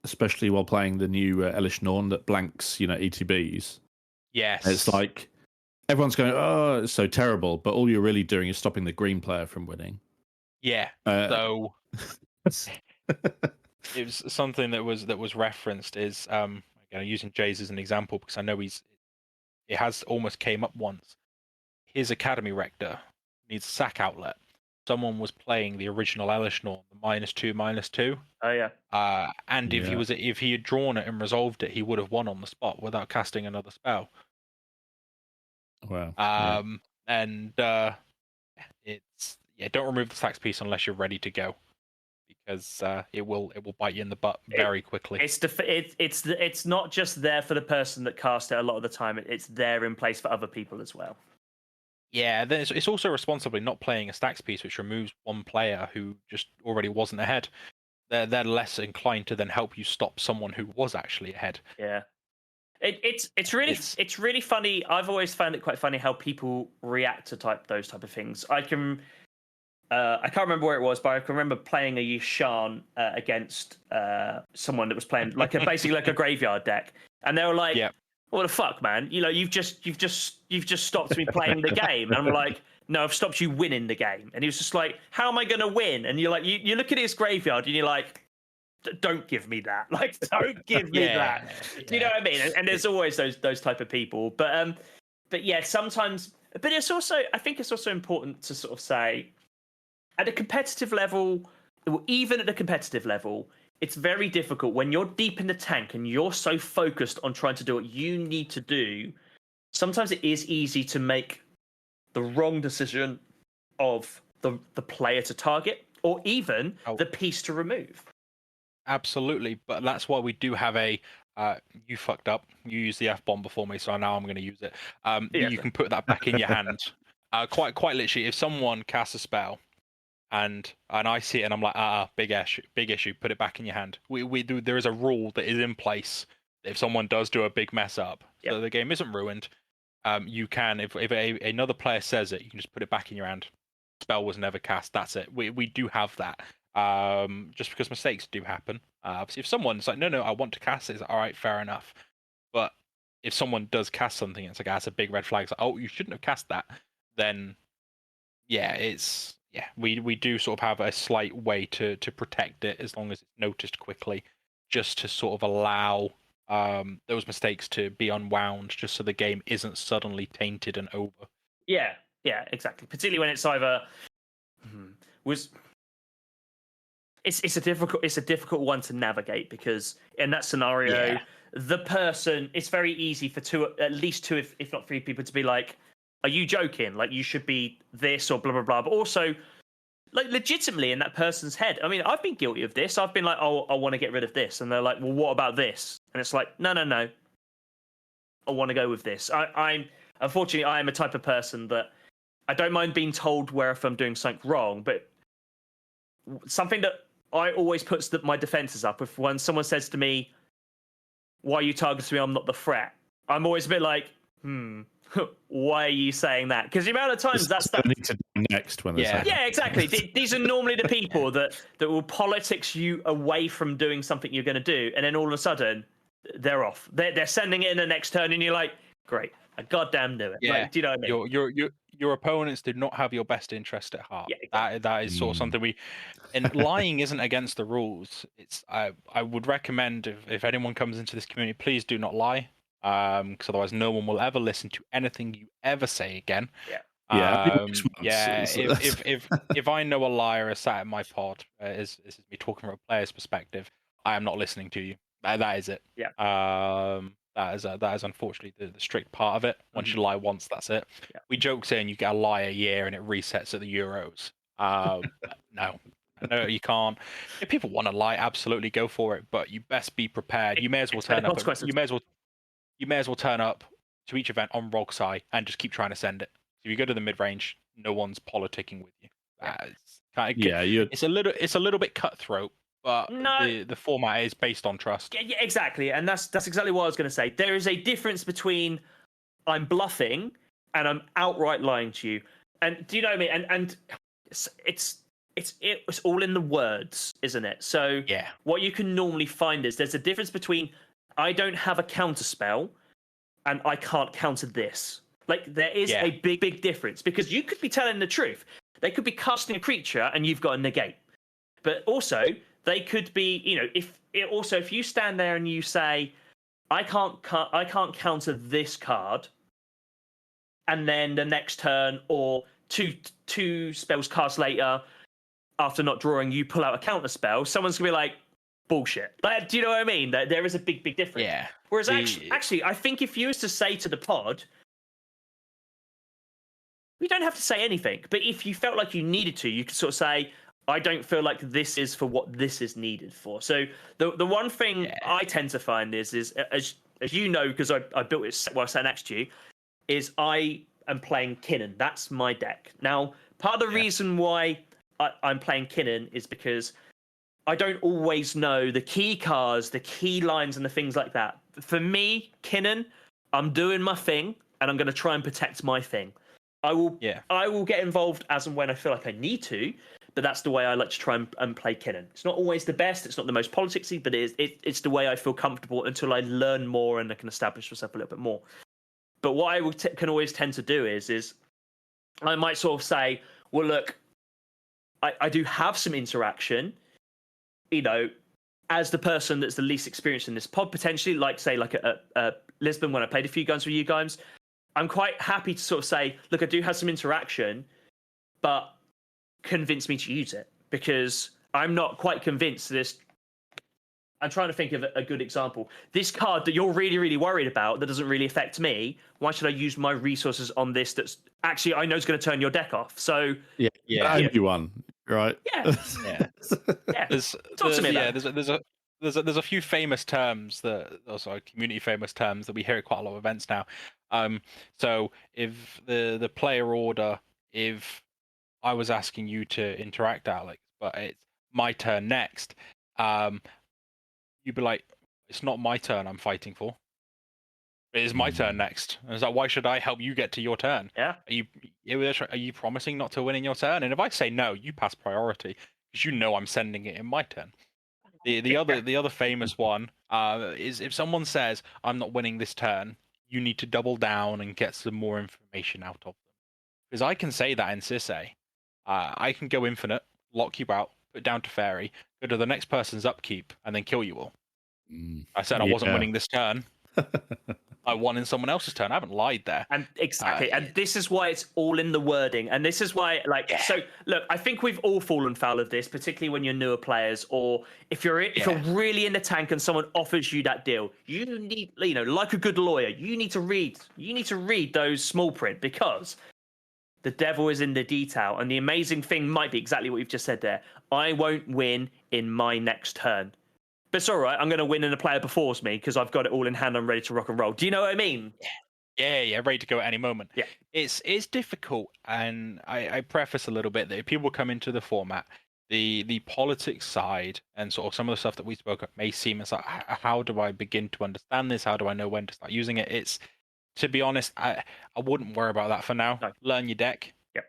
especially while playing the new Elish Norn that blanks, ETBs. Yes, and it's like everyone's going, "Oh, it's so terrible," but all you're really doing is stopping the green player from winning. Yeah. So it was something that was referenced is again using Jays as an example because I know it has almost came up once. His Academy Rector needs a sack outlet. Someone was playing the original Elish Norn, the -2/-2. Oh yeah. And if he had drawn it and resolved it, he would have won on the spot without casting another spell. Wow. And it's don't remove the stacks piece unless you're ready to go, because it will bite you in the butt very quickly. It's not just there for the person that cast it. A lot of the time, it's there in place for other people as well. Yeah, then it's also responsibly not playing a stacks piece, which removes one player who just already wasn't ahead. They're less inclined to then help you stop someone who was actually ahead. Yeah, it's really funny. I've always found it quite funny how people react to those type of things. I can't remember where it was, but I can remember playing a Yishan against someone that was playing basically like a graveyard deck, and they were like, "What the fuck, man? You've just stopped me playing the game." And I'm like, "No, I've stopped you winning the game." And he was just like, "How am I going to win?" And you're like, you look at his graveyard, and you're like, "Don't give me that! Like, don't give me that!" Do you know what I mean? And there's always those type of people, but yeah, sometimes. But it's also, I think it's also important to sort of say, at a competitive level, even at a competitive level, it's very difficult when you're deep in the tank and you're so focused on trying to do what you need to do. Sometimes it is easy to make the wrong decision of the player to target, or even the piece to remove. Absolutely, but that's why we do have a you fucked up. You used the F-bomb before me, so now I'm going to use it. You can put that back in your hand. Quite literally, if someone casts a spell, and I see it and I'm like, big issue, put it back in your hand. There is a rule that is in place. If someone does do a big mess up, so the game isn't ruined, you can, if another player says it, you can just put it back in your hand. Spell was never cast, that's it. We do have that. Just because mistakes do happen. Obviously, if someone's like, no, I want to cast it, it's like, all right, fair enough. But if someone does cast something, it's like, that's a big red flag. It's like, oh, you shouldn't have cast that. Then, we do sort of have a slight way to protect it as long as it's noticed quickly, just to sort of allow those mistakes to be unwound, just so the game isn't suddenly tainted and over. Yeah, exactly. Particularly when it's either it's a difficult one to navigate, because in that scenario, the person, it's very easy for at least two, if not three people to be like, "Are you joking? Like, you should be this," or blah, blah, blah. But also, like, legitimately in that person's head. I mean, I've been guilty of this. I've been like, "Oh, I want to get rid of this." And they're like, "Well, what about this?" And it's like, no. I want to go with this. Unfortunately, I am a type of person that I don't mind being told if I'm doing something wrong, but something that I always puts my defenses up. If when someone says to me, "Why are you targeting me? I'm not the threat," I'm always a bit like, why are you saying that? Because the amount of times that's need to do next when yeah, exactly. These are normally the people that will politics you away from doing something you're going to do, and then all of a sudden they're off. They're sending it in the next turn, and you're like, great, I goddamn knew it. Yeah. Like, do you know what I mean? Your opponents do not have your best interest at heart. Yeah, exactly. That is sort of something we. And lying isn't against the rules. It's I would recommend if anyone comes into this community, please do not lie. Because otherwise no one will ever listen to anything you ever say again. Yeah. If I know a liar is sat at my pod, is me talking from a player's perspective, I am not listening to you. That is it. Yeah. That is unfortunately the strict part of it. Once you lie once, that's it. Yeah. We joke saying you get a lie a year and it resets at the Euros. No, you can't. If people want to lie, absolutely go for it. But you best be prepared. You may as well turn up. You may as well turn up to each event on Rogsai and just keep trying to send it. If you go to the mid range, no one's politicking with you. It's a little bit cutthroat, but the format is based on trust. Yeah, exactly, and that's exactly what I was going to say. There is a difference between I'm bluffing and I'm outright lying to you. And do you know what I mean? And it's all in the words, isn't it? So yeah, what you can normally find is there's a difference between I don't have a counter spell and I can't counter this. Like, there is a big difference, because you could be telling the truth. They could be casting a creature and you've got a negate. But also, they could be, if you stand there and you say, I can't counter this card, and then the next turn or two spells cast later, after not drawing, you pull out a counter spell, someone's going to be like, bullshit. Like, do you know what I mean? There is a big difference. Yeah. Whereas actually, I think if you was to say to the pod, you don't have to say anything, but if you felt like you needed to, you could sort of say, I don't feel like this is for what this is needed for. So the one thing I tend to find is as you know, because I built it while I sat next to you, is I am playing Kinnan. That's my deck. Now, part of the reason why I'm playing Kinnan is because I don't always know the key cards, the key lines, and the things like that. For me, Kinnan, I'm doing my thing, and I'm going to try and protect my thing. I will get involved as and when I feel like I need to, but that's the way I like to try and play Kinnan. It's not always the best, it's not the most politicsy, but it's the way I feel comfortable until I learn more and I can establish myself a little bit more. But what I can always tend to do is I might sort of say, well, look, I do have some interaction, as the person that's the least experienced in this pod, potentially, like a Lisbon, when I played a few games with you guys, I'm quite happy to sort of say, look, I do have some interaction, but convince me to use it, because I'm not quite convinced this. I'm trying to think of a good example. This card that you're really, really worried about that doesn't really affect me, why should I use my resources on this that's actually I know is going to turn your deck off? So only one, right? There's a few famous terms community famous terms that we hear at quite a lot of events now. So if the player order, if I was asking you to interact, Alex, but it's my turn next, you'd be like, it's not my turn I'm fighting for. It is my turn next. And it's like, why should I help you get to your turn? Yeah. Are you promising not to win in your turn? And if I say no, you pass priority, because you know I'm sending it in my turn. The other famous one is if someone says, I'm not winning this turn, you need to double down and get some more information out of them. Because I can say that in Sisse. I can go infinite, lock you out, put down to fairy, go to the next person's upkeep, and then kill you all. I said I wasn't winning this turn. I won in someone else's turn. I haven't lied there. And exactly. And this is why it's all in the wording. And this is why, so look, I think we've all fallen foul of this, particularly when you're newer players, or if you're really in the tank and someone offers you that deal, you need, like a good lawyer, you need to read those small print, because the devil is in the detail. And the amazing thing might be exactly what you've just said there. I won't win in my next turn. But it's all right. I'm going to win and the player befores me because I've got it all in hand. I'm ready to rock and roll. Do you know what I mean? Yeah, ready to go at any moment. Yeah. It's difficult, and I preface a little bit that if people come into the format, the politics side and sort of some of the stuff that we spoke of may seem as like, how do I begin to understand this? How do I know when to start using it? It's, to be honest, I wouldn't worry about that for now. No. Learn your deck. Yep.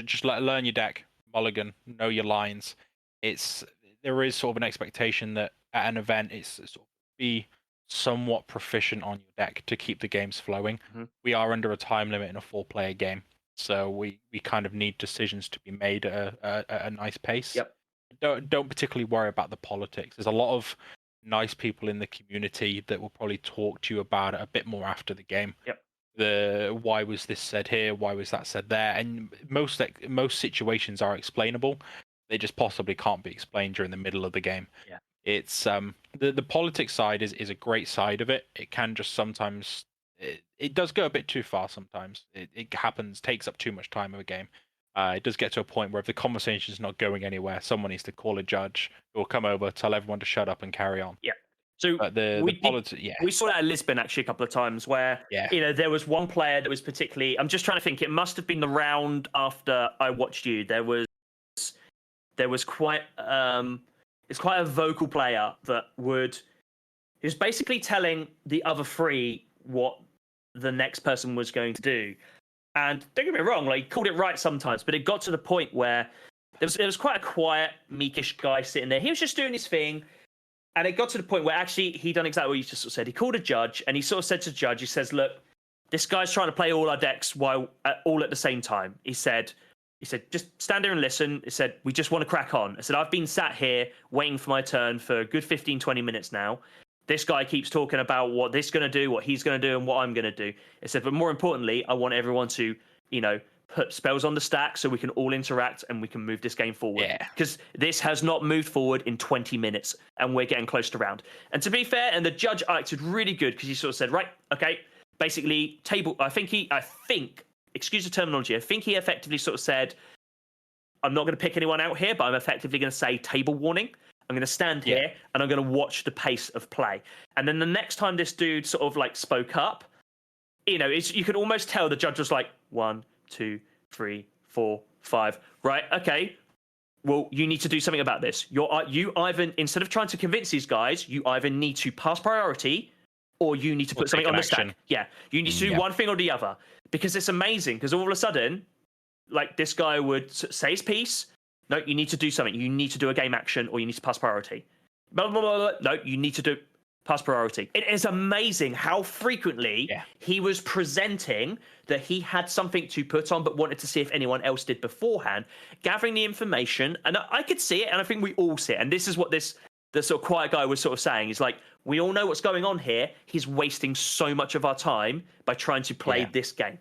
Just learn your deck. Mulligan. Know your lines. There is sort of an expectation that at an event it's sort of be somewhat proficient on your deck to keep the games flowing. We are under a time limit in a 4-player game, so we kind of need decisions to be made at a nice pace. Yep. Don't particularly worry about the politics. There's a lot of nice people in the community that will probably talk to you about it a bit more after the game. Yep. The why was this said here, why was that said there, and most situations are explainable. They just possibly can't be explained during the middle of the game. Yeah. It's the politics side is a great side of it. It can just sometimes it does go a bit too far sometimes. It happens, takes up too much time of a game. It does get to a point where if the conversation is not going anywhere, someone needs to call a judge who will come over, tell everyone to shut up and carry on. Yeah. So we saw that at Lisbon actually a couple of times where there was one player that was particularly. I'm just trying to think. It must have been the round after I watched you. There was quite it's quite a vocal player that he was basically telling the other three what the next person was going to do. And don't get me wrong, like, he called it right sometimes, but it got to the point where there was quite a quiet, meekish guy sitting there. He was just doing his thing. And it got to the point where actually he done exactly what you just sort of said. He called a judge and he sort of said to the judge, he says, look, this guy's trying to play all our decks all at the same time. He said, just stand there and listen. He said, we just want to crack on. I said, I've been sat here waiting for my turn for a good 15, 20 minutes now. This guy keeps talking about what this is going to do, what he's going to do, and what I'm going to do. I said, but more importantly, I want everyone to, put spells on the stack so we can all interact and we can move this game forward. Because this has not moved forward in 20 minutes and we're getting close to round. And to be fair, and the judge acted really good because he sort of said, right, okay, basically I think, excuse the terminology, I think he effectively sort of said, I'm not going to pick anyone out here, but I'm effectively going to say table warning. I'm going to stand here and I'm going to watch the pace of play. And then the next time this dude sort of like spoke up, you could almost tell the judge was like 1, 2, 3, 4, 5. Right? Okay. Well, you need to do something about this. You either, instead of trying to convince these guys, you either need to pass priority or you need to put something on the stack. Yeah. You need to do one thing or the other, because it's amazing. Because all of a sudden, like, this guy would say his piece. No, you need to do something. You need to do a game action or you need to pass priority. Blah, blah, blah, blah. No, you need to do pass priority. It is amazing how frequently he was presenting that he had something to put on but wanted to see if anyone else did beforehand, gathering the information. And I could see it, and I think we all see it. And this is what the sort of quiet guy was sort of saying. He's like, we all know what's going on here. He's wasting so much of our time by trying to play this game.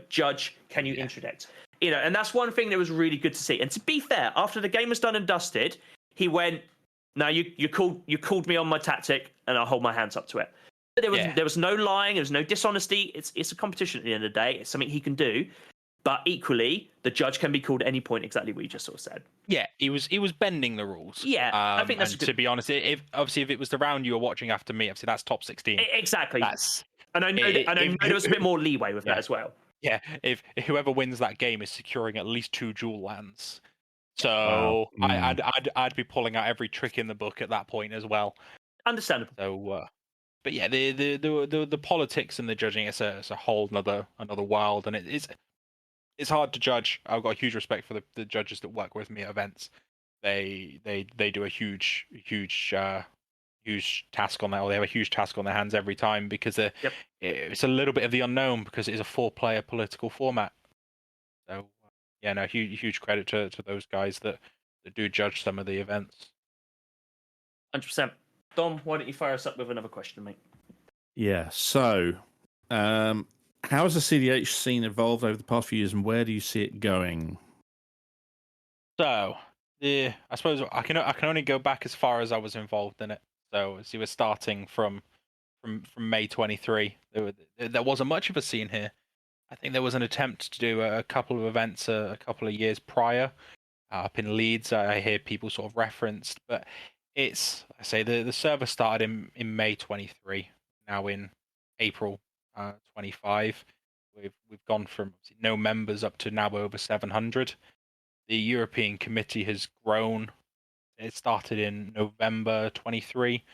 Judge, can you interdict? And that's one thing that was really good to see. And to be fair, after the game was done and dusted, he went, "No, you called me on my tactic, and I'll hold my hands up to it." But there was no lying, there was no dishonesty. It's a competition at the end of the day. It's something he can do. But equally, the judge can be called at any point, exactly what you just sort of said. Yeah, he was bending the rules. Yeah, I think that's good. To be honest, if it was the round you were watching after me, obviously that's top 16. Exactly. And I know there was a bit more leeway with that as well. Yeah, if whoever wins that game is securing at least 2 dual lands, so I'd be pulling out every trick in the book at that point as well. Understandable. So, but yeah, the politics and the judging, it's a whole another world, and it's hard to judge. I've got a huge respect for the judges that work with me at events. They do a huge task on that, or they have a huge task on their hands every time, because it's a little bit of the unknown, because it is a 4-player political format. So huge credit to those guys that do judge some of the events. 100%. Dom, why don't you fire us up with another question, mate? Yeah. So, how has the cEDH scene evolved over the past few years, and where do you see it going? So, I suppose I can only go back as far as I was involved in it. So, as you were starting from May 23, there wasn't much of a scene here. I think there was an attempt to do a couple of events a couple of years prior up in Leeds. I hear people sort of referenced, but the server started in May 23. Now in April 25, we've gone from no members up to now over 700. The European committee has grown. It started in November 23,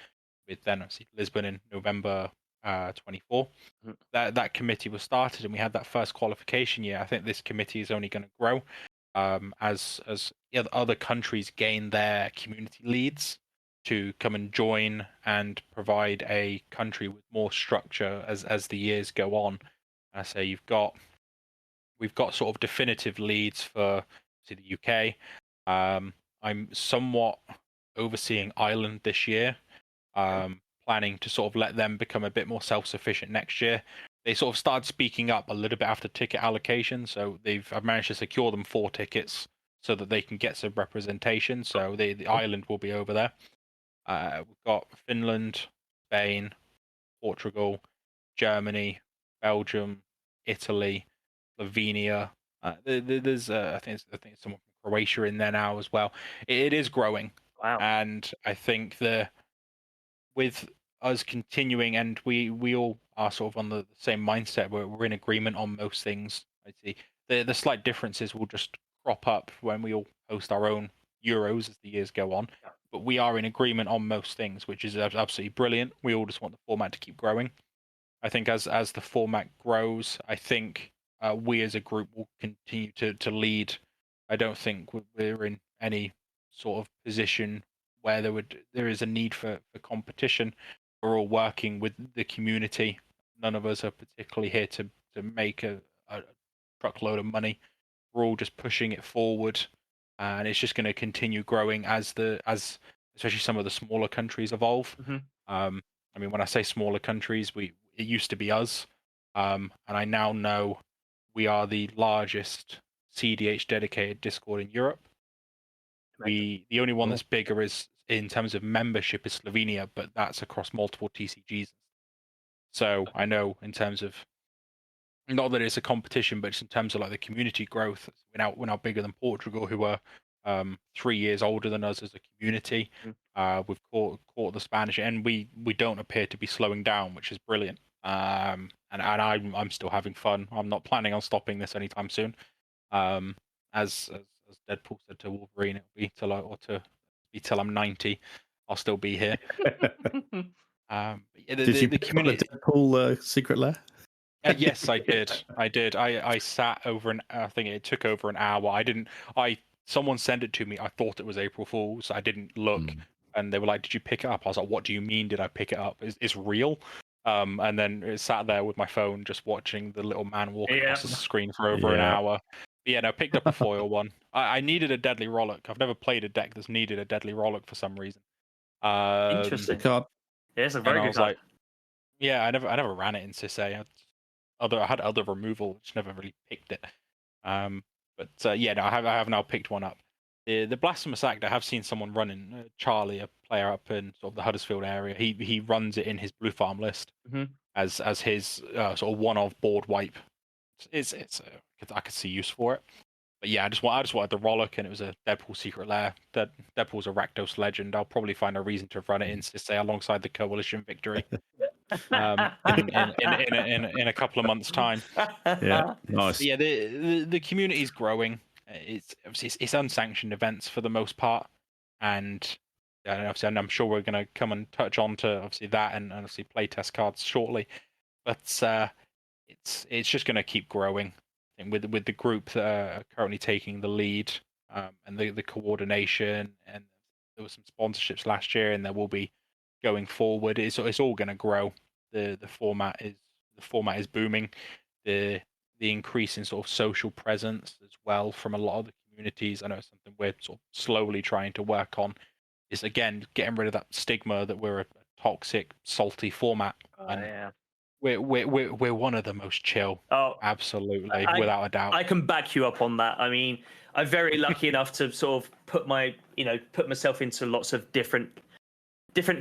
with then obviously Lisbon in November 24. That committee was started, and we had that first qualification year. I think this committee is only going to grow as other countries gain their community leads to come and join and provide a country with more structure as the years go on. I say we've got sort of definitive leads for the UK. I'm somewhat overseeing Ireland this year, planning to sort of let them become a bit more self-sufficient next year. They sort of started speaking up a little bit after ticket allocation, so I've managed to secure them 4 tickets so that they can get some representation. So the Ireland will be over there. We've got Finland, Spain, Portugal, Germany, Belgium, Italy, Slovenia. There's I think it's someone from Croatia in there now as well. It is growing. Wow. And I think with us continuing, and we all are sort of on the same mindset. We're in agreement on most things. I see the slight differences will just crop up when we all host our own Euros as the years go on. Yeah. But we are in agreement on most things, which is absolutely brilliant. We all just want the format to keep growing. I think as the format grows, I think we as a group will continue to lead. I don't think we're in any sort of position where there is a need for competition. We're all working with the community. None of us are particularly here to make a truckload of money. We're all just pushing it forward, and it's just going to continue growing as especially some of the smaller countries evolve. Mm-hmm. I mean, when I say smaller countries, it used to be us, and I now know we are the largest cEDH dedicated Discord in Europe. The only one that's bigger is in terms of membership is Slovenia, but that's across multiple TCGs. So I know in terms of, not that it's a competition, but just in terms of like the community growth, we're now bigger than Portugal, who are 3 years older than us as a community. We've caught the Spanish, and we don't appear to be slowing down, which is brilliant. And I'm still having fun. I'm not planning on stopping this anytime soon. As Deadpool said to Wolverine, it'll be till I'm 90. I'll still be here. Did you pick up the Deadpool secret lair? Yes, I did. I sat over I think it took over an hour. Someone sent it to me. I thought it was April Fool's. I didn't look, and they were like, "Did you pick it up?" I was like, "What do you mean? Did I pick it up? It's real?" And then it sat there with my phone, just watching the little man walk across the screen for over an hour. Yeah, no, picked up a foil one. I needed a Deadly Rollock. I've never played a deck that's needed a Deadly Rollock for some reason. Interesting card. Yeah, it's a very good card. Yeah, I never ran it in CISA. I had other removal, which never really picked it. But yeah, no, I have now picked one up. The Blasphemous Act, I have seen someone running. Charlie, a player up in sort of the Huddersfield area, he runs it in his blue farm list as his sort of one-off board wipe. I could see use for it. But yeah, I just wanted the Rollock, and it was a Deadpool secret lair. Deadpool's a Rakdos legend. I'll probably find a reason to run it in CISA alongside the Coalition victory. In a couple of months' time. Yeah, nice. But yeah, the community is growing. It's unsanctioned events for the most part, and obviously, I'm sure we're going to come and touch on to obviously that and obviously playtest cards shortly. But it's just going to keep growing. And with the group that are currently taking the lead, and the coordination, and there were some sponsorships last year, and there will be going forward. It's all going to grow. The format is booming. The increase in sort of social presence as well from a lot of the communities. I know it's something we're sort of slowly trying to work on. Is again getting rid of that stigma that we're a toxic, salty format. Yeah. We're one of the most chill. Oh, absolutely, without a doubt. I can back you up on that. I mean, I'm very lucky enough to sort of put myself into lots of different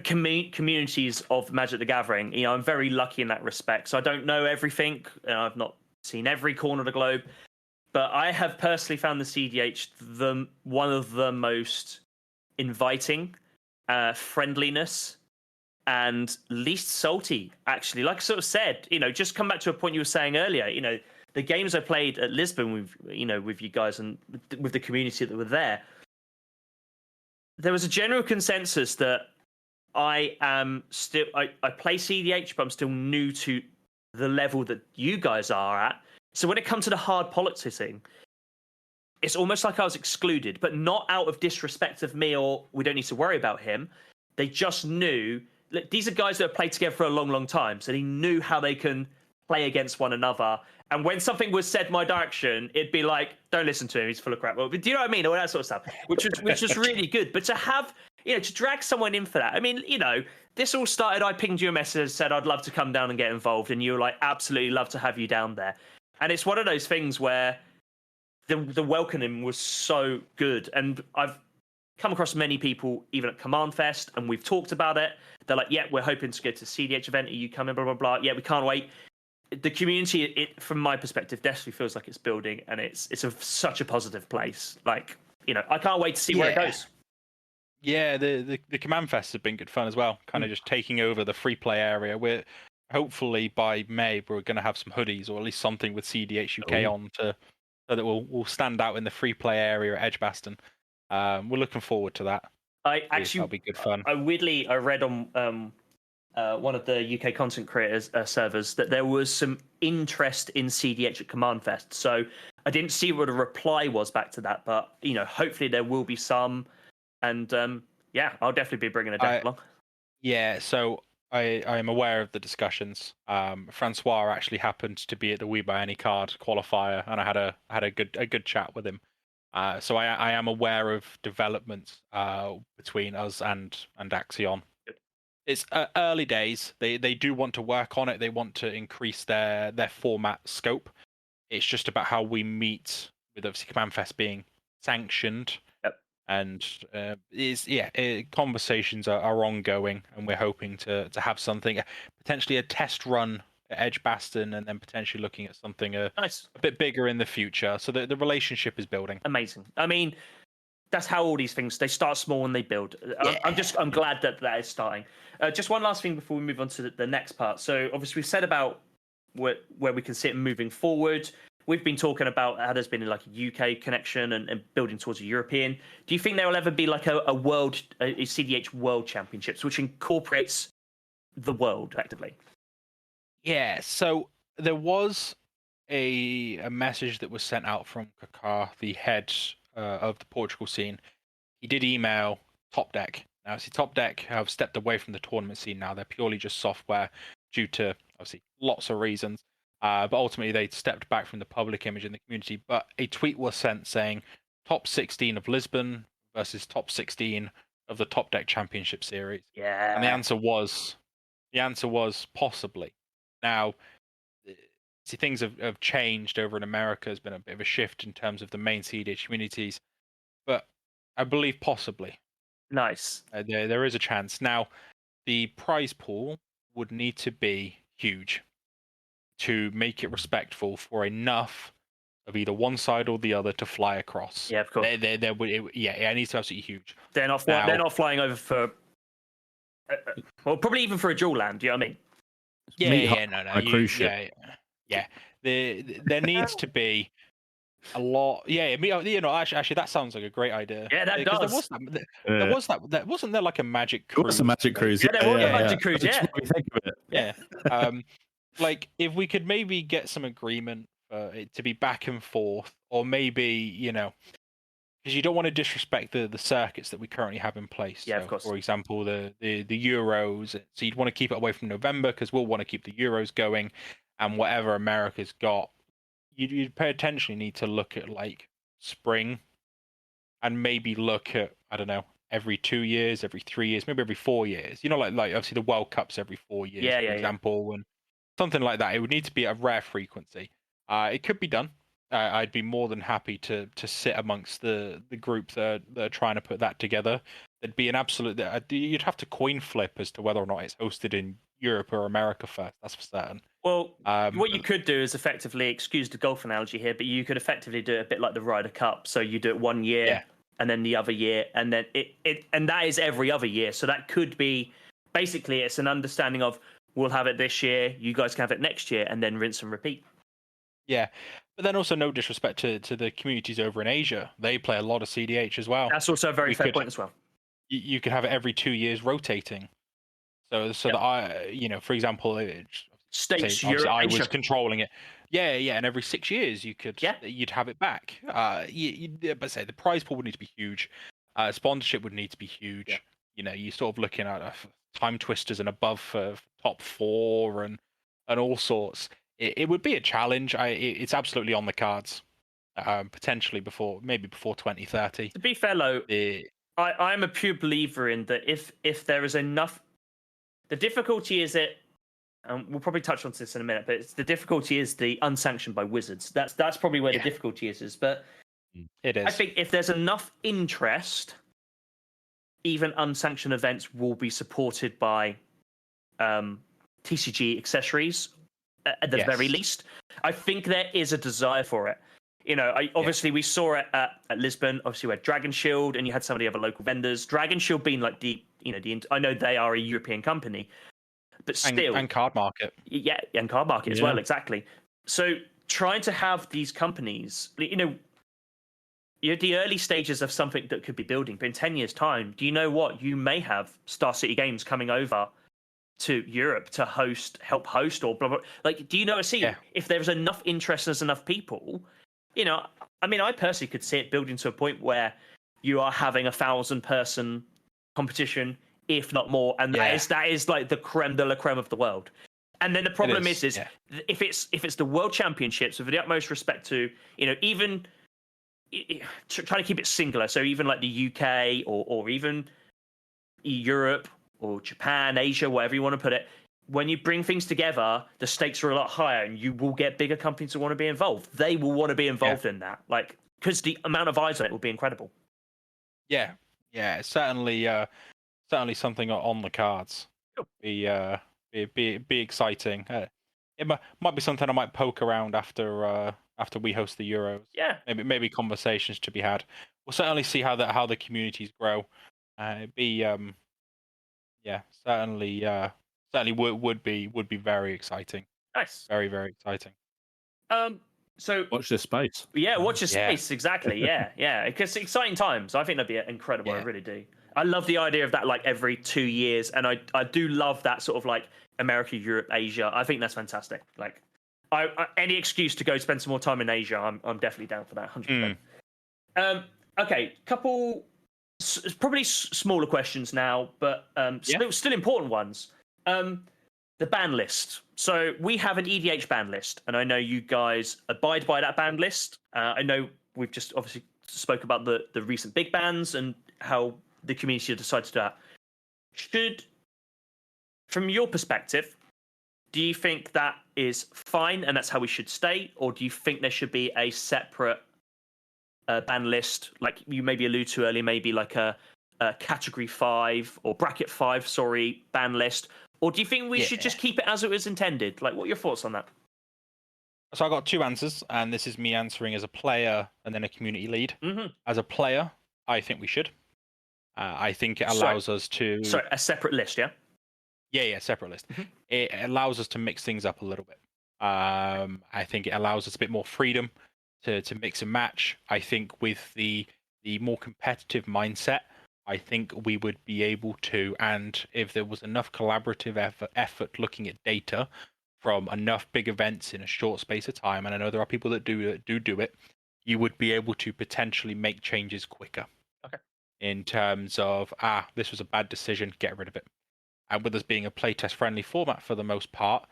communities of Magic the Gathering. You know, I'm very lucky in that respect. So I don't know everything. I've not seen every corner of the globe, but I have personally found the cEDH one of the most inviting, friendliness, and least salty, actually. Like I sort of said, just come back to a point you were saying earlier, the games I played at Lisbon with you guys and with the community that were there was a general consensus that I play cEDH, but I'm still new to the level that you guys are at. So when it comes to the hard politicking, it's almost like I was excluded, but not out of disrespect of me or we don't need to worry about him, They just knew. Look, these are guys that have played together for a long, long time, so they knew how they can play against one another. And when something was said my direction, it'd be like, don't listen to him, he's full of crap. Well, do you know what I mean? All that sort of stuff, which was really good. But to have, to drag someone in for that, I mean, this all started, I pinged you a message, said I'd love to come down and get involved, and you were like, absolutely love to have you down there. And it's one of those things where the welcoming was so good. And I've come across many people, even at Command Fest, and we've talked about it. They're like, yeah, we're hoping to go to the cEDH event. Are you coming? Blah, blah, blah. Yeah, we can't wait. The community, from my perspective, definitely feels like it's building, and it's such a positive place. Like, I can't wait to see where it goes. Yeah, the Command Fests have been good fun as well. Kind of just taking over the free play area. We're hopefully by May we're going to have some hoodies or at least something with cEDH UK on so that we'll stand out in the free play area at Edgbaston. We're looking forward to that. That'll be good fun. I read on one of the UK content creators servers that there was some interest in cEDH at Command Fest. So I didn't see what a reply was back to that, but hopefully there will be some. And I'll definitely be bringing a deck along. Yeah, so I am aware of the discussions. Francois actually happened to be at the We Buy Any Card qualifier, and I had a good chat with him. So I am aware of developments between us and Axion. It's early days. They do want to work on it. They want to increase their format scope. It's just about how we meet with obviously Command Fest being sanctioned. Yep. And conversations are ongoing, and we're hoping to have something, potentially a test run at Edgbaston, and then potentially looking at something nice. A bit bigger in the future. So the relationship is building. Amazing. I mean, that's how all these things, they start small and they build. Yeah. I'm glad that is starting. Just one last thing before we move on to the next part. So obviously we've said about where we can see it moving forward. We've been talking about how there's been like a UK connection and building towards a European. Do you think there will ever be like a cEDH World Championships, which incorporates the world effectively? Yeah, so there was a message that was sent out from Kakar, the head of the Portugal scene. He did email Top Deck. Now, see, Top Deck have stepped away from the tournament scene now. They're purely just software due to, obviously, lots of reasons. But ultimately, they stepped back from the public image in the community. But a tweet was sent saying top 16 of Lisbon versus top 16 of the Top Deck Championship Series. Yeah. And the answer was possibly. Now, see, things have changed over in America. There's been a bit of a shift in terms of the main cEDH communities. But I believe possibly. Nice. There is a chance. Now, the prize pool would need to be huge to make it respectful for enough of either one side or the other to fly across. Yeah, of course. It needs to be absolutely huge. They're not flying over for, well, probably even for a dual land. Do you know what I mean? Yeah, cruise ship. Yeah. There needs to be a lot. Yeah, actually, that sounds like a great idea. Yeah, that does. There wasn't there like a magic cruise? It was a magic cruise. Yeah, there was a magic cruise. Yeah. Think of it. Yeah. Like if we could maybe get some agreement for it to be back and forth, or maybe because you don't want to disrespect the circuits that we currently have in place. Yeah, of course. For example, the Euros. So you'd want to keep it away from November because we'll want to keep the Euros going, and whatever America's got, you'd potentially need to look at like spring, and maybe look at, I don't know, every 2 years, every 3 years, maybe every 4 years. Like obviously the World Cup's every 4 years, for example, and something like that. It would need to be a rare frequency. It could be done. I'd be more than happy to sit amongst the group that are trying to put that together. There'd be an absolute. You'd have to coin flip as to whether or not it's hosted in Europe or America first. That's for certain. Well, what you could do is effectively, excuse the golf analogy here, but you could effectively do it a bit like the Ryder Cup. So you do it 1 year, and then the other year, and then and that is every other year. So that could be basically, it's an understanding of, we'll have it this year, you guys can have it next year, and then rinse and repeat. Yeah, but then also no disrespect to the communities over in Asia. They play a lot of cEDH as well. That's also a very fair point as well. You could have it every 2 years rotating. So that for example, States, Europe, I was Asia. Controlling it. Yeah, and every 6 years you'd have it back. But say the prize pool would need to be huge. Sponsorship would need to be huge. you're sort of looking at time twisters and above for top 4 and all sorts. It would be a challenge. It's absolutely on the cards. Potentially before 2030. To be fair, though, I'm a pure believer in that if there is enough, the difficulty is it. We'll probably touch on this in a minute, but the difficulty is the unsanctioned by Wizards. That's probably where the difficulty is. But it is. I think if there's enough interest, even unsanctioned events will be supported by TCG accessories at the very least. I think there is a desire for it. Obviously we saw it at Lisbon. Obviously we had Dragon Shield, and you had some of the other local vendors. Dragon Shield being like I know they are a European company, but still, and Card Market. Yeah, and Card Market as well, exactly. So trying to have these companies, you're at the early stages of something that could be building, but in 10 years' time, do you know what? You may have Star City Games coming over to Europe to help host, or blah blah. Like, do you know what I see? If there's enough interest, there's enough people. I personally could see it building to a point where you are having 1,000-person competition, if not more, and that is like the creme de la creme of the world. And then the problem is if it's the World Championships, with the utmost respect to even trying to keep it singular, so even like the UK or even Europe or Japan, Asia, whatever you want to put it. When you bring things together, the stakes are a lot higher, and you will get bigger companies that want to be involved. They will want to be involved in that, because the amount of eyes on it will be incredible. Yeah, certainly something on the cards. Be exciting. It might be something I might poke around after we host the Euros. Yeah, maybe conversations to be had. We'll certainly see how the communities grow. Certainly would be very exciting. Nice. Very, very exciting. So watch this space. Yeah, watch this space. Exactly. Yeah. Because exciting times. I think that'd be incredible. I really do. I love the idea of that, like every 2 years, and I do love that sort of like America, Europe, Asia. I think that's fantastic. Like, any excuse to go spend some more time in Asia, I'm definitely down for that. 100%. Okay, couple probably smaller questions now, but still important ones. The ban list. So we have an EDH ban list, and I know you guys abide by that ban list. I know we've just obviously spoke about the recent big bans and how the community decided to do that. From your perspective, do you think that is fine and that's how we should stay, or do you think there should be a separate ban list, like you maybe alluded to earlier, maybe like a category 5 or bracket 5, ban list? Or do you think we should just keep it as it was intended? Like, what are your thoughts on that? So I got 2 answers, and this is me answering as a player and then a community lead. Mm-hmm. As a player, I think we should. I think it allows us to... Sorry, a separate list, yeah? Yeah, separate list. Mm-hmm. It allows us to mix things up a little bit. I think it allows us a bit more freedom to mix and match. I think with the more competitive mindset, I think we would be able to, and if there was enough collaborative effort looking at data from enough big events in a short space of time, and I know there are people that do it, you would be able to potentially make changes quicker. Okay. In terms of, this was a bad decision, get rid of it. And with us being a playtest friendly format for the most part,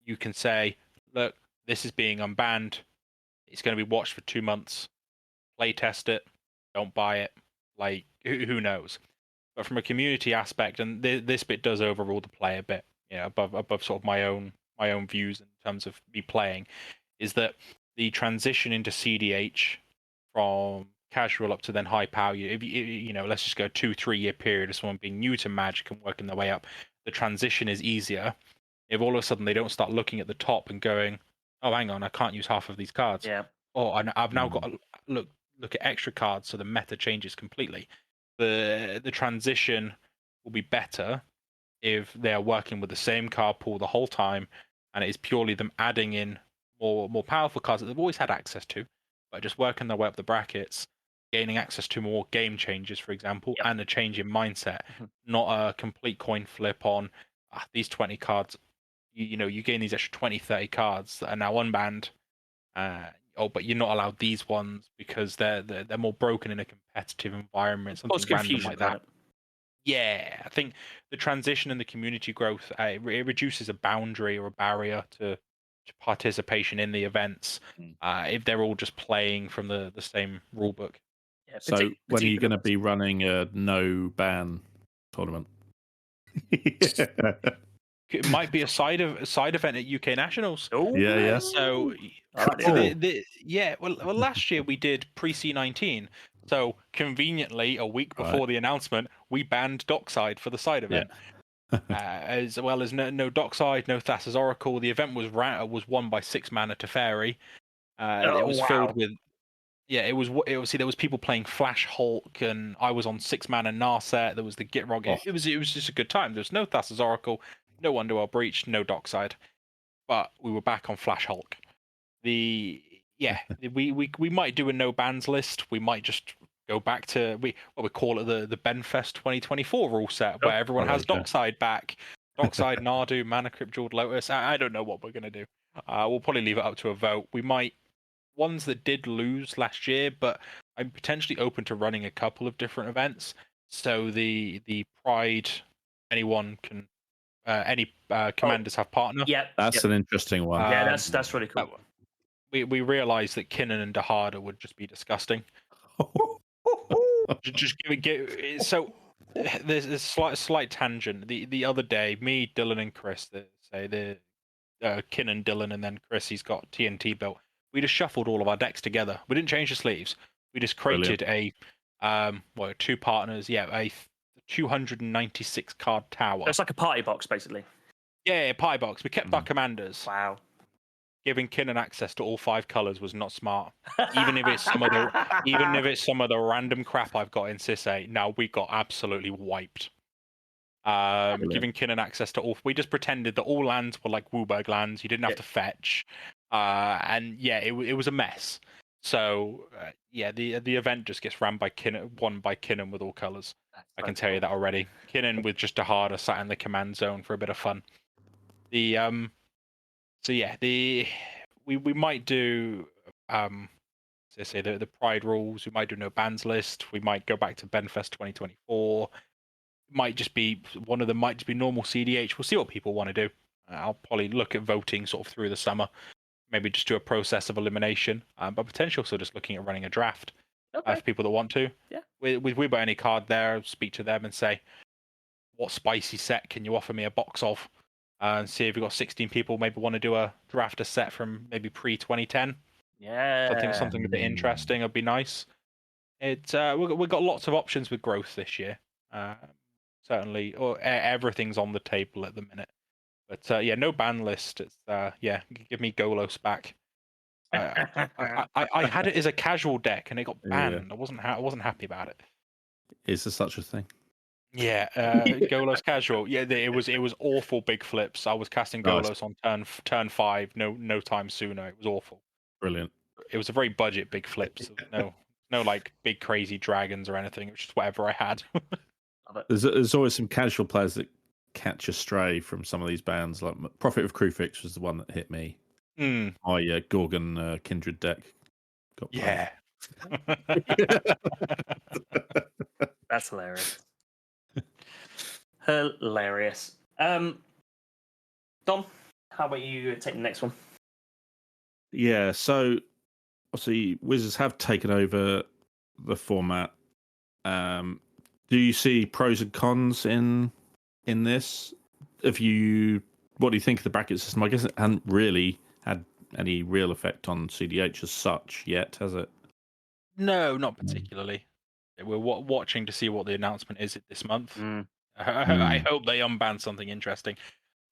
you can say, look, this is being unbanned. It's going to be watched for 2 months. Playtest it. Don't buy it. Like, who knows? But from a community aspect, and this bit does overrule the play a bit, above sort of my own views in terms of me playing, is that the transition into cEDH from casual up to then high power, let's just go 2-3 year period of someone being new to Magic and working their way up, the transition is easier if all of a sudden they don't start looking at the top and going, oh, hang on, I can't use half of these cards. Yeah. Or I've now got to look at extra cards, so the meta changes completely. The transition will be better if they are working with the same card pool the whole time, and it is purely them adding in more powerful cards that they've always had access to, but just working their way up the brackets, gaining access to more game changes, for example, and a change in mindset, not a complete coin flip on these 20 cards. You gain these extra 20-30 cards that are now unbanned. But you're not allowed these ones because they're more broken in a competitive environment. Something random like that. Yeah, I think the transition and the community growth, it reduces a boundary or a barrier to participation in the events if they're all just playing from the same rule book. Yeah, So when are you going to be running a no ban tournament? It might be a side event at UK Nationals. Yeah. So, I like the yeah. Well, last year we did pre-C19. So conveniently, a week before the announcement, we banned Dockside for the side event, as well as no Dockside, no Thassa's Oracle. The event was won by 6 mana Teferi. It was filled with. Yeah, it was. See, there was people playing Flash Hulk, and I was on 6 mana Narset. There was the Gitrog. It was just a good time. There was no Thassa's Oracle, no Underworld Breach, no Dockside, but we were back on Flash Hulk. We might do a no bans list. We might just go back to we call it the Benfest 2024 rule set, where everyone has Dockside back. Dockside, Nardu, Mana Crypt, Jeweled Lotus. I don't know what we're gonna do. We'll probably leave it up to a vote. We might ones that did lose last year, but I'm potentially open to running a couple of different events. So the Pride, anyone can any commanders have partner. Yeah, that's an interesting one. Yeah, that's really cool. We realised that Kinnan and Dahada would just be disgusting. Just give so there's a slight tangent. The other day, me, Dylan, and Chris, the Kinnan, Dylan, and then Chris, he's got TNT built. We just shuffled all of our decks together. We didn't change the sleeves. We just created a 2 partners. Yeah, a 296 card tower. It's like a party box, basically. Yeah, party box. We kept our commanders. Wow. Giving Kinnan access to all 5 colors was not smart. Even if it's some of the random crap I've got in CIS-8. Now we got absolutely wiped. Giving Kinnan access to all. We just pretended that all lands were like Wooburg lands. You didn't have to fetch. And yeah, it was a mess. So the event just gets won by Kinnan with all colors. I can tell you that already. Kinnan with just a harder sat in the command zone for a bit of fun. We might do the Pride rules. We might do no bans list. We might go back to Benfest 2024. Might just be one of them. Might just be normal cEDH. We'll see what people want to do. I'll probably look at voting sort of through the summer. Maybe just do a process of elimination, but potentially also just looking at running a draft for people that want to. Yeah. With We Buy Any Card there, speak to them and say, what spicy set can you offer me a box of? And see if you've got 16 people maybe want to do a draft a set from maybe pre-2010. Yeah. Something a bit interesting would be nice. We've got lots of options with growth this year. Certainly, or everything's on the table at the minute. But no ban list. It's give me Golos back. I had it as a casual deck and it got banned. I wasn't happy about it. Is there such a thing? Yeah, Golos casual. Yeah, it was awful. Big flips. I was casting Golos on turn 5. No time sooner. It was awful. Brilliant. It was a very budget big flips. No like big crazy dragons or anything. It was just whatever I had. There's always some casual players that catch a stray from some of these bands. Like Prophet of Krufix was the one that hit me. My Gorgon Kindred deck got yeah. That's hilarious. Hilarious. Dom, how about you take the next one? Yeah, so obviously Wizards have taken over the format. Do you see pros and cons in this? What do you think of the bracket system? I guess it hasn't really had any real effect on cEDH as such yet, has it? No, not particularly. We're watching to see what the announcement is this month. I hope they unban something interesting.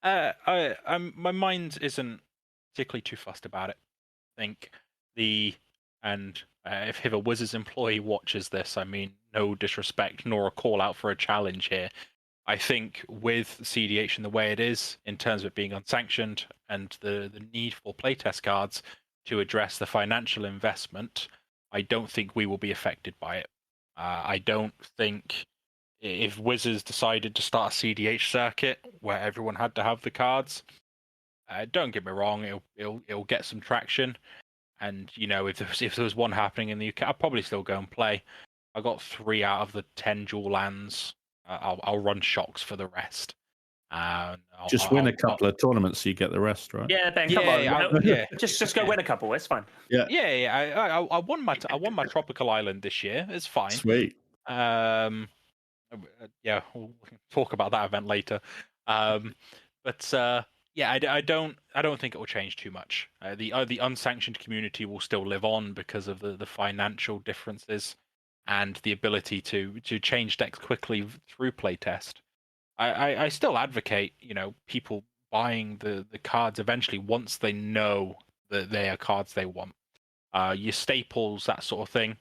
My mind isn't particularly too fussed about it. I think if a Wizards employee watches this, I mean, no disrespect nor a call out for a challenge here. I think with cEDH and the way it is, in terms of it being unsanctioned and the need for playtest cards to address the financial investment, I don't think we will be affected by it. I don't think if Wizards decided to start a cEDH circuit where everyone had to have the cards, don't get me wrong, it'll get some traction. And if there was one happening in the UK, I'd probably still go and play. I got 3 out of the 10 dual lands I'll run shocks for the rest. Just win a couple of tournaments so you get the rest, right? Yeah, Ben, come on. Yeah. Just go win a couple. It's fine. Yeah. I won my tropical island this year. It's fine. Sweet. Yeah, we'll talk about that event later. But yeah, I don't think it will change too much. The unsanctioned community will still live on because of the financial differences and the ability to change decks quickly through playtest. I still advocate, people buying the cards eventually once they know that they are cards they want. Your staples, that sort of thing.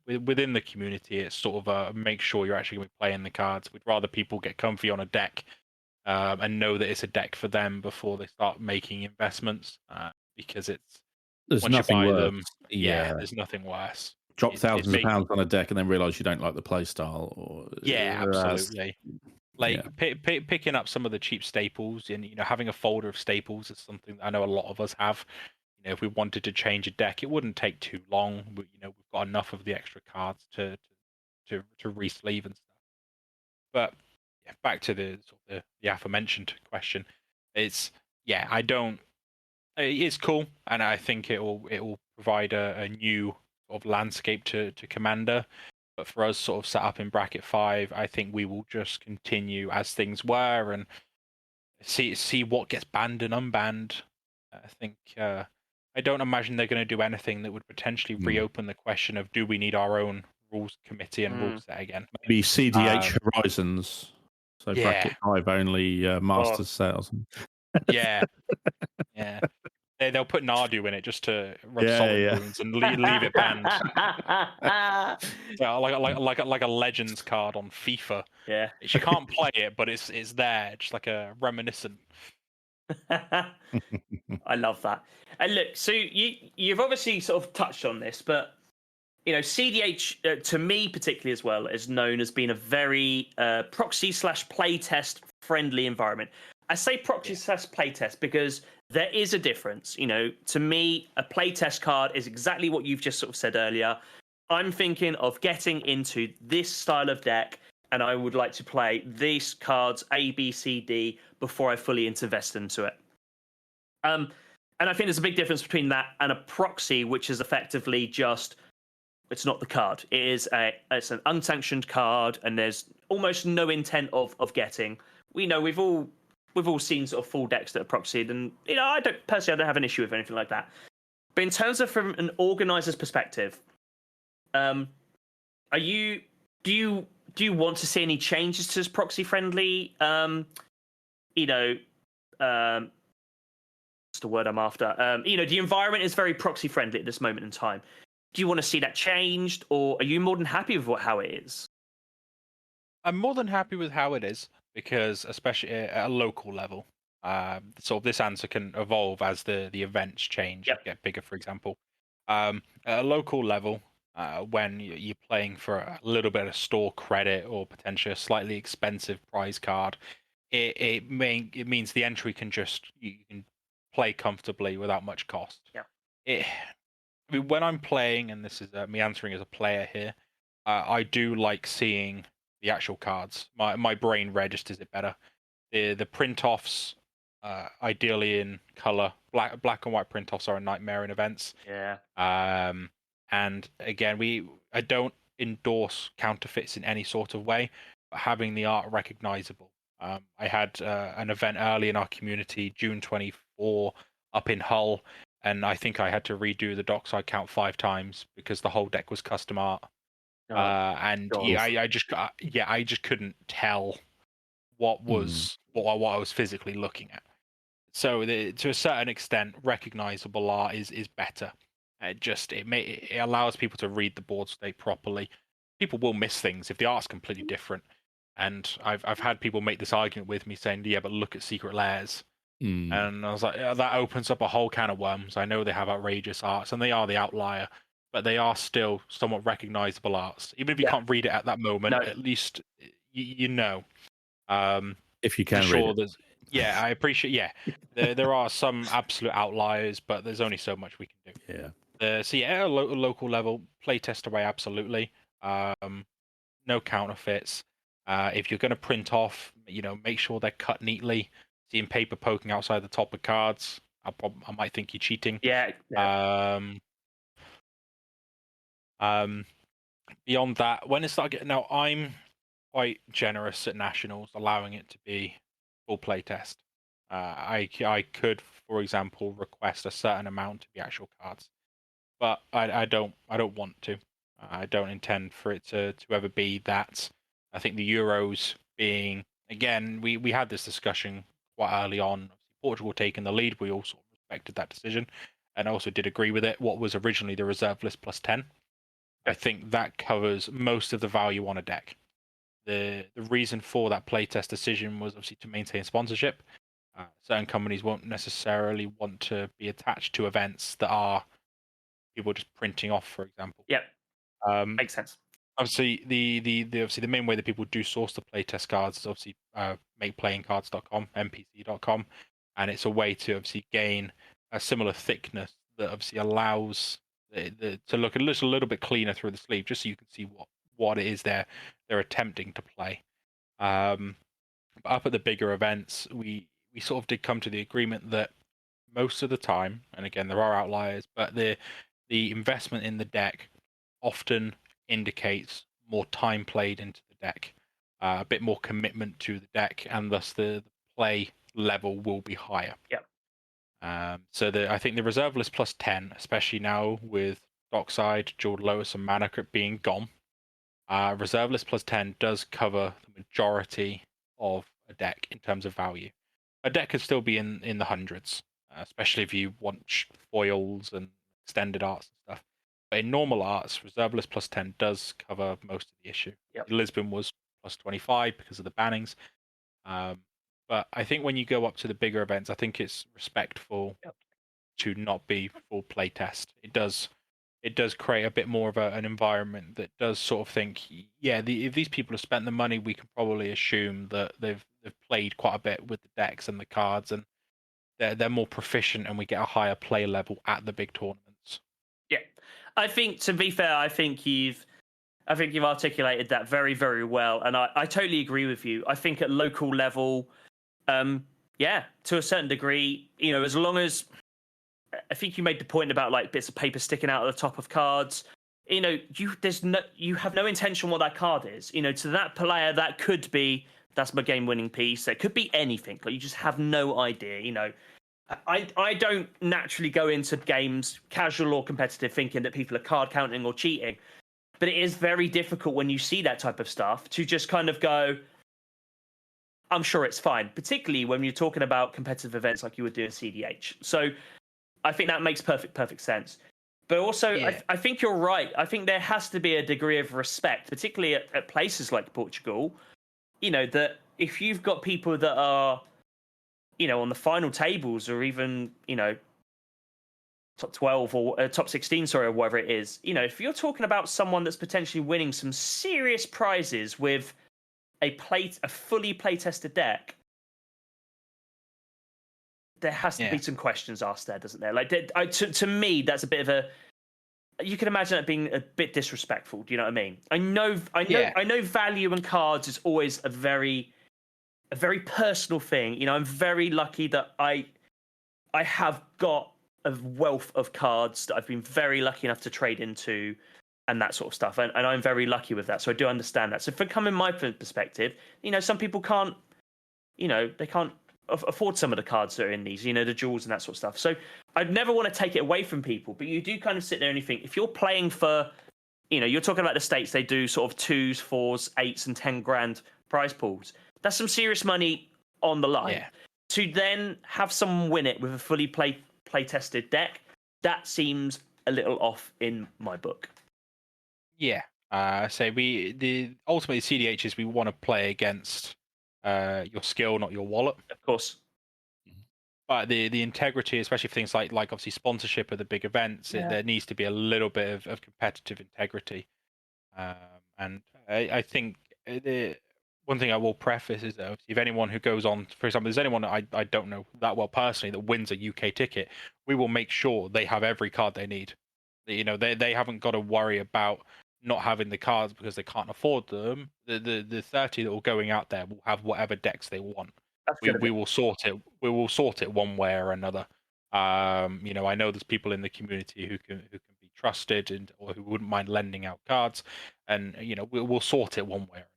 Within the community, it's sort of make sure you're actually going to be playing the cards. We'd rather people get comfy on a deck and know that it's a deck for them before they start making investments, because there's once nothing you buy worse. them, there's nothing worse. Drop thousands of pounds on a deck and then realise you don't like the play style. Or Absolutely. Picking up some of the cheap staples and having a folder of staples is something that I know a lot of us have. If we wanted to change a deck, it wouldn't take too long. We've got enough of the extra cards to re-sleeve and stuff. But back to the aforementioned question. It's cool, and I think it will provide a new sort of landscape to Commander. But for us, sort of set up in bracket 5, I think we will just continue as things were and see what gets banned and unbanned. I think I don't imagine they're going to do anything that would potentially reopen the question of, do we need our own rules committee and rules set again? Maybe cEDH Horizons. So bracket 5 only Masters set or something. Yeah. They'll put Nardu in it just to rub salt in wounds and leave it banned. like a Legends card on FIFA. Yeah. You can't play it, but it's there, just like a reminiscent. I love that. And look, so you've obviously sort of touched on this, but cEDH to me particularly as well is known as being a very proxy / playtest friendly environment. I say proxy / playtest because there is a difference. To me, a playtest card is exactly what you've just sort of said earlier. I'm thinking of getting into this style of deck, and I would like to play these cards A, B, C, D before I fully invest into it. And I think there's a big difference between that and a proxy, which is effectively just, it's not the card. It's an unsanctioned card, and there's almost no intent of getting. We've all seen sort of full decks that are proxied, and I don't have an issue with anything like that. But in terms of from an organizer's perspective, do you want to see any changes to this proxy friendly? What's the word I'm after? The environment is very proxy friendly at this moment in time. Do you want to see that changed, or are you more than happy with how it is? I'm more than happy with how it is, because especially at a local level, sort of this answer can evolve as the events change, get bigger, for example. At a local level, when you're playing for a little bit of store credit or potentially a slightly expensive prize card, it means the entry can you can play comfortably without much cost. When I'm playing, and this is me answering as a player here, I do like seeing the actual cards. My brain registers it better. The print offs, ideally in color. Black and white print offs are a nightmare in events. And again, I don't endorse counterfeits in any sort of way, but having the art recognizable. I had an event early in our community, June 24, up in Hull, and I think I had to redo the dockside count 5 times because the whole deck was custom art. I just couldn't tell what I was physically looking at. So to a certain extent, recognizable art is better. It allows people to read the board state properly. People will miss things if the art's completely different. And I've had people make this argument with me saying, yeah, but look at Secret Lairs. And I was like, that opens up a whole can of worms. I know they have outrageous arts, and they are the outlier, but they are still somewhat recognizable arts. Even if you can't read it at that moment, at least you know. If you can read it. I appreciate. There are some absolute outliers, but there's only so much we can do. At a local level, play test away absolutely. No counterfeits. If you're going to print off, make sure they're cut neatly. Seeing paper poking outside the top of cards, I might think you're cheating. Yeah. Beyond that, when it started getting, now I'm quite generous at nationals, allowing it to be full playtest. I could, for example, request a certain amount to be actual cards, but I don't want to. I don't intend for it to ever be that. I think the Euros being, again, we had this discussion quite early on. Portugal taking the lead, we all sort of respected that decision, and also did agree with it. What was originally the reserve list plus 10, I think that covers most of the value on a deck. The reason for that playtest decision was obviously to maintain sponsorship. Certain companies won't necessarily want to be attached to events that are people just printing off, for example. Yep. Makes sense. Obviously, the main way that people do source the playtest cards is obviously makeplayingcards.com, mpc.com, and it's a way to obviously gain a similar thickness that obviously allows to look a little bit cleaner through the sleeve, just so you can see what it is they're attempting to play. But up at the bigger events, we sort of did come to the agreement that most of the time, and again there are outliers, but the investment in the deck often indicates more time played into the deck, a bit more commitment to the deck, and thus the play level will be higher. Yep. So I think the reserve list plus 10, especially now with Dockside, Jeweled Lotus, and Mana Crypt being gone, reserve list plus 10 does cover the majority of a deck in terms of value. A deck could still be in the hundreds, especially if you want foils and extended arts and stuff. But in normal arts, reserve list plus 10 does cover most of the issue. Yep. Lisbon was plus 25 because of the bannings. But I think when you go up to the bigger events, I think it's respectful to not be full playtest. It does create a bit more of an environment that does sort of think, yeah, if these people have spent the money, we can probably assume that they've played quite a bit with the decks and the cards, and they're more proficient, and we get a higher play level at the big tournaments. Yeah, I think, to be fair, I think you've articulated that very, very well, and I totally agree with you. I think at local level, yeah, to a certain degree, as long as, I think you made the point about like bits of paper sticking out of the top of cards. You have no intention what that card is. To that player, that could be, that's my game-winning piece. It could be anything. Like, you just have no idea. I don't naturally go into games, casual or competitive, thinking that people are card counting or cheating. But it is very difficult when you see that type of stuff to just kind of go, I'm sure it's fine, particularly when you're talking about competitive events like you would do in cEDH. So I think that makes perfect sense. But also, yeah. I think you're right. I think there has to be a degree of respect, particularly at places like Portugal, that if you've got people that are, on the final tables, or even, top 12 or top 16, or whatever it is, if you're talking about someone that's potentially winning some serious prizes with a fully play-tested deck, there has to be some questions asked there, doesn't there? Like, to me, that's a bit of a, you can imagine it being a bit disrespectful. Do you know what I mean? I know value in cards is always a very personal thing. I'm very lucky that I have got a wealth of cards that I've been very lucky enough to trade into, and that sort of stuff. And I'm very lucky with that. So I do understand that. So from my perspective, some people can't, they can't afford some of the cards that are in these, the jewels and that sort of stuff. So I'd never want to take it away from people, but you do kind of sit there and you think, if you're playing for, you're talking about the States, they do sort of 2s, 4s, 8s and 10 grand prize pools. That's some serious money on the line. Yeah. To then have someone win it with a fully play-tested deck, that seems a little off in my book. Yeah. So ultimately cEDH is we want to play against your skill, not your wallet. Of course. But the integrity, especially for things like obviously sponsorship of the big events, there needs to be a little bit of competitive integrity. And I think one thing I will preface is that if anyone who goes on, for example, there's anyone that I don't know that well personally that wins a UK ticket, we will make sure they have every card they need. They haven't got to worry about not having the cards because they can't afford them, the 30 that are going out there will have whatever decks they want. We will sort it. We will sort it one way or another. You know, I know there's people in the community who can be trusted or who wouldn't mind lending out cards, and you know, we'll sort it one way or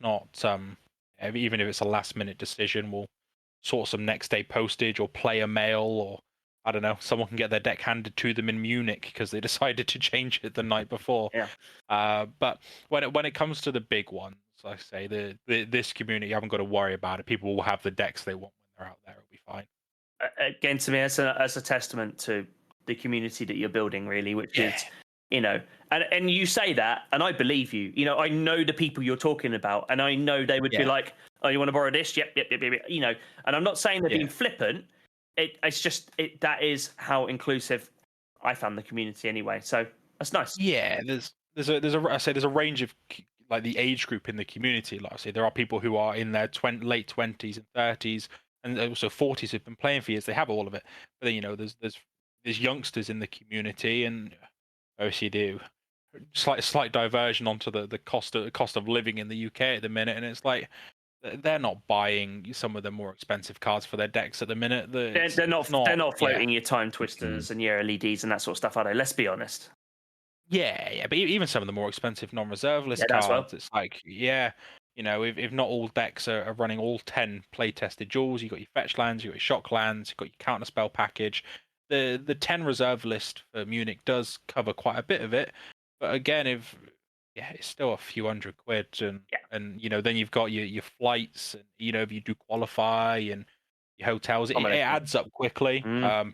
another. It's not even if it's a last minute decision, we'll sort some next day postage or player mail, or I don't know, someone can get their deck handed to them in Munich because they decided to change it the night before. Yeah. But when it comes to the big ones, like I say, this community, you haven't got to worry about it. People will have the decks they want when they're out there. It'll be fine. Again, to me, as a testament to the community that you're building, really, which is, you know, and you say that, and I believe you. You know, I know the people you're talking about, and I know they would be like, "Oh, you want to borrow this? Yep. You know, and I'm not saying they're being flippant. It's just that is how inclusive I found the community anyway. So that's nice. Yeah, there's a range of like the age group in the community. Like I say, there are people who are in their late 20s and 30s, and also 40s who've been playing for years. They have all of it, but then, you know, there's youngsters in the community, and obviously do slight diversion onto the cost of living in the UK at the minute, and it's like they're not buying some of the more expensive cards for their decks at the minute. They're not floating your time twisters and your LEDs and that sort of stuff, are they? Let's be honest. Yeah, but even some of the more expensive non-reserve list cards, it's like, you know, if not all decks are running all 10 play-tested jewels, you've got your fetch lands, you've got your shock lands, you've got your counterspell package. The 10 reserve list for Munich does cover quite a bit of it, but again, it's still a few £100, and you know, then you've got your flights, and you know, if you do qualify and your hotels, it adds up quickly.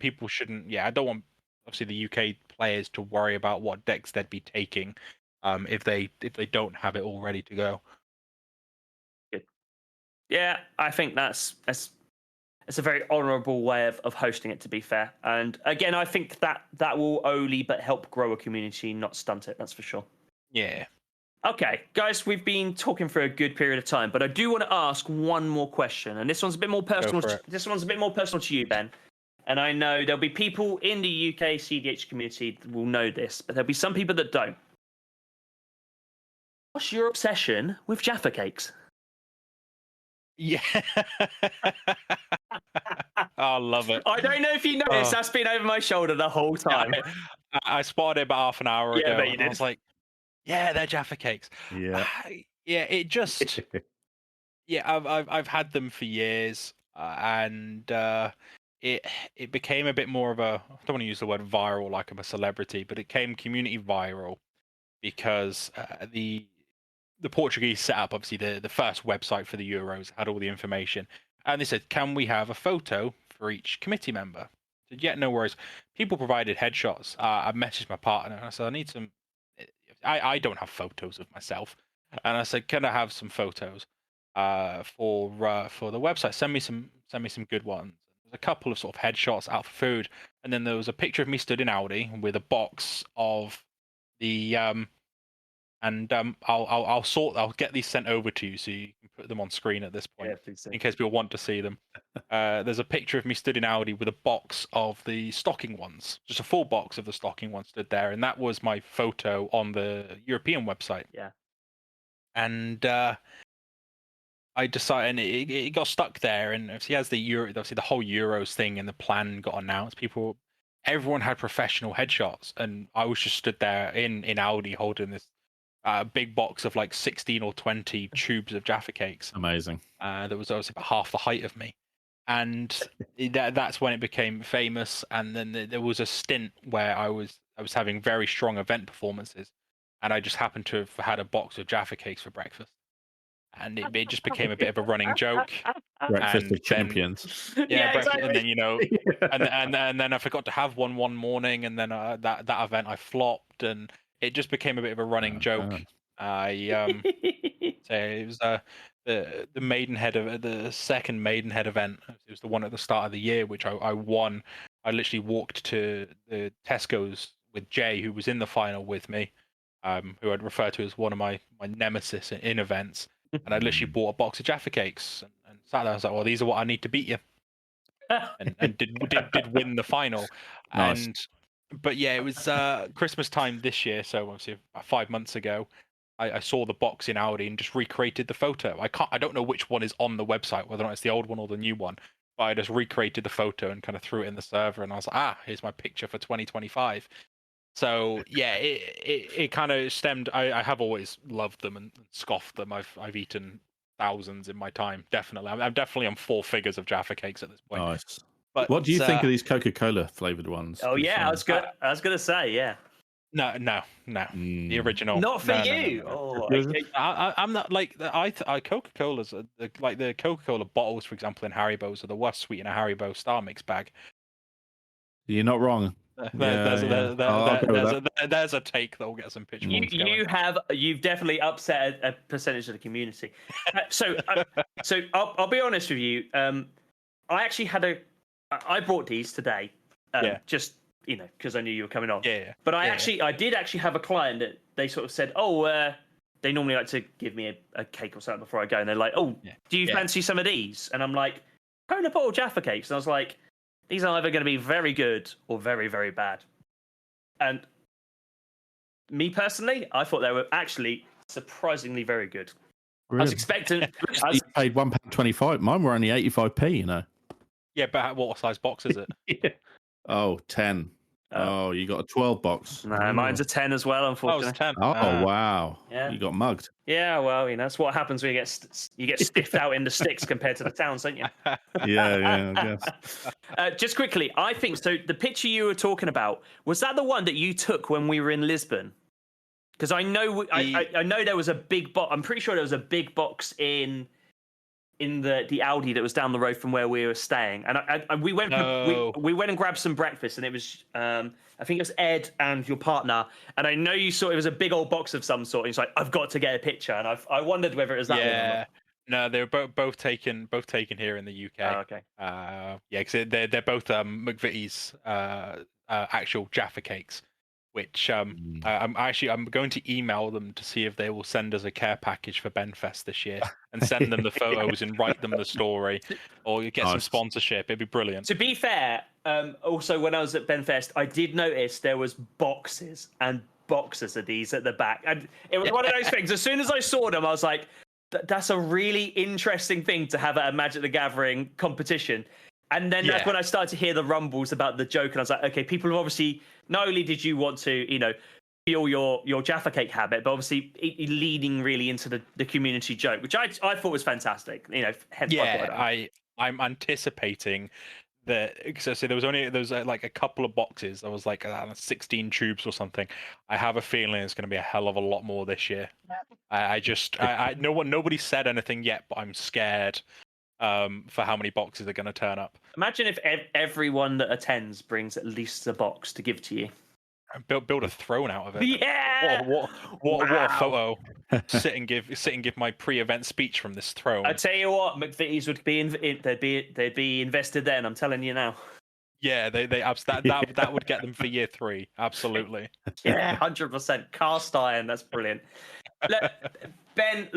People shouldn't. I don't want obviously the UK players to worry about what decks they'd be taking if they don't have it all ready to go. Good. Yeah, I think that's a very honourable way of hosting it, to be fair. And again, I think that will only but help grow a community, not stunt it. That's for sure. Yeah. Okay, guys, we've been talking for a good period of time, but I do want to ask one more question, and this one's a bit more personal. This one's a bit more personal to you, Ben. And I know there'll be people in the UK cEDH community that will know this, but there'll be some people that don't. What's your obsession with Jaffa cakes? Yeah. I love it. I don't know if you noticed, that's been over my shoulder the whole time. I spotted it about half an hour ago, and I was like, yeah, they're Jaffa cakes. Yeah. It just... I've had them for years, and it became a bit more of a... I don't want to use the word viral like I'm a celebrity, but it came community viral because the Portuguese set up, obviously, the first website for the Euros, had all the information. And they said, can we have a photo for each committee member? I said, yeah, no worries. People provided headshots. I messaged my partner, and I said, I need some... I don't have photos of myself. And I said, can I have some photos for the website? Send me some good ones. There's a couple of sort of headshots out for food. And then there was a picture of me stood in Aldi with a box of the... I'll get these sent over to you so you can put them on screen at this point, in case people want to see them. There's a picture of me stood in Aldi with a box of the stocking ones, just a full box of the stocking ones stood there, and that was my photo on the European website. Yeah. And I decided, and it got stuck there, and obviously as the whole Euros thing and the plan got announced, everyone had professional headshots, and I was just stood there in Aldi holding this big box of like 16 or 20 tubes of Jaffa cakes. Amazing. That was obviously about half the height of me, and that's when it became famous. And then there was a stint where I was having very strong event performances, and I just happened to have had a box of Jaffa cakes for breakfast, and it just became a bit of a running joke. Breakfast of champions. Yeah, exactly. And then, you know, and then I forgot to have one morning, and then that event I flopped, and it just became a bit of a running joke. So it was the Maidenhead of the second Maidenhead event. It was the one at the start of the year, which I won. I literally walked to the Tesco's with Jay, who was in the final with me, who I'd refer to as one of my nemesis in events. And I literally bought a box of Jaffa cakes and sat there. I was like, well, these are what I need to beat you. And did win the final. Nice. And But yeah, it was Christmas time this year, so obviously 5 months ago. I saw the box in Audi and just recreated the photo. I don't know which one is on the website, whether or not it's the old one or the new one. But I just recreated the photo and kind of threw it in the server, and I was like, here's my picture for 2025. So yeah, it kind of stemmed. I have always loved them and scoffed them. I've eaten thousands in my time. Definitely, I'm definitely on 4 figures of Jaffa cakes at this point. Nice. But What do you think of these Coca-Cola flavored ones? Oh yeah, I was gonna say yeah. No, the original. Not for No, you. No. Oh, I'm not like Coca-Cola's like the Coca-Cola bottles, for example, in Haribo's are the worst sweet in a Haribo Star Mix bag. You're not wrong. There's a take that will get some pitchforks going. You've definitely upset a percentage of the community. So I'll be honest with you. I actually I brought these today. Just because I knew you were coming on. Yeah. But I did actually have a client that they sort of said, they normally like to give me a cake or something before I go, and they're like, do you fancy some of these? And I'm like, Cola bottle Jaffa cakes, and I was like, these are either going to be very good or very, very bad. And me personally, I thought they were actually surprisingly very good. Really? I was expecting. You paid £1.25. Mine were only 85p. Yeah, but what size box is it? Yeah. Oh, 10. Oh, you got a 12 box. No, mine's a 10 as well, unfortunately. Oh, it's 10. Oh, wow. Yeah. You got mugged. Yeah, well, that's what happens when you get stiffed out in the sticks compared to the towns, don't you? Yeah, I guess. Just quickly, I think so. The picture you were talking about, was that the one that you took when we were in Lisbon? Because I know I know there was a big box. I'm pretty sure there was a big box in the Audi that was down the road from where we were staying, and we went we went and grabbed some breakfast, and it was I think it was Ed and your partner, and I know you saw it was a big old box of some sort, and it's like, I've got to get a picture, and I wondered whether it was that one or not. No, they were both taken here in the UK. Oh, okay. Because they're both McVitie's actual Jaffa cakes, which I'm going to email them to see if they will send us a care package for Benfest this year and send them the photos and write them the story, or you get some sponsorship. It'd be brilliant. To be fair, also when I was at Benfest, I did notice there was boxes and boxes of these at the back, and it was one of those things. As soon as I saw them, I was like, that's a really interesting thing to have at a Magic the Gathering competition. And then that's when I started to hear the rumbles about the joke, and I was like, okay, people have obviously, not only did you want to, fuel your Jaffa cake habit, but obviously leading really into the community joke, which I thought was fantastic. Hence I'm anticipating that. So there was like a couple of boxes. There was like 16 tubes or something. I have a feeling it's going to be a hell of a lot more this year. Nobody said anything yet, but I'm scared. For how many boxes are going to turn up. Imagine if everyone that attends brings at least a box to give to you. Build a throne out of it. Yeah. What a photo. sit and give my pre-event speech from this throne. I tell you what, McVitie's would be they'd be invested then. I'm telling you now. Yeah, that would get them for year 3. Absolutely. Yeah, 100%. Cast iron. That's brilliant. Look, Ben,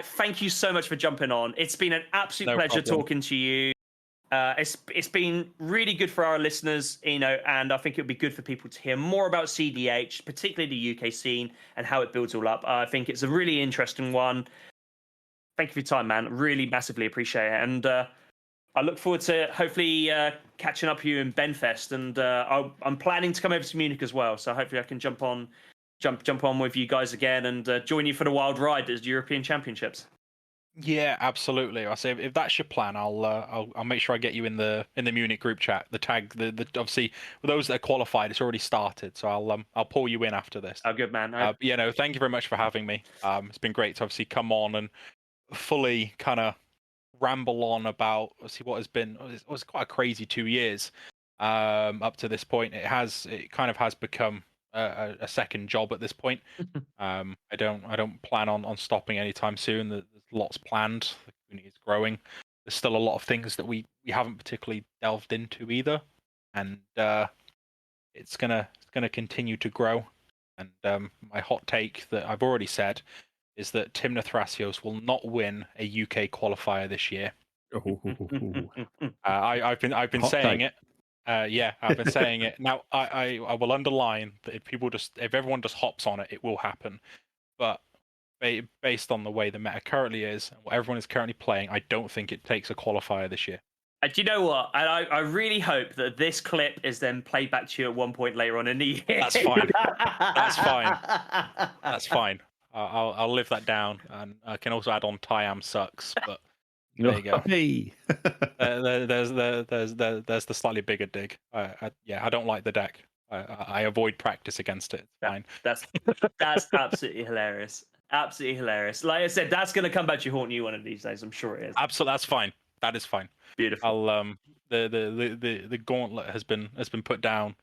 thank you so much for jumping on. It's been an absolute pleasure talking to you. It's been really good for our listeners, and I think it would be good for people to hear more about cEDH, particularly the UK scene and how it builds all up. I think it's a really interesting one. Thank you for your time, man. Really massively appreciate it. And I look forward to hopefully catching up with you in Benfest. And I'm planning to come over to Munich as well. So hopefully I can jump on with you guys again and join you for the wild ride as European Championships. Yeah, absolutely. I say if that's your plan, I'll make sure I get you in the Munich group chat. The tag, the obviously for those that are qualified, it's already started, so I'll pull you in after this. Oh, good man. Thank you very much for having me. It's been great to obviously come on and fully kind of ramble on about obviously what has been. It was quite a crazy 2 years up to this point. It kind of has become a second job at this point. I don't plan on stopping anytime soon. There's lots planned. The community is growing. There's still a lot of things that we haven't particularly delved into either, and it's gonna continue to grow. And my hot take that I've already said is that Timna Thrasios will not win a UK qualifier this year. I've been saying it. Yeah, I've been saying it. Now, I will underline that if everyone just hops on it, it will happen. But based on the way the meta currently is, and what everyone is currently playing, I don't think it takes a qualifier this year. And do you know what? And I really hope that this clip is then played back to you at one point later on in the year. That's fine. That's fine. That's fine. I'll live that down, and I can also add on Tyam sucks. But there you go. Hey. There's the slightly bigger dig. I don't like the deck. I avoid practice against it. It's fine. That's absolutely hilarious. Absolutely hilarious. Like I said, that's going to come back to haunt you one of these days. I'm sure it is. Absolutely, that's fine. That is fine. Beautiful. I'll the gauntlet has been put down.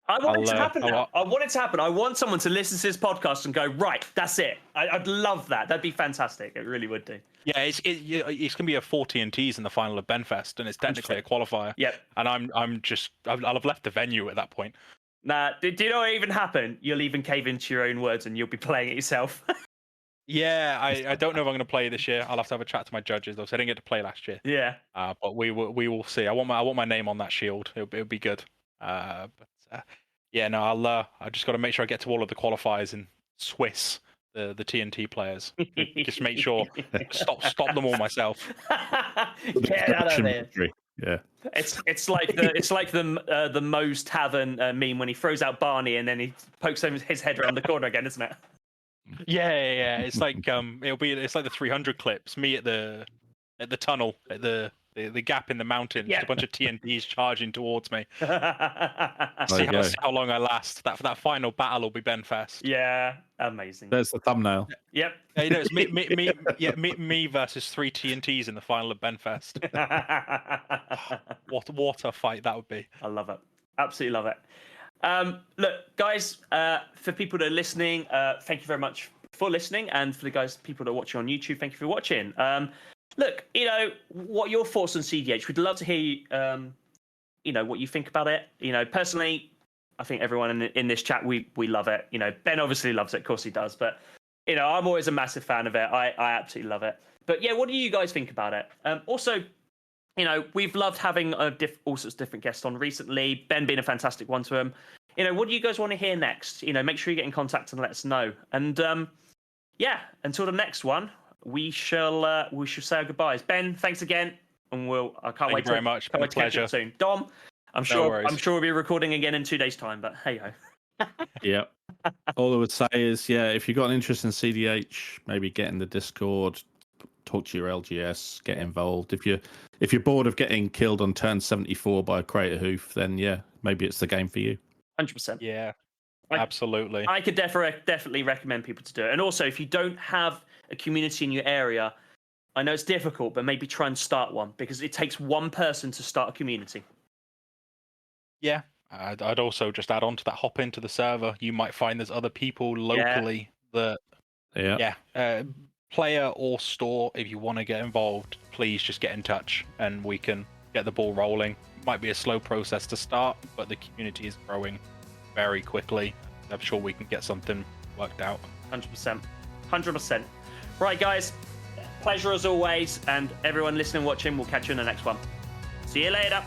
I want it to happen now. I want it to happen. I want someone to listen to this podcast and go, right, that's it. I'd love that. That'd be fantastic. It really would do. Yeah, it's going to be a 4 TNTs in the final of Benfest, and it's technically a qualifier. Yep. And I'll have left the venue at that point. Nah, do you know what even happen? You'll even cave into your own words and you'll be playing it yourself. Yeah, I don't know if I'm going to play this year. I'll have to have a chat to my judges. Though, so I didn't get to play last year. Yeah. But we will see. I want my name on that shield. It'll be good. Yeah, no, I just got to make sure I get to all of the qualifiers in Swiss, the TNT players. Just make sure stop them all myself. Get out of there. Yeah. It's like the Moe's Tavern meme when he throws out Barney and then he pokes his head around the corner again, isn't it? Yeah. It's like it's like the 300 clips. Me at the tunnel at the gap in the mountain. Just a bunch of TNTs charging towards me. See how long I last. That final battle will be Benfest. Yeah, amazing. There's the thumbnail. Yep. Yeah, you know, it's me versus 3 TNTs in the final of Benfest. What a fight that would be. I love it. Absolutely love it. Look, guys, for people that are listening, thank you very much for listening, and for the people that are watching on YouTube, thank you for watching. Look, what are your thoughts on cEDH? We'd love to hear, what you think about it. Personally, I think everyone in this chat, we love it. Ben obviously loves it, of course he does. But, I'm always a massive fan of it. I absolutely love it. But yeah, what do you guys think about it? Also, we've loved having all sorts of different guests on recently. Ben being a fantastic one to him. What do you guys want to hear next? Make sure you get in contact and let us know. And until the next one. We shall say our goodbyes. Ben, thanks again, and I can't wait very much. Can't wait to catch up soon. Dom, I'm sure we'll be recording again in 2 days' time. But hey ho. Yeah. All I would say is, if you've got an interest in cEDH, maybe get in the Discord, talk to your LGS, get involved. If you're bored of getting killed on turn 74 by a Crater Hoof, then maybe it's the game for you. 100%. Yeah. Absolutely. I could definitely recommend people to do it. And also, if you don't have a community in your area, I know it's difficult, but maybe try and start one, because it takes one person to start a community. Yeah. I'd also just add on to that, hop into the server. You might find there's other people locally that, player or store, if you want to get involved, please just get in touch and we can get the ball rolling. Might be a slow process to start, but the community is growing very quickly. I'm sure we can get something worked out. 100%. Right, guys, pleasure as always, and everyone listening and watching, we'll catch you in the next one. See you later.